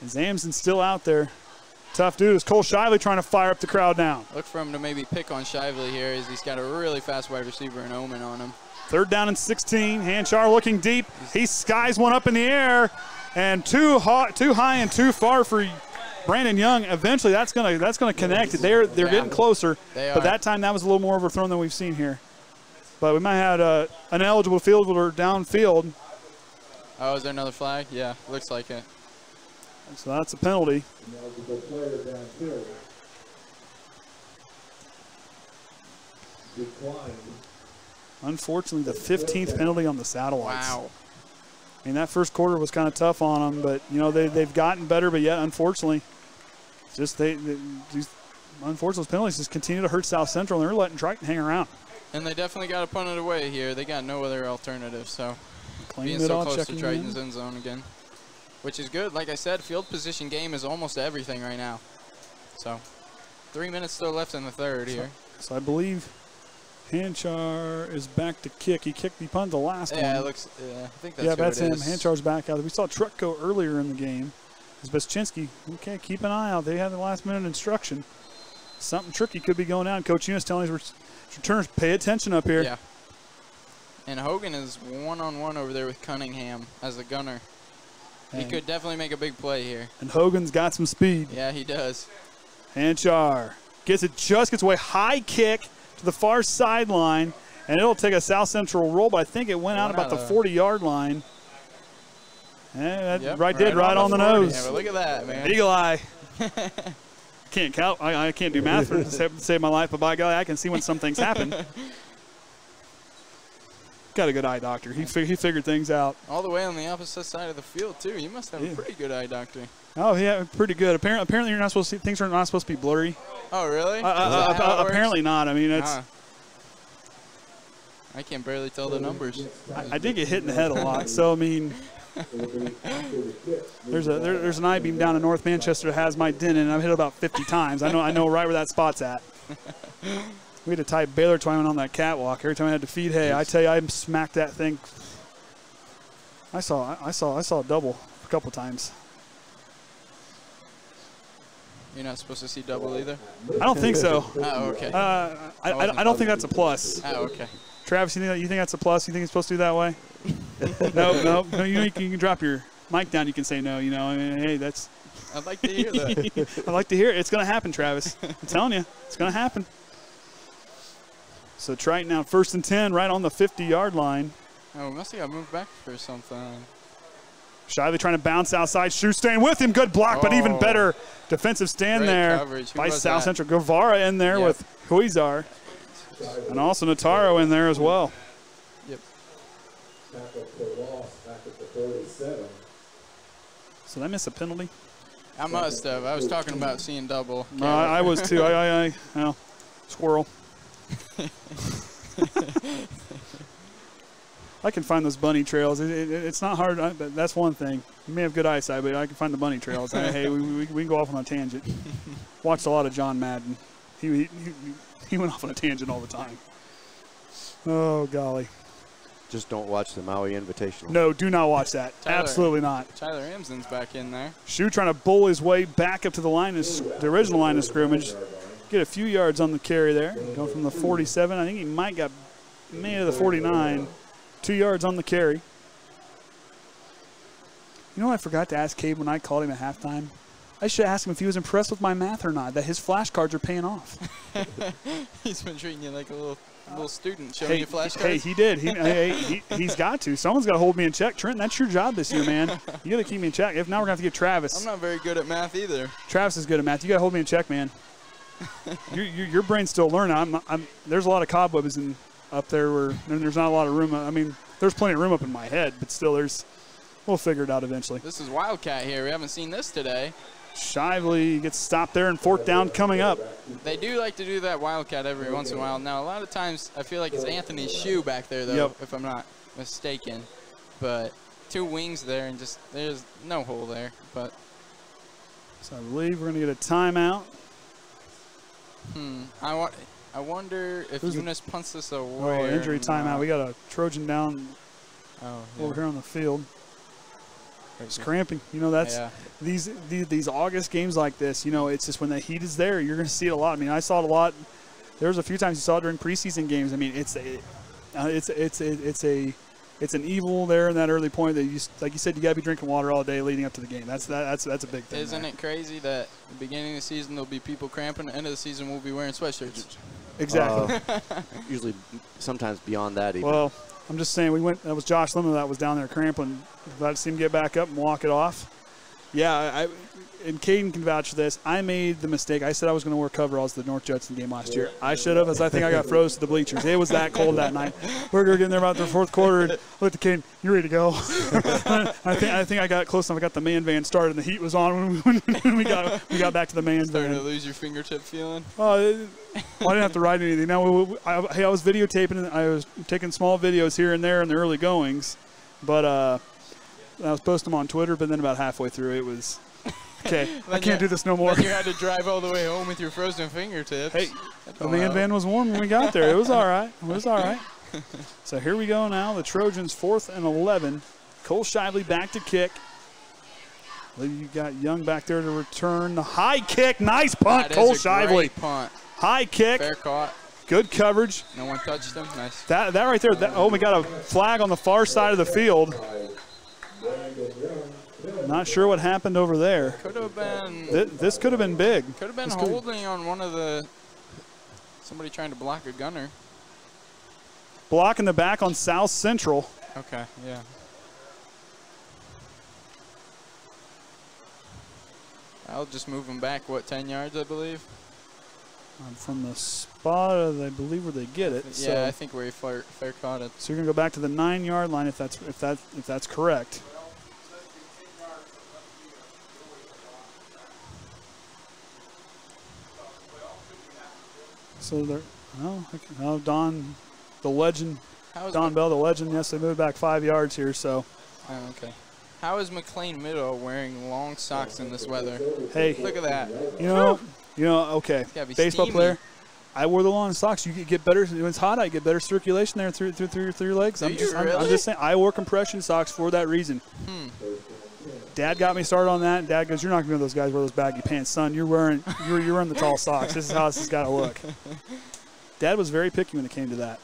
And Zamson's still out there. Tough dude. Is Cole Shively trying to fire up the crowd now. Look for him to maybe pick on Shively here as he's got a really fast wide receiver and Omen on him. 3rd down and 16. Hanchar looking deep. He skies one up in the air. And too high and too far for Brandon Young. Eventually, that's gonna connect. They're getting closer. But that time, that was a little more overthrown than we've seen here. But we might have had an eligible field goal downfield. Oh, is there another flag? Yeah, looks like it. So that's a penalty. Unfortunately, the 15th penalty on the Satellites. Wow. I mean, that first quarter was kind of tough on them, but, you know, they've gotten better, but yet, unfortunately, just these unfortunate penalties just continue to hurt South Central, and they're letting Triton hang around. And they definitely got to punt it away here. They got no other alternative, so. being so close to Triton's end zone again, which is good. Like I said, field position game is almost everything right now. So 3 minutes still left in the third here. So I believe Hanchar is back to kick. He punted the last one. Yeah, it looks. I think that's. Yeah, that's who it him. is. Hanchar's back out. We saw Truck go earlier in the game. It's Beschinski. Okay, keep an eye out. They had the last minute instruction. Something tricky could be going on. Coach Eunice telling his returners, pay attention up here. Yeah. And Hogan is one-on-one over there with Cunningham as the gunner. He could definitely make a big play here. And Hogan's got some speed. Yeah, he does. Hanchar gets away. High kick to the far sideline, and it'll take a South Central roll, but I think it went out about the 40-yard line. And that right on the nose. Yeah, but look at that, man. Eagle eye. Can't count. I can't do math to save my life, but by golly, I can see when some things happen. Got a good eye doctor. He figured things out. All the way on the opposite side of the field, too. You must have a pretty good eye doctor. Oh, yeah, pretty good. Apparently you're not supposed to see, things are not supposed to be blurry. Oh, really? Apparently not. I mean, it's. I can barely tell the numbers. I did get hit in the head a lot, so I mean, there's an I-beam down in North Manchester that has my dent in it. I've hit it about 50 times. I know right where that spot's at. We had to tie Baylor twine on that catwalk every time I had to feed hay. I tell you, I smacked that thing. I saw a double a couple times. You're not supposed to see double either? I don't think so. Oh, okay. I don't think that's a plus. Oh, okay. Travis, you think that's a plus? You think it's supposed to do that way? No. You can drop your mic down. You can say no. You know, I mean, hey, that's. I'd like to hear that. I'd like to hear it. It's going to happen, Travis. I'm telling you, it's going to happen. So Triton now 1st and 10, right on the 50-yard line. Oh, must have got moved back for something. Shively trying to bounce outside. Shoe staying with him. Good block, but even better defensive stand Great there coverage. by South Central. Guevara in there with Huizar. And also Notaro in there as well. Yep. So did I miss a penalty? I must have. I was talking about seeing double. I was too. Well, squirrel. I can find those bunny trails. It's not hard. That's one thing. You may have good eyesight, but I can find the bunny trails. Hey, we can go off on a tangent. Watched a lot of John Madden. He went off on a tangent all the time. Oh, golly. Just don't watch the Maui Invitational. No, do not watch that. Absolutely not. Tyler Amsden's back in there. Shu trying to bull his way back up to the original line of scrimmage. Get a few yards on the carry there. Going from the 47. I think he might have the 49. 2 yards on the carry. You know what I forgot to ask Kaden when I called him at halftime? I should ask him if he was impressed with my math or not, that his flashcards are paying off. He's been treating you like a little student, showing you flashcards. Hey, he did. He's got to. Someone's got to hold me in check. Trenton, that's your job this year, man. You got to keep me in check. If not, we're going to have to get Travis. I'm not very good at math either. Travis is good at math. You got to hold me in check, man. Your brain's still learning. There's a lot of cobwebs up there where there's not a lot of room. I mean, there's plenty of room up in my head, but still we'll figure it out eventually. This is Wildcat here. We haven't seen this today. Shively gets stopped there and 4th down coming up. They do like to do that Wildcat every once in a while. Now, a lot of times I feel like it's Anthony's shoe back there, though, if I'm not mistaken. But 2 wings there and just there's no hole there. But so I believe we're going to get a timeout. I wonder if Eunice punts this away. Oh, injury timeout. We got a Trojan down over here on the field. It's cramping. You know, that's these August games like this, you know, it's just when the heat is there, you're going to see it a lot. I mean, I saw it a lot. There was a few times you saw it during preseason games. I mean, it's an evil there in that early point that you, like you said, you got to be drinking water all day leading up to the game. That's a big thing. Isn't it crazy that at the beginning of the season there'll be people cramping, at the end of the season we'll be wearing sweatshirts? Exactly. Usually, sometimes beyond that even. Well, I'm just saying that was Josh Lemler that was down there cramping. Glad to see him get back up and walk it off. Yeah, and Kaden can vouch for this. I made the mistake. I said I was going to wear coveralls to the North Judson game last year. I should have, as I think I got froze to the bleachers. It was that cold that night. We're getting there about the 4th quarter, and looked at Kaden, you ready to go? I think I got close enough. I got the man van started, and the heat was on when we got back to the man van. Starting to lose your fingertip feeling? I didn't have to write anything. Now, I was videotaping, and I was taking small videos here and there in the early goings. But I was posting them on Twitter, but then about halfway through it was, okay, I can't do this no more. Then you had to drive all the way home with your frozen fingertips. Hey, the man van was warm when we got there. It was all right. It was all right. So here we go now. The Trojans 4th and 11. Cole Shively back to kick. You got Young back there to return. The high kick. Nice punt, Cole Shively. Punt. High kick. Fair caught. Good coverage. No one touched him. Nice. That right there. Oh, we got a flag on the far side of the field. Not sure what happened over there. Could have been. This could have been big. Could have been holding on one of the. Somebody trying to block a gunner. Block in the back on South Central. Okay, yeah. I'll just move him back, 10 yards, I believe? From the spot, I believe, where they get it. Yeah, I think where he fair caught it. So you're gonna go back to the 9-yard line if that's correct. So they're Don, the legend, Don Bell, the legend. Yes, they moved back 5 yards here. So. Oh, okay. How is McLean Middle wearing long socks in this weather? Hey, look at that. You know. Okay. Baseball player. I wore the long socks. You get better when it's hot. I get better circulation there through your legs. I'm just saying. I wore compression socks for that reason. Dad got me started on that. And Dad goes, "You're not going to be those guys wear those baggy pants, son. You're wearing the tall socks. This is how this has got to look." Dad was very picky when it came to that.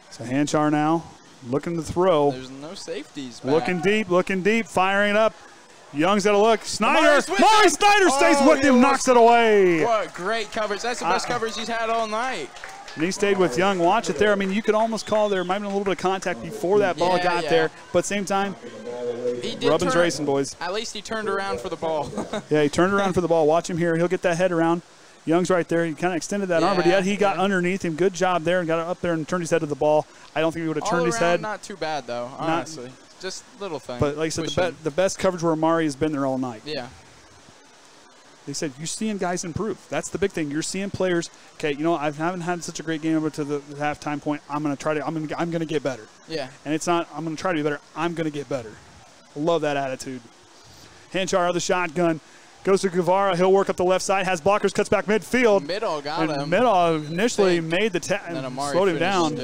So Hanchar now looking to throw. There's no safeties back. Looking deep, firing it up. Young's got to look. Snyder stays with him, knocks it away. What great coverage. That's the best coverage he's had all night. And he stayed with Young. Watch it there. I mean, you could almost call there might have been a little bit of contact before that ball got there. But same time, Rubbin's racing, boys. At least he turned around for the ball. Yeah, he turned around for the ball. Watch him here. He'll get that head around. Young's right there. He kind of extended that arm, but yet he got underneath him. Good job there and got up there and turned his head to the ball. I don't think he would have turned his head. Not too bad, though, honestly. Just little thing. But like I said, the best coverage where Amari has been there all night. Yeah. They said you're seeing guys improve. That's the big thing. You're seeing players. Okay, I haven't had such a great game over to the halftime point. I'm going to get better. Yeah. And it's not I'm going to try to be better. I'm going to get better. I love that attitude. Hanchar of the shotgun. Goes to Guevara. He'll work up the left side. Has blockers. Cuts back midfield. Middle got him. Middle initially made the slowed him down.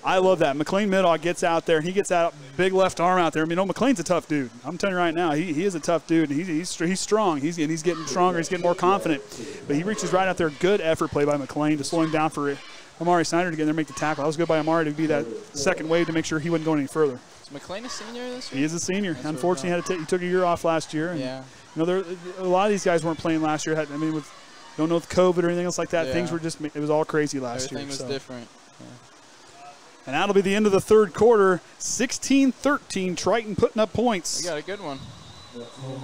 I love that. McLean Middle gets out there. He gets out big left arm out there. I mean, McLean's a tough dude. I'm telling you right now, he is a tough dude. He's strong. He's getting stronger. He's getting more confident. But he reaches right out there. Good effort play by McLean to slow him down for Amari Snyder to get in there and make the tackle. That was good by Amari to be that second wave to make sure he wasn't going any further. Is McLean a senior this year? He is a senior. That's unfortunately, he took a year off last year. And, yeah. A lot of these guys weren't playing last year. Don't know with COVID or anything else like that. Yeah. Things were it was all crazy last year. Everything was different. Yeah. And that'll be the end of the third quarter. 16-13, Triton putting up points. We got a good one.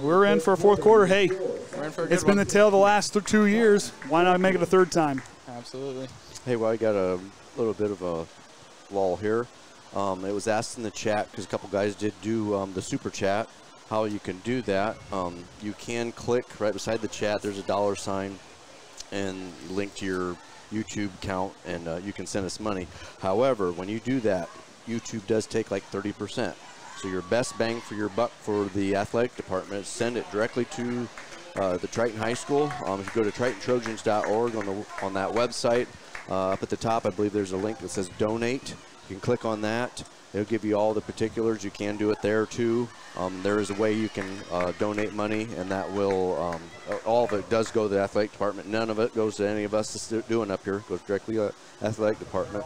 We're in for a fourth quarter. Hey, we're in for a good it's been the tale of the last 2 years. Why not make it a third time? Absolutely. Hey, well, I got a little bit of a lull here. It was asked in the chat because a couple guys did do the super chat. How you can do that? You can click right beside the chat. There's a $sign and link to your YouTube account, and you can send us money. However, when you do that, YouTube does take like 30%. So your best bang for your buck for the athletic department is send it directly to the Triton High School. If you go to tritontrojans.org on that website, up at the top, I believe there's a link that says donate. You can click on that. It'll give you all the particulars. You can do it there too. There is a way you can donate money, and that will, all of it does go to the athletic department. None of it goes to any of us that's doing up here. It goes directly to the athletic department.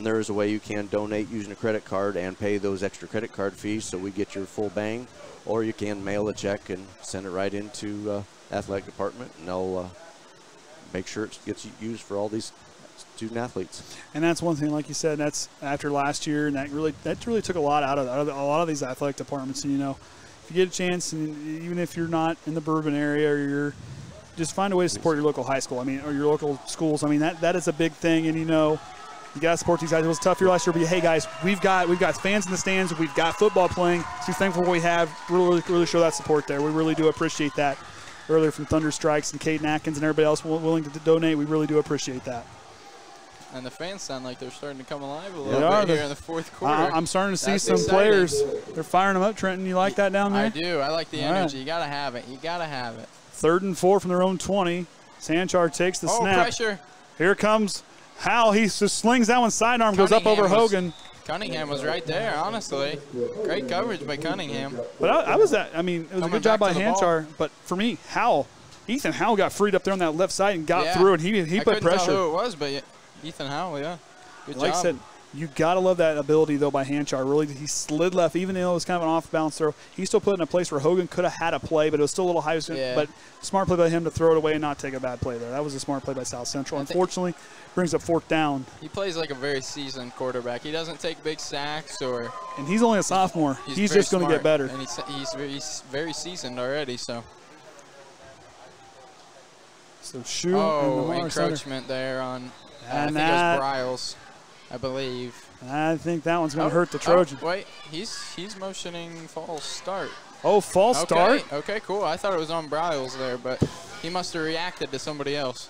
There is a way you can donate using a credit card and pay those extra credit card fees so we get your full bang, or you can mail a check and send it right into athletic department, and they'll make sure it gets used for all these student athletes. And that's one thing, like you said, that's after last year, and that really took a lot out of a lot of these athletic departments. And if you get a chance, and even if you're not in the Bourbon area, or you're just find a way to support your local high school. or your local schools. that is a big thing. And you got to support these guys. It was a tough year last year, but hey, guys, we've got fans in the stands. We've got football playing. So thankful for what we have. Really show that support there. We really do appreciate that. Earlier from Thunder Strikes and Kaden Atkins and everybody else willing to donate, we really do appreciate that. And the fans sound like they're starting to come alive a little bit here in the fourth quarter. I'm starting to see That's some exciting. players. They're firing them up, Trenton. You like that down there? I do. I like the energy. You got to have it. You got to have it. 3rd and 4 from their own 20. Sanchar takes the snap. Pressure. Here comes Hal. He just slings that one sidearm, goes up over Hogan. Cunningham was right there, honestly. Great coverage by Cunningham. But it was a good job by Hanchar. But for me, Ethan Howell got freed up there on that left side and got through, and he put pressure. I couldn't tell who it was, but Ethan Howell, yeah. Good job. Like I said, you got to love that ability, though, by Hanchar. Really, he slid left, even though it was kind of an off-balance throw. He still put it in a place where Hogan could have had a play, but it was still a little high. Yeah. But smart play by him to throw it away and not take a bad play there. That was a smart play by South Central. Unfortunately, brings up 4th down. He plays like a very seasoned quarterback. He doesn't take big sacks or. And he's only a sophomore. He's just going to get better. And he's very seasoned already, so. So Shu encroachment there on. I think it was Bryles, I believe. I think that one's going to hurt the Trojan. Wait, he's motioning false start. Oh, false start? Okay, cool. I thought it was on Bryles there, but he must have reacted to somebody else.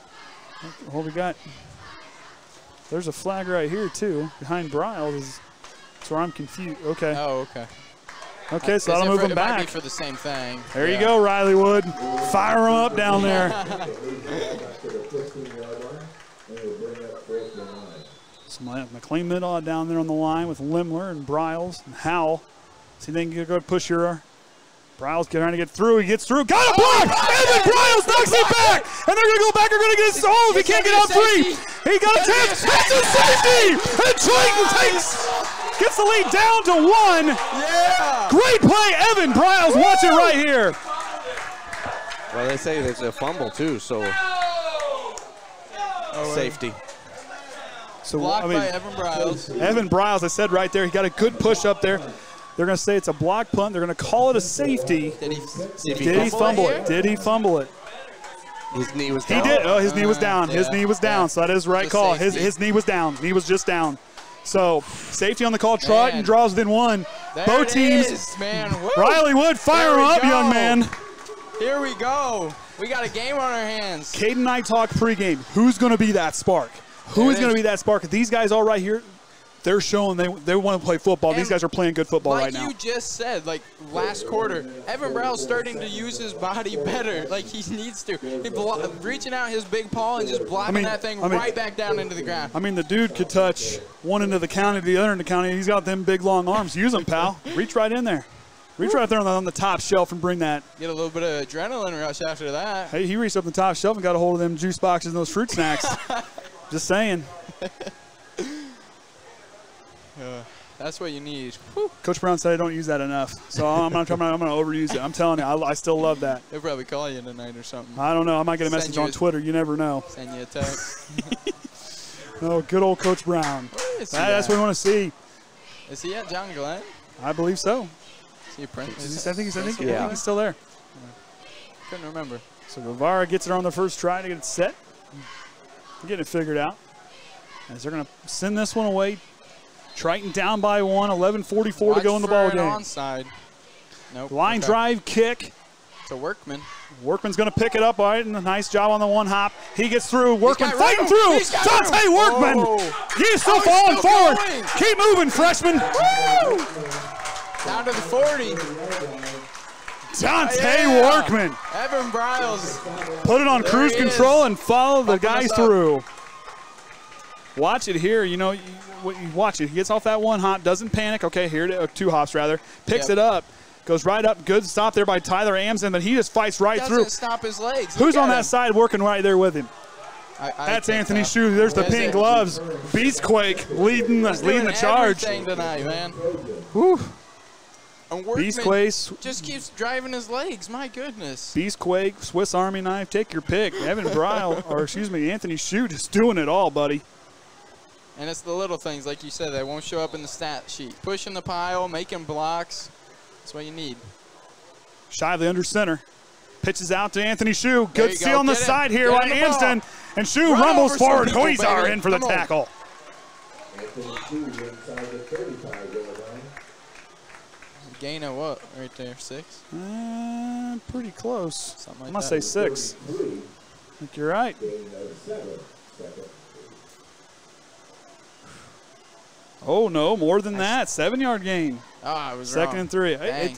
What we got? There's a flag right here, too, behind Bryles. That's where I'm confused. Okay. Oh, okay. Okay, so that'll move him back. It might be for the same thing. There you go, Riley Wood. Fire him up down there. So McLean Middle down there on the line with Lemler and Bryles and Howell. See if they can go push your Bryles trying to get through. He gets through. Got a block! And then Bryles knocks it back! And they're going to go back. They're going to get his if he can't get out free. He got a chance. It's a safety! And Triton gets the lead down to 1. Yeah! Great play, Evan Bryles. Watch it right here. Well, they say there's a fumble, too, so safety. So, blocked by Evan Bryles. Evan Bryles, I said right there, he got a good push up there. They're going to say it's a block punt. They're going to call it a safety. Did he fumble it? Did he fumble it? His knee was down. He did. Oh, his knee was down. Yeah. His knee was down. So that is the right call. His knee was down. Knee was just down. So safety on the call. Triton draws within 1. Both teams. Riley Wood, fire him up, young man. Here we go. We got a game on our hands. Kaden and I talked pregame. Who's going to be that spark? Who is going to be that spark? These guys all right here, they're showing they want to play football. These guys are playing good football right now. Like you just said, like last quarter, Evan Bryles starting to use his body better. Like he needs to. Reaching out his big paw and just blocking that thing right back down into the ground. I mean, the dude could touch one end of the county to the other end of the county. He's got them big, long arms. Use them, pal. Reach right in there. Reach right there on the top shelf and bring that. Get a little bit of adrenaline rush after that. Hey, he reached up the top shelf and got a hold of them juice boxes and those fruit snacks. Just saying. That's what you need. Coach Brown said I don't use that enough, so I'm going to overuse it. I'm telling you, I still love that. They'll probably call you tonight or something. I don't know. I might get a message on Twitter. You never know. Send you a text. Oh, good old Coach Brown. That's what we want to see. Is he at John Glenn? I believe so. Is he apprentice? I think he's still there. Couldn't remember. So Guevara gets it on the first try to get it set. Getting it figured out. As they're going to send this one away. Triton down by 1, 11:44 to go in the ball game. Onside. Nope. Line drive kick. To Workman. Workman's going to pick it up, all right, and a nice job on the one hop. He gets through. Workman fighting through. Dante Workman. He's still falling forward. Keep moving, freshman. Woo! Down to the 40. Dante Workman. Evan Bryles. Put it on cruise control and follow the guy through. Watch it here. You know, you watch it. He gets off that one hop, doesn't panic. Okay, here, 2 hops rather. Picks it up, goes right up. Good stop there by Tyler Amson, but he just fights right through. Doesn't stop his legs. Who's on that side working right there with him? That's Anthony Shue. There's the pink gloves. Beastquake leading the charge. Tonight, man. Whew. And Workman Beastquake just keeps driving his legs. My goodness. Beastquake, Swiss Army knife. Take your pick. Evan Bryle, or excuse me, Anthony Shue, just doing it all, buddy. And it's the little things, like you said, that won't show up in the stat sheet. Pushing the pile, making blocks. That's what you need. Shively under center. Pitches out to Anthony Shue. Good steal on the side here by Anston. And Shue rumbles forward. Huizar in for the tackle. Gain of what right there? 6? Pretty close. Something like I'm going to say 6. I think you're right. Oh, no, more than that. 7-yard gain. Ah, I was Second wrong. and 3. Dang.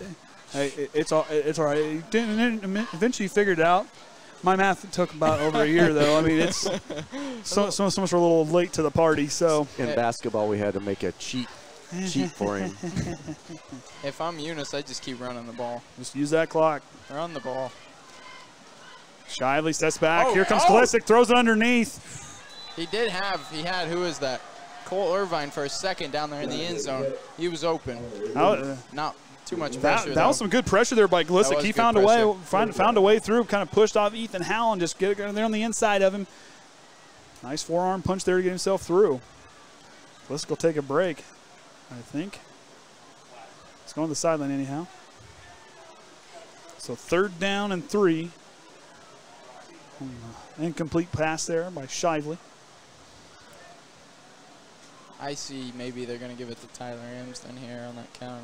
It's all right. Eventually figured it out. My math took about over a year, though. I mean, it's some of us are a little late to the party. So In basketball, we had to make a cheat for him. If I'm Eunice, I just keep running the ball. just use that clock. Run the ball. Shively steps back. Oh, Here comes oh! Kalisic, throws it underneath. He had, who is that? Cole Irvine for a second down there in the end zone. He was open. Not too much pressure. That was some good pressure there by Kalisic. He found a way through, kind of pushed off Ethan Howell and just get it there on the inside of him. Nice forearm punch there to get himself through. Kalisic will take a break, I think. Let's go on the sideline anyhow. So 3rd down and 3. Incomplete pass there by Shively. I see maybe they're going to give it to Tyler Amsden here on that counter.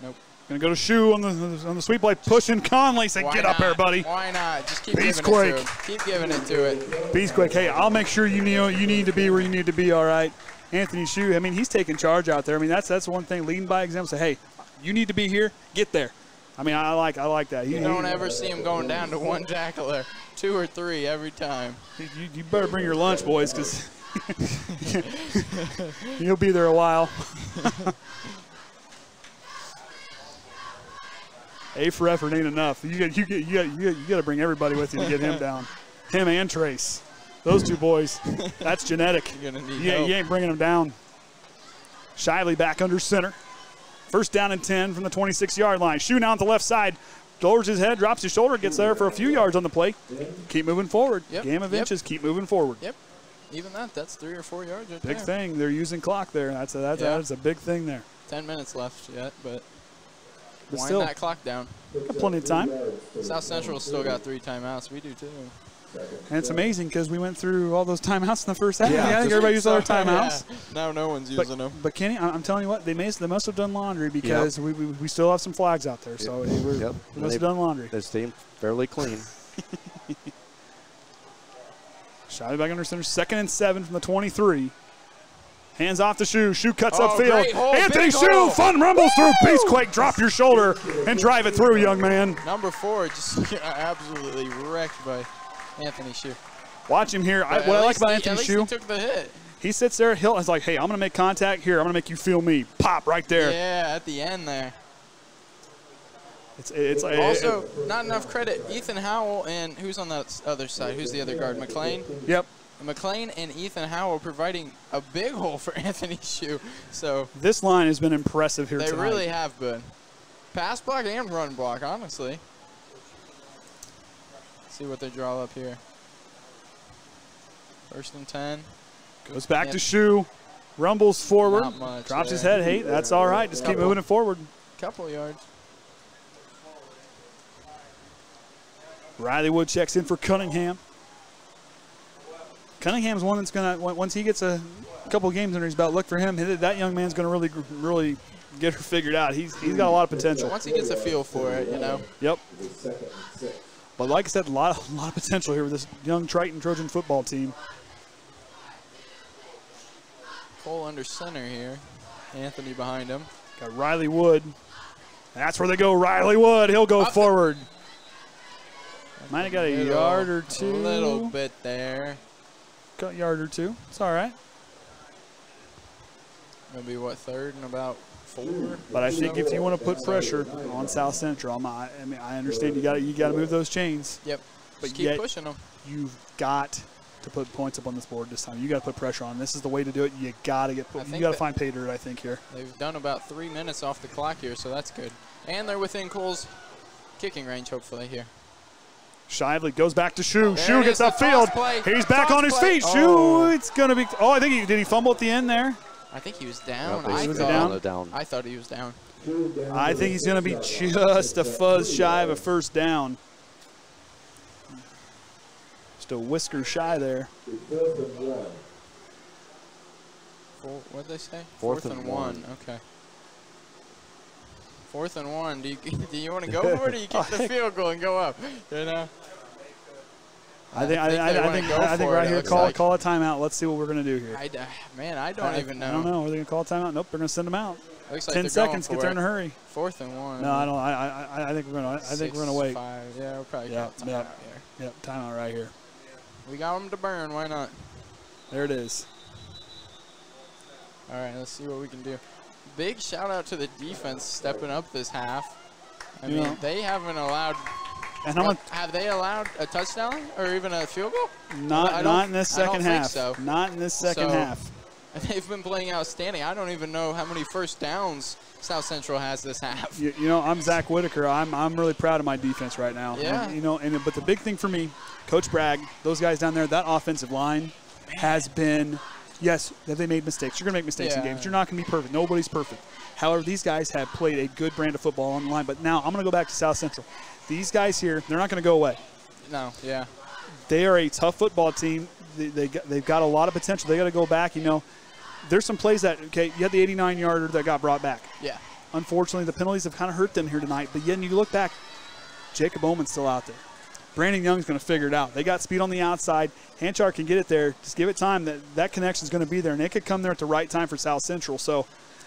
Nope. Going to go to Shu on the sweep play, pushing Conley. Say, get up there, buddy. Why not? Just keep Beast giving quick. it to him. Keep giving it to it. Beast quick. Hey, I'll make sure you need to be where you need to be, all right. Anthony Shu, I mean, he's taking charge out there. I mean, that's one thing, leading by example. Say, hey, you need to be here, get there. I mean, I like that. You don't ever see him going down to one tackler, 2 or 3 every time. You better bring your lunch, boys, because you'll be there a while. A for effort ain't enough. You got to bring everybody with you to get him down. Him and Trace, those 2 boys. That's genetic. You're gonna need You help. ain't bringing them down. Shively back under center. 1st down and 10 from the 26-yard line. Shu now on the left side. Lowers his head, drops his shoulder, gets there for a few yards on the play. Keep moving forward. Yep. Game of inches, keep moving forward. Yep. Even that's 3 or 4 yards right Big there. thing. They're using clock there. That's a big thing there. 10 minutes left yet, but wind still, that clock down. got plenty of time. South Central still got 3 timeouts. We do too. And it's amazing because we went through all those timeouts in the first half. Yeah, I think everybody used all their timeouts. Yeah. Now no one's using them. But Kenny, I'm telling you what, they must have done laundry because we still have some flags out there. So we must have done laundry. They stay fairly clean. Shot back under center. 2nd and 7 from the 23. Hands off the Shu. Shu cuts Oh, upfield. great hole, Anthony big Shu, hole. fun rumbles through. Beastquake, drop your shoulder and drive it through, young man. Number 4 just absolutely wrecked by Anthony Shu. Watch him here. What I like about Anthony Shu, he took the hit. he sits there. He's like, hey, I'm going to make contact here. I'm going to make you feel me. Pop right there. Yeah, at the end there. It's like, Also, not enough credit. Ethan Howell and who's on that other side? Who's the other guard? McLean? Yep. McLean and Ethan Howell providing a big hole for Anthony Shu. So This line has been impressive here they tonight. really have been. Pass block and run block, honestly. See what they draw up here. 1st and 10. Goes back to Shu. Rumbles forward. Not much Drops his there. head. Hey, that's all right. Just keep moving it forward. Couple yards. Riley Wood checks in for Cunningham. Cunningham's one that's going to, once he gets a couple games under his belt, look for him. That young man's going to really get her figured out. He's got a lot of potential. Once he gets a feel for it, you know. Yep. But like I said, a lot of potential here with this young Triton Trojan football team. Cole under center here. Anthony behind him. Got Riley Wood. That's where they go. Riley Wood. He'll go forward. Might have got a yard or 2. A little bit there. Got a yard or 2. It's all right. Gonna be what, 3rd and about 4? But I think if you want to put pressure on South Central, I understand you got to move those chains. Yep. But Just keep pushing them. You've got to put points up on this board this time. You got to put pressure on. This is the way to do it. You got to find pay dirt, I think, here. They've done about 3 minutes off the clock here, so that's good. And they're within Cole's kicking range, hopefully, here. Shively goes back to Shu. There Shu it gets is, the upfield. toss play. He's back Toss on his play. feet. Oh. Shu, it's going to be – I think did he fumble at the end there? I think he was down. Yep, he was down? I thought he was down. I think he's going to be just a fuzz shy of a first down. Just a whisker shy there. What did they say? Fourth and 1. Okay. 4th and 1. Do you want to go for it, or do you kick the field goal and go up? You know. I think right here, call a timeout. Let's see what we're going to do here. I don't even know. I don't know. Are they going to call a timeout? Nope, they're going to send them out. Looks like 10 seconds. Get there in a hurry. 4th and 1. No, I don't. I think we're going to. I think we're going to wait. 5. Yeah, we'll probably timeout here. Yep, timeout right here. We got them to burn. Why not? There it is. All right, let's see what we can do. Big shout out to the defense stepping up this half. I mean, they haven't allowed. And have they allowed a touchdown or even a field goal? Not in this second half. So. Not in this second half. They've been playing outstanding. I don't even know how many first downs South Central has this half. You know, I'm Zach Whitaker. I'm really proud of my defense right now. Yeah. And, but the big thing for me, Coach Bragg, those guys down there, that offensive line has been. Yes, have they made mistakes? You're going to make mistakes in games. You're not going to be perfect. Nobody's perfect. However, these guys have played a good brand of football on the line. But now I'm going to go back to South Central. These guys here, they're not going to go away. No, yeah. They are a tough football team. They've got a lot of potential. They got to go back. You know, there's some plays that, you had the 89-yarder that got brought back. Yeah. Unfortunately, the penalties have kind of hurt them here tonight. But then you look back, Jacob Bowman's still out there. Brandon Young's going to figure it out. They got speed on the outside. Hanchar can get it there. Just give it time. That connection's going to be there, and it could come there at the right time for South Central. So,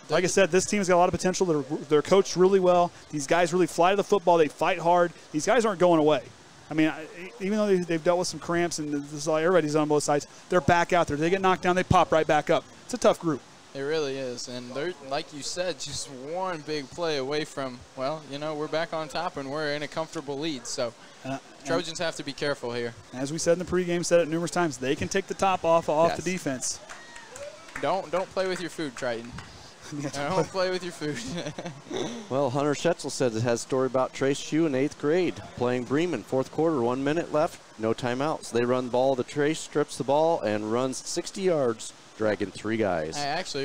like I said, this team's got a lot of potential. They're coached really well. These guys really fly to the football. They fight hard. These guys aren't going away. I mean, even though they've dealt with some cramps and this is like everybody's on both sides, they're back out there. They get knocked down, they pop right back up. It's a tough group. It really is. And they're, like you said, just one big play away from, well, you know, we're back on top and we're in a comfortable lead. So Trojans have to be careful here. As we said in the pregame, said it numerous times, they can take the top off the defense. Don't play with your food, Triton. Don't play with your food. Well, Hunter Schetzel said it has a story about Trace Shue in 8th grade playing Bremen. 4th quarter, 1 minute left, no timeouts. They run the ball to Trace, strips the ball, and runs 60 yards, dragging 3 guys.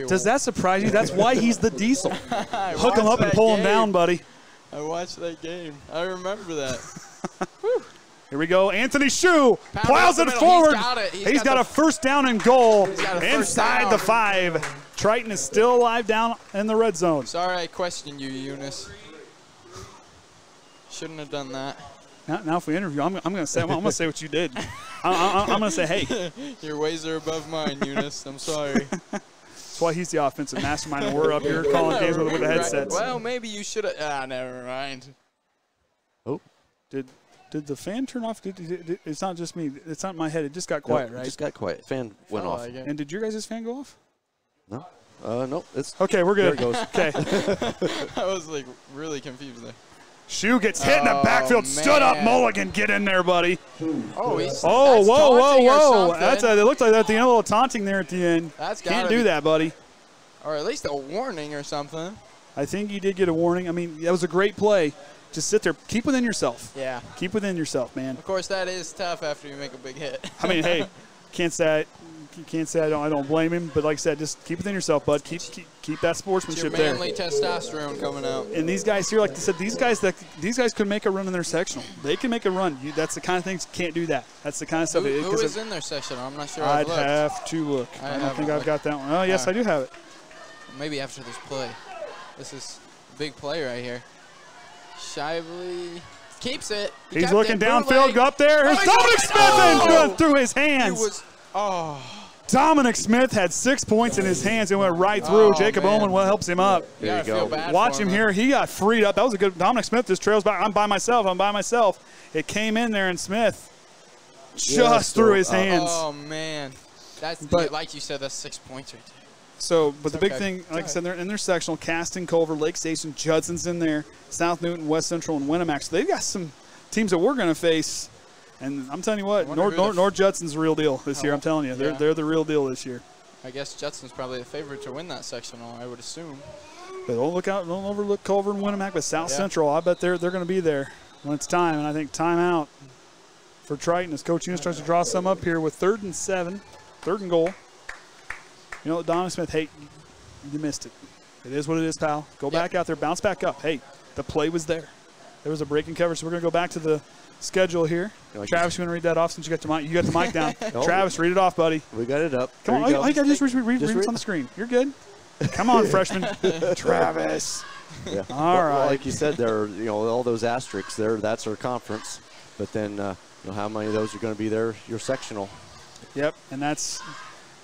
Does that surprise you? That's why he's the diesel. Hook him up and pull him down, buddy. I watched that game. I remember that. Here we go. Anthony Shue plows it forward. He's got a first down and goal inside the 5. Triton is still alive down in the red zone. Sorry I questioned you, Eunice. Shouldn't have done that. Now if we interview, I'm going to say what you did. I'm going to say, hey. Your ways are above mine, Eunice. I'm sorry. That's why he's the offensive mastermind, and we're up here calling games with the headsets. Well, maybe you should have. Never mind. Oh. Did the fan turn off? It's not just me. It's not in my head. It just got quiet, right? It just got quiet. Fan went off. Like and did your guys' fan go off? No. No. It's okay, we're good. There it goes. Okay. I was like really confused there. Shue gets hit in the backfield. Man. Stood up, Mulligan. Get in there, buddy. Oh, he's. Whoa. It looked like that. The little taunting there at the end. Can't do that, buddy. Or at least a warning or something. I think you did get a warning. I mean, that was a great play. Just sit there. Keep within yourself. Yeah. Keep within yourself, man. Of course, that is tough after you make a big hit. I mean, hey, can't say I don't blame him, but like I said, just keep within yourself, bud. Keep that sportsmanship there. Your manly testosterone coming out. And these guys here, like I said, these guys could make a run in their sectional. They can make a run. That's the kind of things you can't do that. That's the kind of stuff. Who is in their sectional? I'm not sure. I'd have to look. I don't think I've got that one. Oh, yes, I do have it. Maybe after this play. This is a big play right here. Shively keeps it. He's looking downfield. Go up there. Here's Dominic Smith through his hands. Dominic Smith had 6 points in his hands and went right through. Jacob Owen helps him up. There you go. Watch him here. He got freed up. That was a good. Dominic Smith just trails back. I'm by myself. It came in there, and Smith just through his hands. Oh, man. Like you said, that's 6 points right there. So, but the big thing, like I said, they're in their sectional. Caston, Culver, Lake Station, Judson's in there. South Newton, West Central, and Winnemac. So they've got some teams that we're going to face. And I'm telling you what, North Judson's the real deal this year. I'm telling you, they're the real deal this year. I guess Judson's probably the favorite to win that sectional, I would assume. But don't overlook Culver and Winnemac. But South Central, I bet they're going to be there when it's time. And I think timeout for Triton as Coach Eunice tries to draw some up here with 3rd and 7, 3rd and goal. You know, Dominic Smith, hey, you missed it. It is what it is, pal. Go back out there, bounce back up. Hey, the play was there. There was a break in coverage, so we're going to go back to the schedule here. Travis, you want to read that off since you got the mic down? Travis, read it off, buddy. We got it up. Come on, all you got to do is read it on the screen. You're good. Come on, freshman. Travis. Yeah. All right. Well, like you said, there, all those asterisks there. That's our conference. but then you know how many of those are going to be there your sectional. Yep, and that's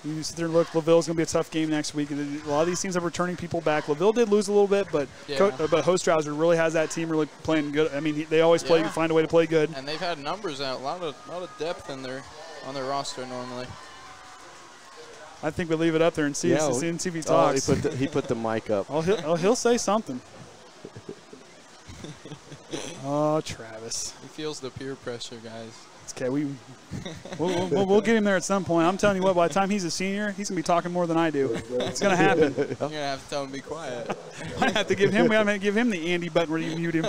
you sit there and look. LaVille's going to be a tough game next week. And a lot of these teams are returning people back. LaVille did lose a little bit, but but Hostrauser really has that team really playing good. I mean, they always find a way to play good. And they've had numbers out, a lot of depth in on their roster normally. I think we leave it up there and see if he talks. He put the mic up. He'll say something. Oh, Travis. He feels the peer pressure, guys. It's okay. We'll get him there at some point. I'm telling you what, by the time he's a senior, he's going to be talking more than I do. It's going to happen. You're going to have to tell him to be quiet. I have to give him the Andy button where you mute him.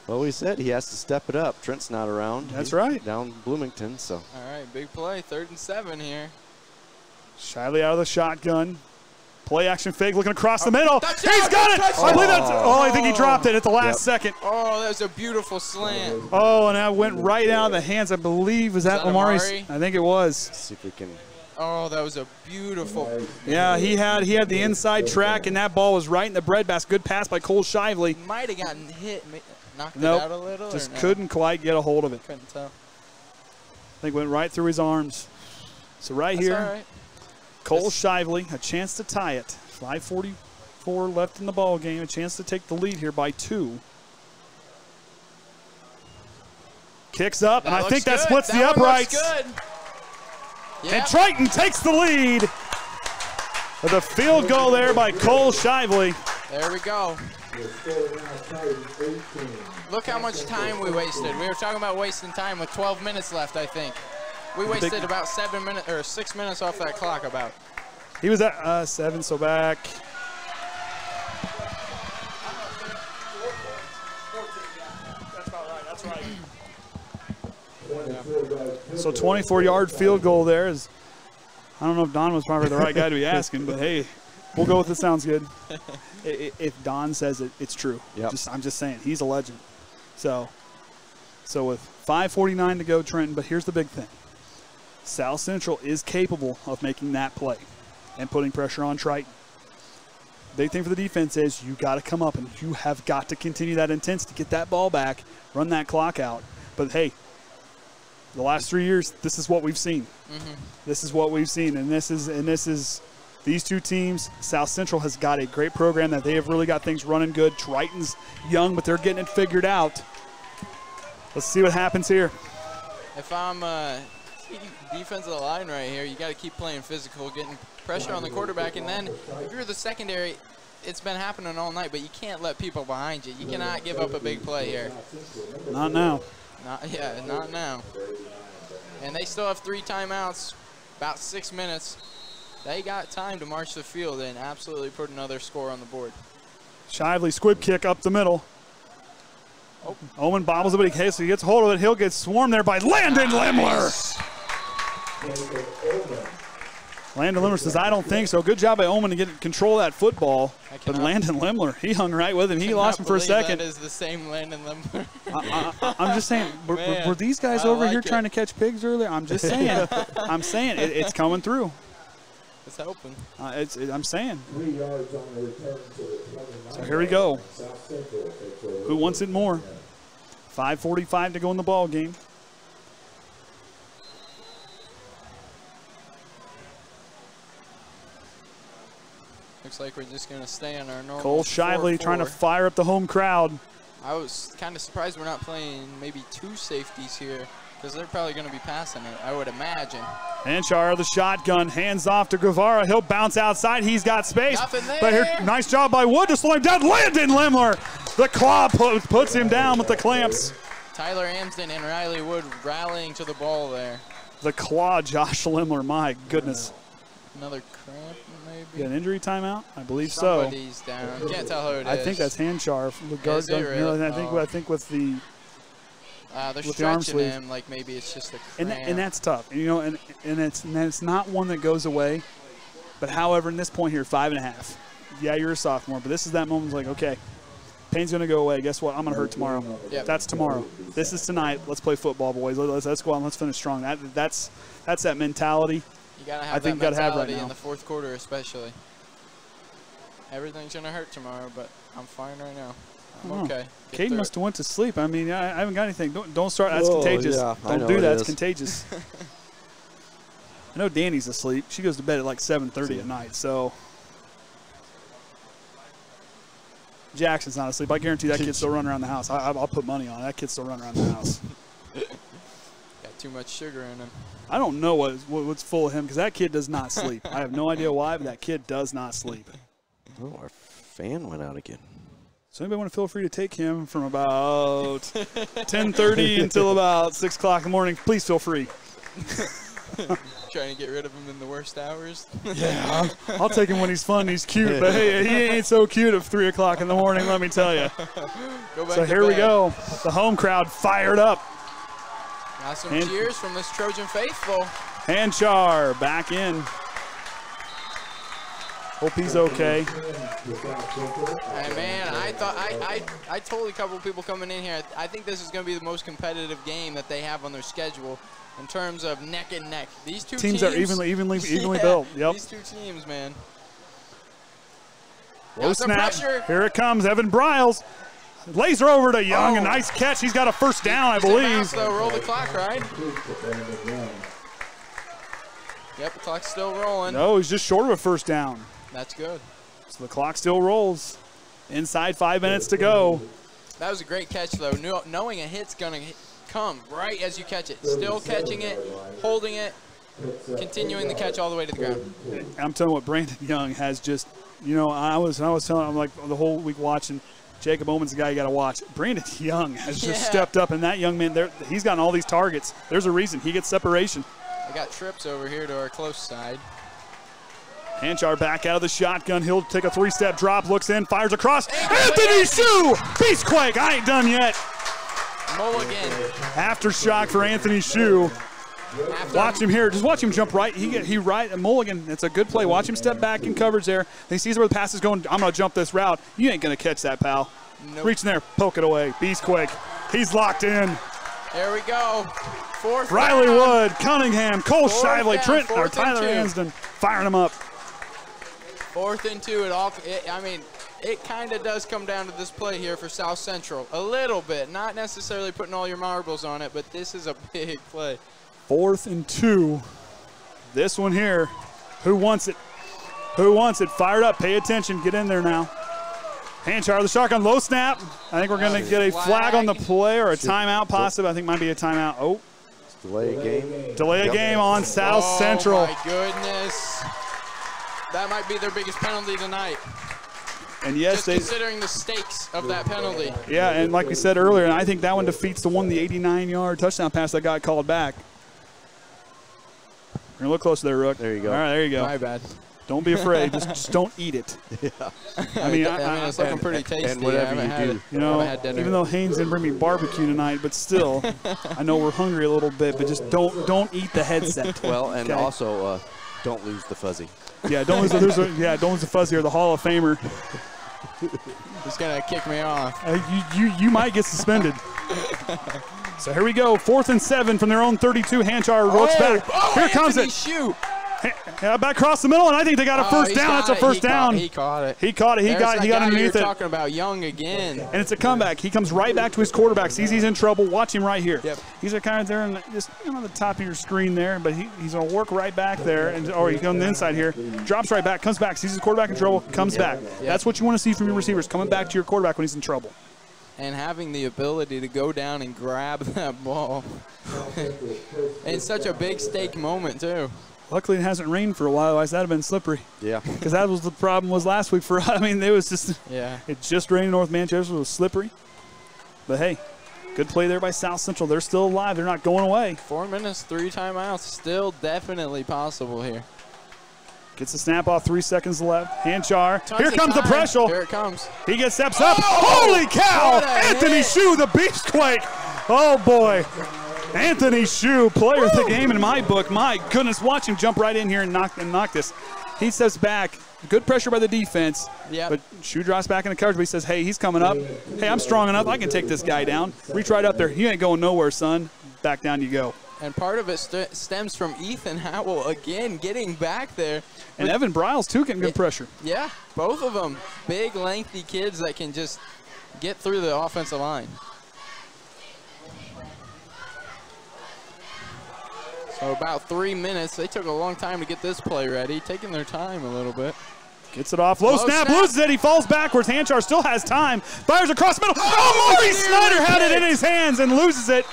Well, we said he has to step it up. Trent's not around. That's right. Down Bloomington, so. All right, big play, 3rd and 7 here. Shively out of the shotgun. Play action fake looking across the middle. He's got it! Touchdown. I believe I think he dropped it at the last second. Oh, that was a beautiful slant. Oh, and that went right out of the hands, I believe. Was that Amari's? I think it was. Let's see if we can. Oh, that was a beautiful. Yeah, he had the inside track, and that ball was right in the breadbasket. Good pass by Cole Shively. Might have gotten hit, knocked it out a little. Just couldn't quite get a hold of it. Couldn't tell. I think it went right through his arms. So That's here. all right. Cole Shively, a chance to tie it. 5:44 left in the ball game. A chance to take the lead here by 2. Kicks up, and I think that splits the uprights. Good. Yep. And Triton takes the lead with a field goal there by Cole Shively. There we go. Look how much time we wasted. We were talking about wasting time with 12 minutes left, I think. We wasted about 7 minutes or 6 minutes off that clock about. He was at 7, so back. That's about right. That's right. So 24-yard field goal there is. I don't know if Don was probably the right guy to be asking, but hey, we'll go with it. Sounds good. If Don says it, it's true. Yep. I'm just saying he's a legend. So with 5:49 to go, Trenton. But here's the big thing. South Central is capable of making that play and putting pressure on Triton. Big thing for the defense is you got to come up and you have got to continue that intensity, get that ball back, run that clock out. But hey, the last 3 years, this is what we've seen. This is what we've seen, and this is these two teams. South Central has got a great program that they have really got things running good. Triton's young, but they're getting it figured out. Let's see what happens here. If I'm defensive line right here, you got to keep playing physical, getting pressure on the quarterback, and then if you're the secondary, it's been happening all night, but you can't let people behind you. You cannot give up a big play here. Not now. Not now. And they still have 3 timeouts, about 6 minutes. They got time to march the field and absolutely put another score on the board. Shively squib kick up the middle. Owen bobbles it, but so he gets hold of it. He'll get swarmed there by Landon Lemler. Landon Lemler says, I don't think so. Good job by Owen to get control of that football. But Landon Lemler, he hung right with him. He lost him for a second. That is the same Landon Lemler. I'm just saying, were these guys over here trying to catch pigs earlier? I'm just saying. I'm saying it's coming through. It's open. I'm saying. So here we go. Who wants it more? 5:45 to go in the ball game. Looks like we're just going to stay on our normal. Cole Shively trying to fire up the home crowd. I was kind of surprised we're not playing maybe 2 safeties here because they're probably going to be passing it, I would imagine. Anchar, the shotgun, hands off to Guevara. He'll bounce outside. He's got space. Nothing there. But here, nice job by Wood to slow him down. Landon Lemler. The claw puts him down with the clamps. Tyler Amsden and Riley Wood rallying to the ball there. The claw, Josh Lemler. My goodness. Another cramp, maybe? Got an injury timeout? I believe Somebody's so. down. Can't tell who it is. I think that's Hanchar. Is it really? I think with the they're with the arm stretching sleeve. him like maybe it's just a cramp. And that's tough. You know, and it's not one that goes away. But however, in this point here, 5.5. Yeah, you're a sophomore, but this is that moment. Like, okay, pain's gonna go away. Guess what? I'm gonna hurt tomorrow. Yep. That's tomorrow. This is tonight. Let's play football, boys. Let's go out and let's finish strong. That's that mentality. You gotta have that mentality in the fourth quarter, especially. Everything's gonna hurt tomorrow, but I'm fine right now. Okay. Kaden must have went to sleep. I mean, I haven't got anything. Don't start. That's contagious. Yeah, don't do that. It's contagious. I know Danny's asleep. She goes to bed at like 7:30 at night. So Jackson's not asleep. I guarantee that kid's still running around the house. I'll put money on it. That kid's still running around the house. Got too much sugar in him. I don't know what's full of him because that kid does not sleep. I have no idea why, but that kid does not sleep. Oh, our fan went out again. So anybody want to feel free to take him from about 10:30 until about 6 o'clock in the morning? Please feel free. Trying to get rid of him in the worst hours. Yeah, I'll take him when he's fun, he's cute. But hey, he ain't so cute at 3 o'clock in the morning, let me tell you. So here we go. The home crowd fired up. Got some cheers from this Trojan faithful. Hanchar back in. Hope he's okay. Hey man, I told a couple of people coming in here, I think this is going to be the most competitive game that they have on their schedule in terms of neck and neck. These two teams are evenly built. Yep. These two teams, man. Low snap. Here it comes. Evan Briles lays her over to Young. A nice catch. He's got a first down, I believe. Roll the clock, right? Yep, the clock's still rolling. No, he's just short of a first down. That's good. So the clock still rolls. Inside 5 minutes to go. That was a great catch, though. Knowing a hit's going to come right as you catch it. Still catching it, holding it, continuing the catch all the way to the ground. I'm telling you what, Brandon Young has just, I was telling him, like, the whole week watching, Jacob Oman's the guy you got to watch. Brandon Young has just stepped up, and that young man, he's gotten all these targets. There's a reason. He gets separation. I got trips over here to our close side. Hanchar back out of the shotgun. He'll take a 3-step drop, looks in, fires across. Anthony Shue! Beastquake! I ain't done yet. Mulligan. Aftershock for Anthony Shue. Watch him here. Just watch him jump right. Mulligan. It's a good play. Watch him step back in coverage there. He sees where the pass is going. I'm going to jump this route. You ain't going to catch that, pal. Nope. Reach in there. Poke it away. Beastquake. He's locked in. There we go. Fourth Riley down. Wood, Cunningham, Cole Shively, Fourth or Tyler Ansden firing him up. 4th and 2. It kind of does come down to this play here for South Central. A little bit. Not necessarily putting all your marbles on it, but this is a big play. 4th and 2. This one here. Who wants it? Who wants it? Fired up. Pay attention. Get in there now. Hanchar, the shotgun, low snap. I think we're going to get a flag on the play or a timeout possibly. I think it might be a timeout. Oh. Delay a game. Delay a game on South Central. Oh, my goodness. That might be their biggest penalty tonight. And yes, considering the stakes of that penalty. Yeah, and like we said earlier, and I think that one defeats the 89-yard touchdown pass that got called back. You're going to look close there, Rook. There you go. All right, there you go. My bad. Don't be afraid. just don't eat it. Yeah. I mean, it's looking pretty tasty. And whatever you do. Even though Haynes didn't bring me barbecue tonight, but still, I know we're hungry a little bit, but just don't eat the headset. Well, and also don't lose the fuzzy. Yeah, don't lose the fuzzy or the Hall of Famer. He's gonna kick me off. You might get suspended. So here we go, 4th and 7 from their own 32. Hanchar looks back. Here comes it. Shoot. Back across the middle, and I think they got a first down. That's a first down. He caught it. He got underneath it. Talking about Young again. And it's a comeback. He comes right back to his quarterback. Sees he's in trouble. Watch him right here. Yep. He's kind of there on the top of your screen there, but he's going to work right back there. Or he's on the inside here. Drops right back, comes back, sees his quarterback in trouble, comes back. Yep. That's what you want to see from your receivers, coming back to your quarterback when he's in trouble. And having the ability to go down and grab that ball. In such a big stake moment, too. Luckily, it hasn't rained for a while. Otherwise, that would have been slippery. Yeah. Because that was the problem last week for us. I mean, it was just it just rained in North Manchester. It was slippery. But, hey, good play there by South Central. They're still alive. They're not going away. 4 minutes, 3 timeouts. Still definitely possible here. Gets the snap off, 3 seconds left. Hanchar. Here comes the pressure. Here it comes. He gets steps up. Holy cow! Anthony Shue, the Beastquake. Oh, boy. Anthony Shue, player of the game in my book. My goodness, watch him jump right in here and knock this. He steps back. Good pressure by the defense. Yep. But Shue drops back in the coverage, but he says, hey, he's coming up. Hey, I'm strong enough. I can take this guy down. Reach right up there. You ain't going nowhere, son. Back down you go. And part of it stems from Ethan Howell, again, getting back there. And Evan Briles, too, getting good pressure. Yeah, both of them. Big, lengthy kids that can just get through the offensive line. So about 3 minutes. They took a long time to get this play ready, taking their time a little bit. Gets it off. Low snap, loses it. He falls backwards. Hanchar still has time. Fires across the middle. Oh, Maurice Snyder had it in his hands and loses it.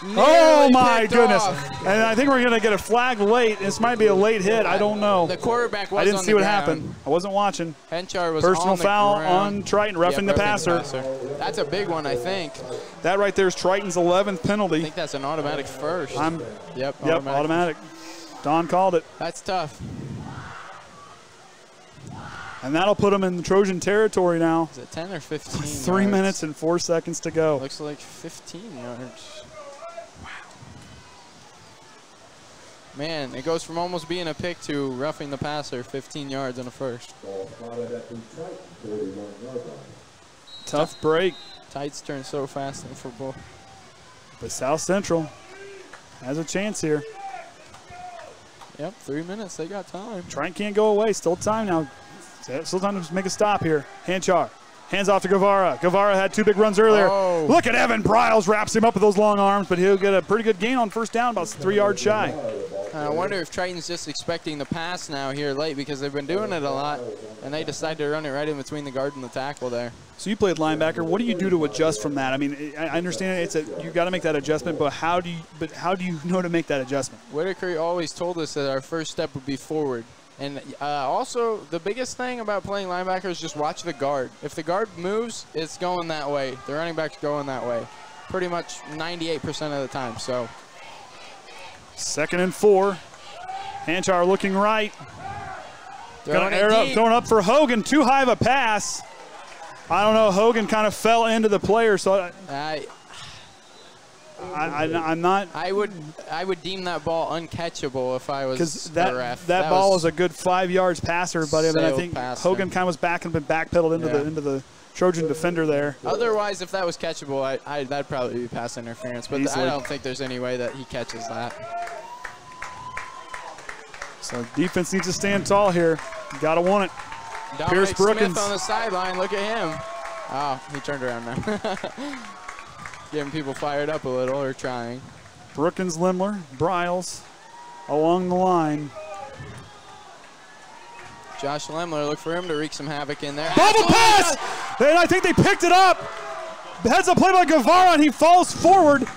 Oh, my goodness. And I think we're going to get a flag late. This might be a late hit. I don't know. The quarterback was I didn't on see the what ground. happened. I wasn't watching. Henchar was Personal on the foul ground. on Triton, roughing the passer. That's a big one, I think. That right there is Triton's 11th penalty. I think that's an automatic first. Yep, automatic. Don called it. That's tough. And that'll put him in the Trojan territory now. Is it 10 or 15 3 yards? minutes and 4 seconds to go. Looks like 15 yards. Wow. Man, it goes from almost being a pick to roughing the passer, 15 yards in a first. Tough break. Tides turn so fast in football. But South Central has a chance here. Yep, 3 minutes. They got time. Triton can't go away. Still time now. Still time to make a stop here. Hanchar. Hands off to Guevara. Guevara had 2 big runs earlier. Oh. Look at Evan Briles, wraps him up with those long arms, but he'll get a pretty good gain on first down, about 3 yards shy. I wonder if Triton's just expecting the pass now here late because they've been doing it a lot, and they decide to run it right in between the guard and the tackle there. So you played linebacker. What do you do to adjust from that? I mean, I understand you got to make that adjustment, but how do you know to make that adjustment? Whitaker always told us that our first step would be forward. And also, the biggest thing about playing linebacker is just watch the guard. If the guard moves, it's going that way. The running back's going that way pretty much 98% of the time. So 2nd and 4. Hanchar looking right. Throwing up for Hogan. Too high of a pass. I don't know. Hogan kind of fell into the player. So I'm not. I would deem that ball uncatchable if I was the ref. That ball was a good 5 yards passer, but I think Hogan kind of was back and been backpedaled into the Trojan defender there. Otherwise, if that was catchable, that'd probably be pass interference. But I don't think there's any way that he catches that. So defense needs to stand tall here. Got to want it. Dominic Pierce Brookins Smith on the sideline. Look at him. Oh, he turned around now. Getting people fired up a little, or trying. Brookins, Lemler, Briles along the line. Josh Lemler, look for him to wreak some havoc in there. Bubble pass! And I think they picked it up. Heads up play by Guevara, and he falls forward.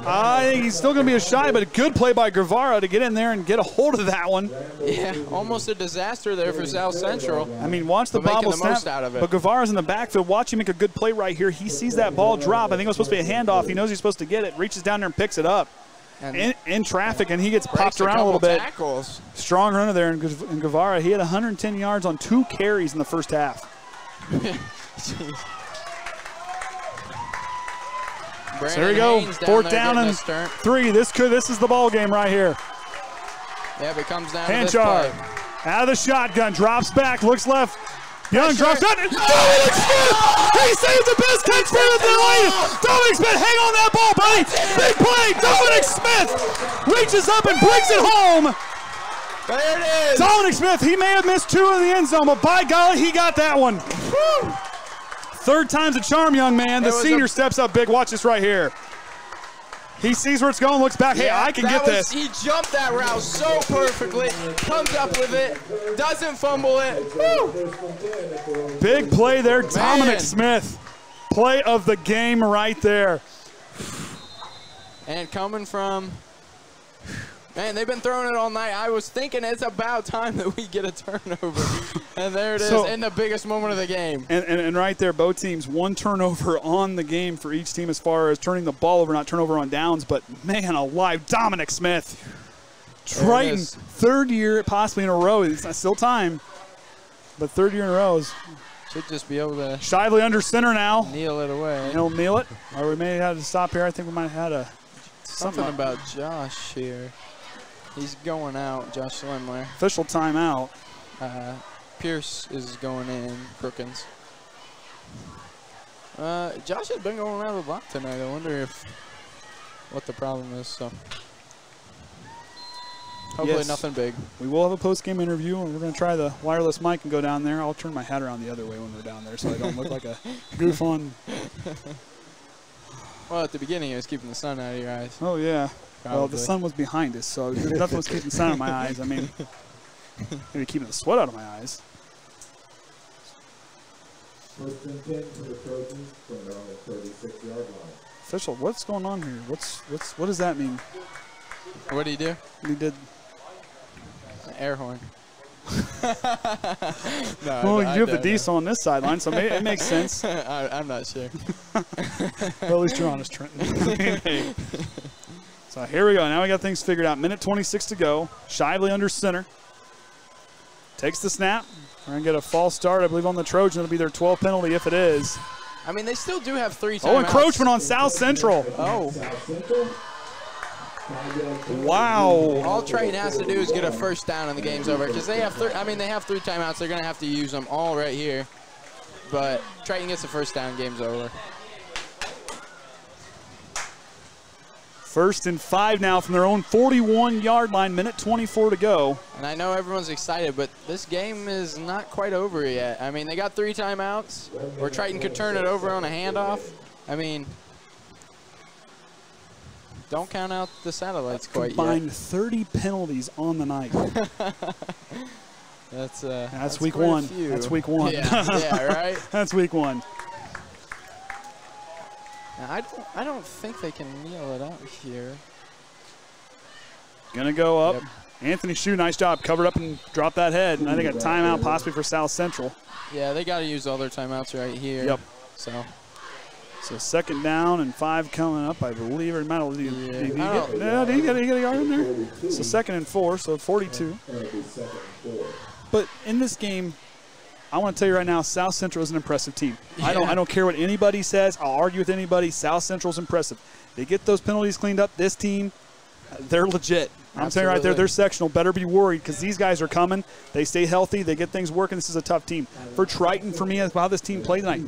I think he's still going to be a shy, but a good play by Guevara to get in there and get a hold of that one. Yeah, almost a disaster there for South Central. I mean, watch the bobble snap. Out of it. But Guevara's in the backfield. Watch him make a good play right here. He sees that ball drop. I think it was supposed to be a handoff. He knows he's supposed to get it. Reaches down there and picks it up. And in traffic, and he gets popped around a little bit. Tackles. Strong runner there in Guevara. He had 110 yards on 2 carries in the first half. So here we go, 4th down and 3. This is the ball game right here. Yeah, it comes down Hanchar to this play. Out of the shotgun, drops back, looks left. Young drops down. Dominic Smith! He saves the best catch for the lane. Dominic Smith, hang on that ball, buddy. Big play. Dominic Smith reaches up and brings it home. There it is. Dominic Smith, he may have missed 2 in the end zone, but by golly, he got that one. Woo. 3rd time's a charm, young man. The senior steps up big. Watch this right here. He sees where it's going, looks back. Hey, I can get this. He jumped that route so perfectly. Comes up with it. Doesn't fumble it. Woo. Big play there, Dominic Smith. Play of the game right there. And coming from... Man, they've been throwing it all night. I was thinking it's about time that we get a turnover. And there it is in the biggest moment of the game. And right there, both teams, 1 turnover on the game for each team as far as turning the ball over, not turnover on downs. But, man alive, Dominic Smith. Triton, 3rd year possibly in a row. It's not still time, but 3rd year in a row. Should just be able to... Shively under center now. Kneel it away. He'll kneel it. Or we may have to stop here. I think we might have had a... Something about Josh here. He's going out, Josh Lemler. Official timeout. Pierce is going in, Brookins. Josh has been going out of the block tonight. I wonder what the problem is. So Hopefully Yes. nothing big. We will have a post-game interview, and we're going to try the wireless mic and go down there. I'll turn my hat around the other way when we're down there so I don't look like a goof on. Well, at the beginning, it was keeping the sun out of your eyes. Oh, yeah. Well, the Probably. sun was behind us, so nothing was keeping the sun out of my eyes. I mean, maybe keeping the sweat out of my eyes. First and 10 for the Trojans from their own 36-yard line. Official, what's going on here? What does that mean? What did he do? He did. An air horn. No, Well, I you have the don't diesel on this sideline, so it makes sense. know. I'm not sure. Well, at least you're honest, Trenton. Hey. So here we go. Now we got things figured out. Minute 26 to go. Shively under center. Takes the snap. We're going to get a false start, I believe, on the Trojan. It'll be their 12th penalty if it is. I mean, they still do have 3 timeouts. Oh, encroachment on South Central. Oh. South Central. Wow. All Triton has to do is get a first down and the game's over. Because they have, they have 3 timeouts. They're going to have to use them all right here. But Triton gets the first down, game's over. First and 5 now from their own 41-yard line. Minute 24 to go. And I know everyone's excited, but this game is not quite over yet. I mean, they got 3 timeouts, or Triton could turn it over on a handoff. I mean, don't count out the satellites quite Combined yet. 30 penalties on the night. That's week quite a 1. few. That's week 1. Yeah, right? That's week 1. Now, I don't think they can kneel it out here. Gonna go up. Yep. Anthony Shue, nice job. Covered up and dropped that head. And I think a timeout possibly for South Central. Yeah, they got to use all their timeouts right here. Yep. So second down and 5 coming up, I believe. Or might have, did he get a yard in there? So second and 4, so 42. But in this game, I want to tell you right now, South Central is an impressive team. Yeah. I don't care what anybody says. I'll argue with anybody. South Central's impressive. They get those penalties cleaned up. This team, they're legit. I'm saying right there, their sectional better be worried because these guys are coming. They stay healthy. They get things working. This is a tough team. For Triton, for me, how this team played tonight,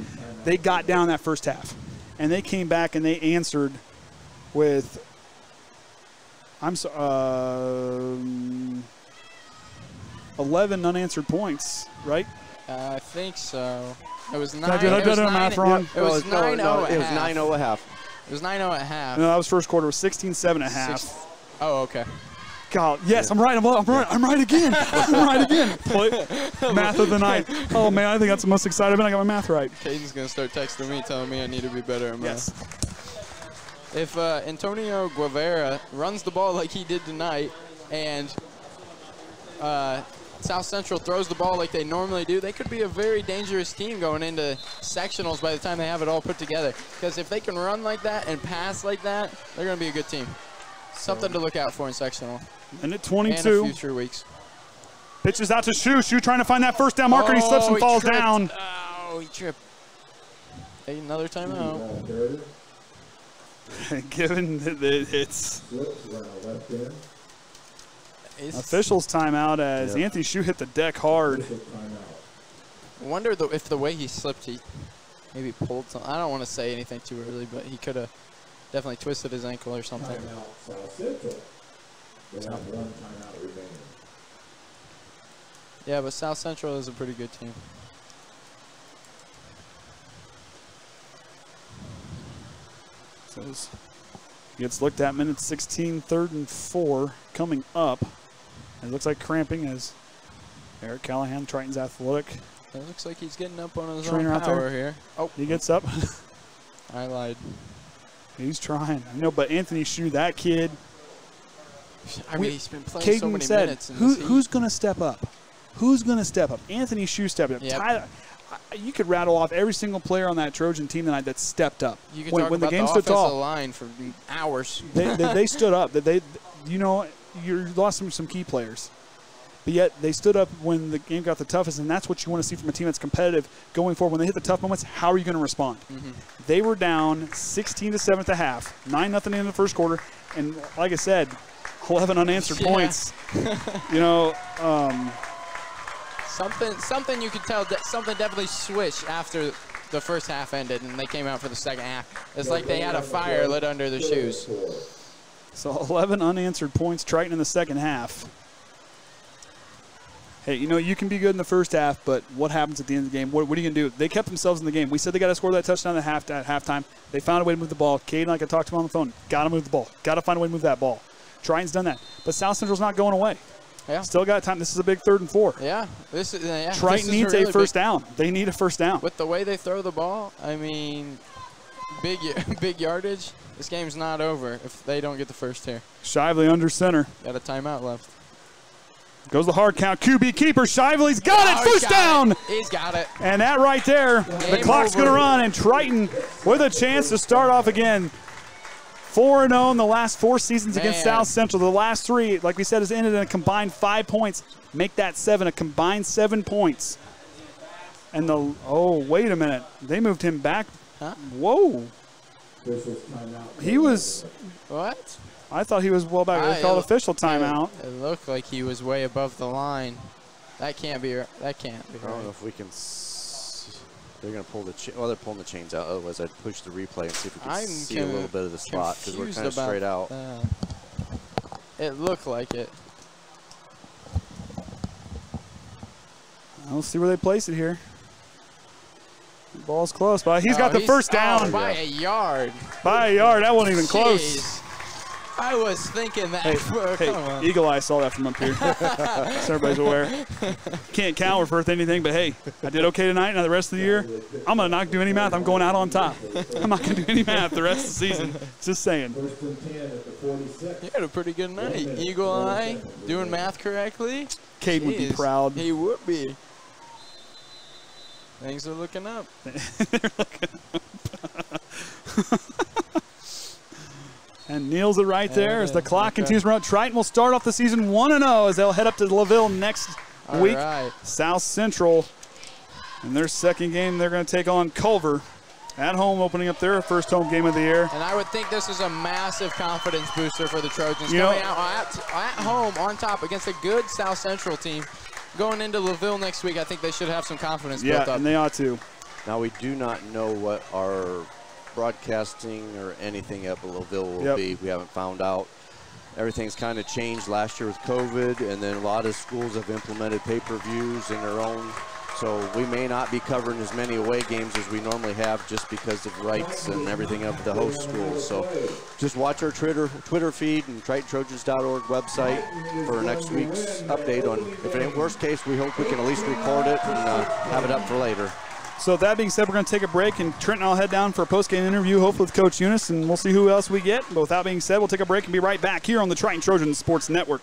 they got down that first half. And they came back and they answered with, 11 unanswered points, right? I think so. It was 9. I did math wrong. It was 9-0 It was 9-0 at half. It was 9-0 at half. No, that was first quarter. It was 16-7 at half. Oh, okay. God, yes, I'm right. I'm right. I'm right again. I'm right again. Math of the night. Oh man, I think that's the most excited I've been. I got my math right. Caden's gonna start texting me, telling me I need to be better at math. Yes. If Antonio Guevara runs the ball like he did tonight, and South Central throws the ball like they normally do, they could be a very dangerous team going into sectionals by the time they have it all put together. Because if they can run like that and pass like that, they're going to be a good team. Something to look out for in sectional. And at 22. And in future weeks. Pitches out to Shue. Shue trying to find that first down marker. He slips and falls tripped. down. Oh, he tripped. Hey, another timeout. Given that it's officials timeout as Anthony Shue hit the deck hard. I wonder if the way he slipped, he maybe pulled something. I don't want to say anything too early, but he could have definitely twisted his ankle or something. Yeah, but South Central is a pretty good team. So gets looked at minute 16, 3rd and 4 coming up. It looks like cramping as Eric Callahan, Triton's athletic. It looks like he's getting up on his Trainer own out there. power here. Oh, He gets up. I lied. He's trying. I know, but Anthony Shue, that kid. I mean, he's been playing Caden so many said, minutes. In this heat. who's going to step up? Who's going to step up? Anthony Shue stepped up. Yep. Tyler, you could rattle off every single player on that Trojan team tonight that stepped up. You could when talk the about game the stood offensive tall, line for hours. they stood up. You lost some key players. But yet they stood up when the game got the toughest, and that's what you want to see from a team that's competitive going forward. When they hit the tough moments, how are you going to respond? Mm-hmm. They were down 16-7 at the half, 9-0 in the first quarter, and like I said, 11 unanswered points. Something you could tell that something definitely switched after the first half ended and they came out for the second half. It's like they had a fire lit under their shoes. So 11 unanswered points, Triton in the second half. Hey, you know, you can be good in the first half, but what happens at the end of the game? What are you going to do? They kept themselves in the game. We said they got to score that touchdown at halftime. They found a way to move the ball. Kaden, like I talked to him on the phone, got to move the ball. Got to find a way to move that ball. Triton's done that. But South Central's not going away. Yeah. Still got time. This is a big 3rd and 4. Yeah. Triton needs a first down. They need a first down. With the way they throw the ball, I mean, big yardage. This game's not over if they don't get the first here. Shively under center. Got a timeout left. Goes the hard count. QB keeper. Shively's got it. First down. He's got it. And that right there, the clock's going to run. And Triton with a chance to start off again. 4-0 in the last 4 seasons against South Central. The last 3, like we said, has ended in a combined 5 points. Make that 7, a combined 7 points. And wait a minute. They moved him back. Huh? Whoa. He was. What? I thought he was well back. They called official timeout. It looked like he was way above the line. That can't be right. I don't know if we can. They're going to pull the they're pulling the chains out. Otherwise, I'd push the replay and see if we can see a little bit of the spot because we're kind of straight out. It looked like it. We'll see where they place it here. The ball's close, but he's got the first down. By a yard. By a yard. That wasn't even close. I was thinking that. Hey, Eagle Eye saw that from up here. So everybody's aware. Can't count or for anything, but hey, I did okay tonight. Now the rest of the year, I'm going to not do any math. I'm going out on top. I'm not going to do any math the rest of the season. Just saying. You had a pretty good night. Eagle Eye, doing math correctly. Kaden would be proud. He would be. Things are looking up. They're looking up. And nails it right there as the clock continues to run. Triton will start off the season 1-0 as they'll head up to LaVille next week. Right. South Central, in their second game, they're going to take on Culver at home, opening up their first home game of the year. And I would think this is a massive confidence booster for the Trojans. Coming out at home on top against a good South Central team. Going into LaVille next week, I think they should have some confidence built up. Yeah, and they ought to. Now, we do not know what our broadcasting or anything at LaVille will be. We haven't found out. Everything's kind of changed last year with COVID, and then a lot of schools have implemented pay-per-views in their own. So we may not be covering as many away games as we normally have just because of rights and everything of the host schools. So just watch our Twitter feed and TritonTrojans.org website for next week's update on, if it ain't worst case, we hope we can at least record it and have it up for later. So that being said, we're going to take a break, and Trent and I'll head down for a post-game interview, hopefully with Coach Eunice, and we'll see who else we get. But with that being said, we'll take a break and be right back here on the Triton Trojans Sports Network.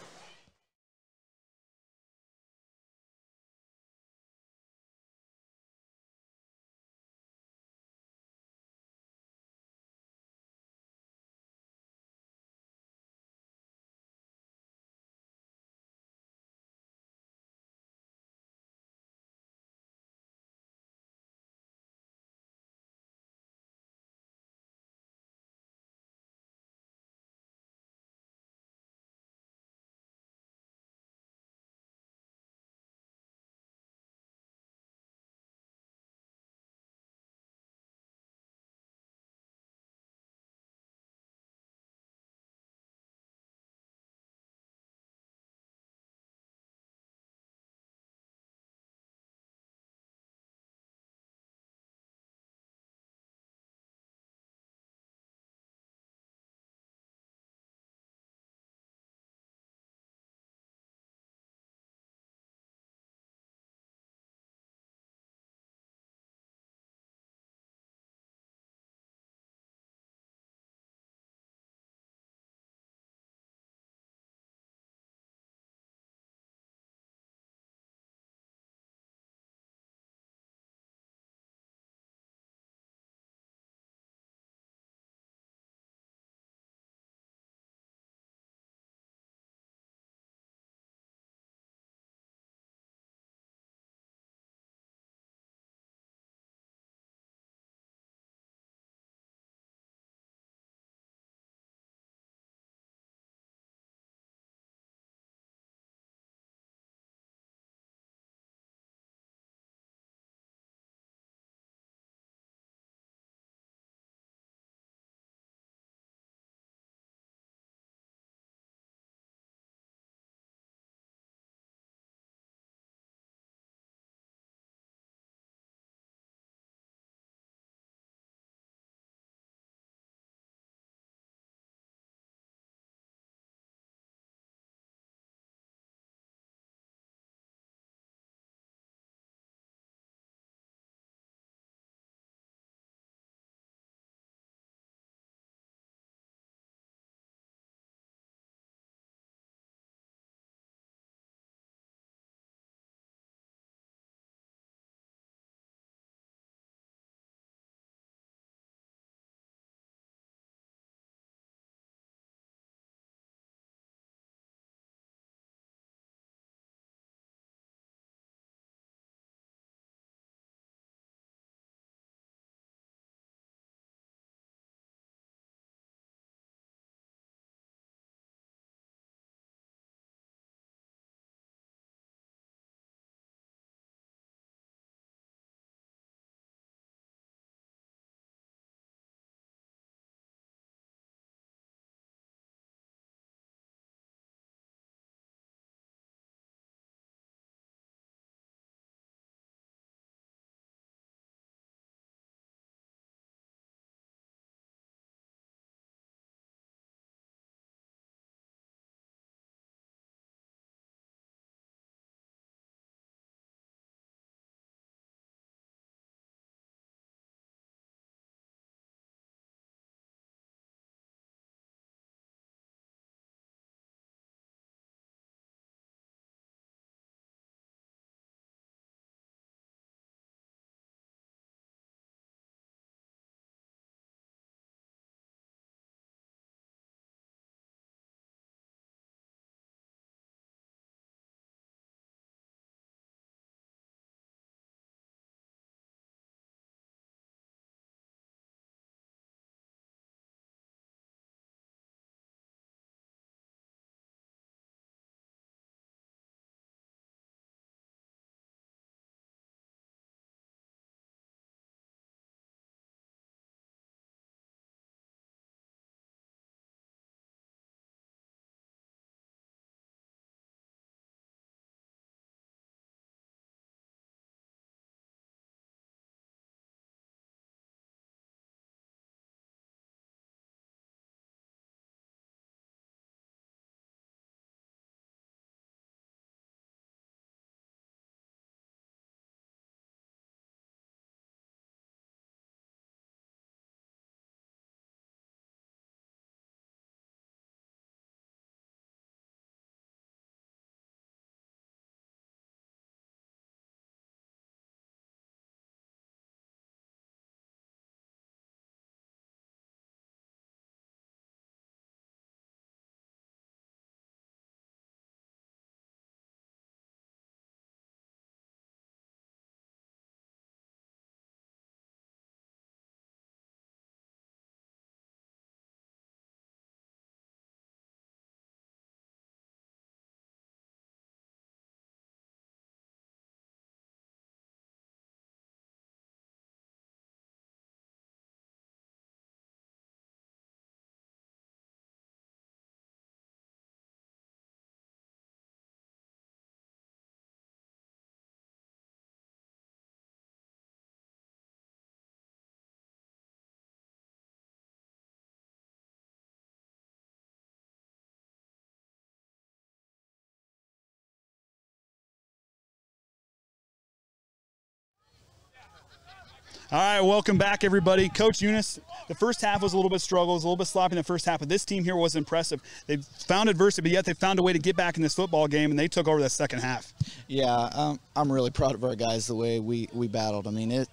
All right, welcome back, everybody. Coach Eunice, the first half was a little bit struggle, was a little bit sloppy in the first half, but this team here was impressive. They found adversity, but yet they found a way to get back in this football game, and they took over the second half. Yeah, I'm really proud of our guys, the way we battled. I mean,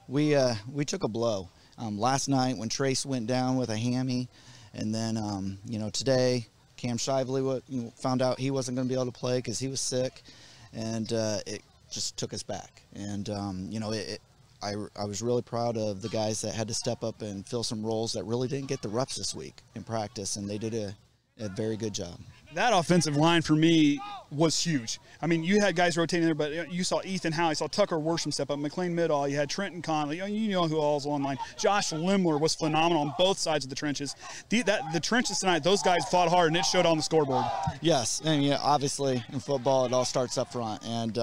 we took a blow. Last night when Trace went down with a hammy, and then, today Cam Shively found out he wasn't going to be able to play because he was sick, and it just took us back. And, I was really proud of the guys that had to step up and fill some roles that really didn't get the reps this week in practice, and they did a very good job. That offensive line for me was huge. I mean, you had guys rotating there, but you saw Ethan Howe, you saw Tucker Worsham step up, McLean Midall, you had Trenton Conley, you know who all's on line. Josh Lemler was phenomenal on both sides of the trenches. The trenches tonight, those guys fought hard, and it showed on the scoreboard. Yes, and obviously in football it all starts up front, and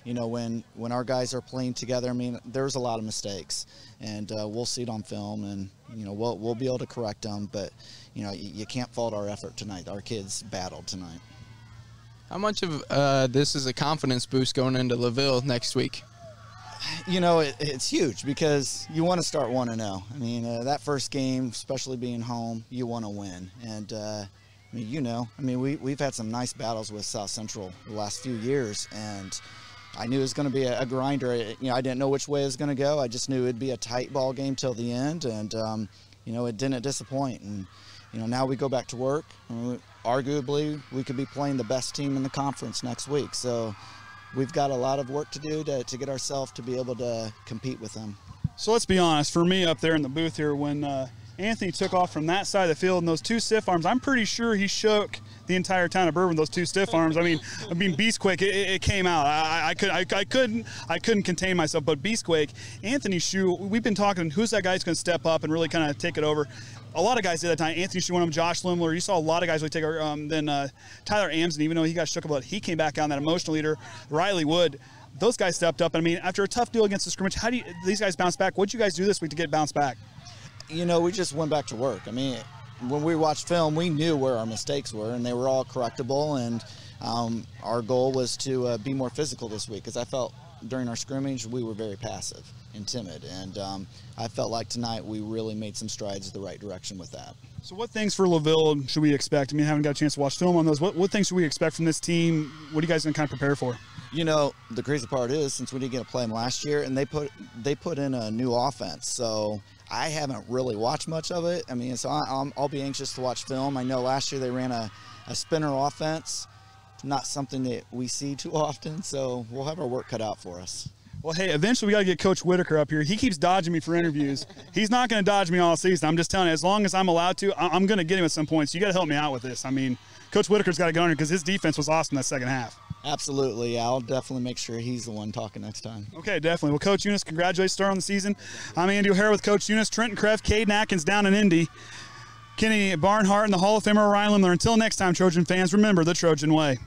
when our guys are playing together, I mean, there's a lot of mistakes, and we'll see it on film, and we'll be able to correct them, but you can't fault our effort tonight. Our kids battled tonight. How much of this is a confidence boost going into LaVille next week? It's huge because you want to start 1-0. I mean, that first game, especially being home, you want to win. And, we've had some nice battles with South Central the last few years, and I knew it was going to be a grinder. I didn't know which way it was going to go. I just knew it'd be a tight ball game till the end, and, it didn't disappoint. And, now we go back to work. Arguably, we could be playing the best team in the conference next week. So we've got a lot of work to do to get ourselves to be able to compete with them. So let's be honest. For me up there in the booth here, when Anthony took off from that side of the field and those two stiff arms, I'm pretty sure he shook the entire town of Bourbon, those two stiff arms. I mean, beast quake, it came out. I couldn't contain myself, but beast quake, Anthony Shue, we've been talking, who's that guy who's going to step up and really kind of take it over? A lot of guys did that time. Anthony Shue, one of them, Josh Lemler. You saw a lot of guys really take over. Then Tyler Amson, even though he got shook about, he came back on that emotional leader. Riley Wood, those guys stepped up. I mean, after a tough deal against the scrimmage, how do these guys bounce back? What did you guys do this week to get bounced back? We just went back to work. I mean, when we watched film, we knew where our mistakes were, and they were all correctable. And our goal was to be more physical this week, because I felt during our scrimmage we were very passive and timid. And I felt like tonight we really made some strides the right direction with that. So what things for LaVille should we expect? I mean, I haven't got a chance to watch film on those. What things should we expect from this team? What are you guys going to kind of prepare for? The crazy part is, since we didn't get to play them last year, and they put in a new offense, so I haven't really watched much of it. I mean, so I'll be anxious to watch film. I know last year they ran a spinner offense, not something that we see too often, so we'll have our work cut out for us. Well, hey, eventually we got to get Coach Whitaker up here. He keeps dodging me for interviews. He's not going to dodge me all season. I'm just telling you, as long as I'm allowed to, I'm going to get him at some point. So you got to help me out with this. I mean, Coach Whitaker's got to get on here because his defense was awesome that second half. Absolutely. Yeah, I'll definitely make sure he's the one talking next time. Okay, definitely. Well, Coach Eunice, congratulations, start on the season. I'm Andy O'Hara with Coach Eunice, Trenton Kreff, Kaden Atkins down in Indy, Kenny Barnhart, and the Hall of Famer Orion Lemler. Until next time, Trojan fans, remember the Trojan way.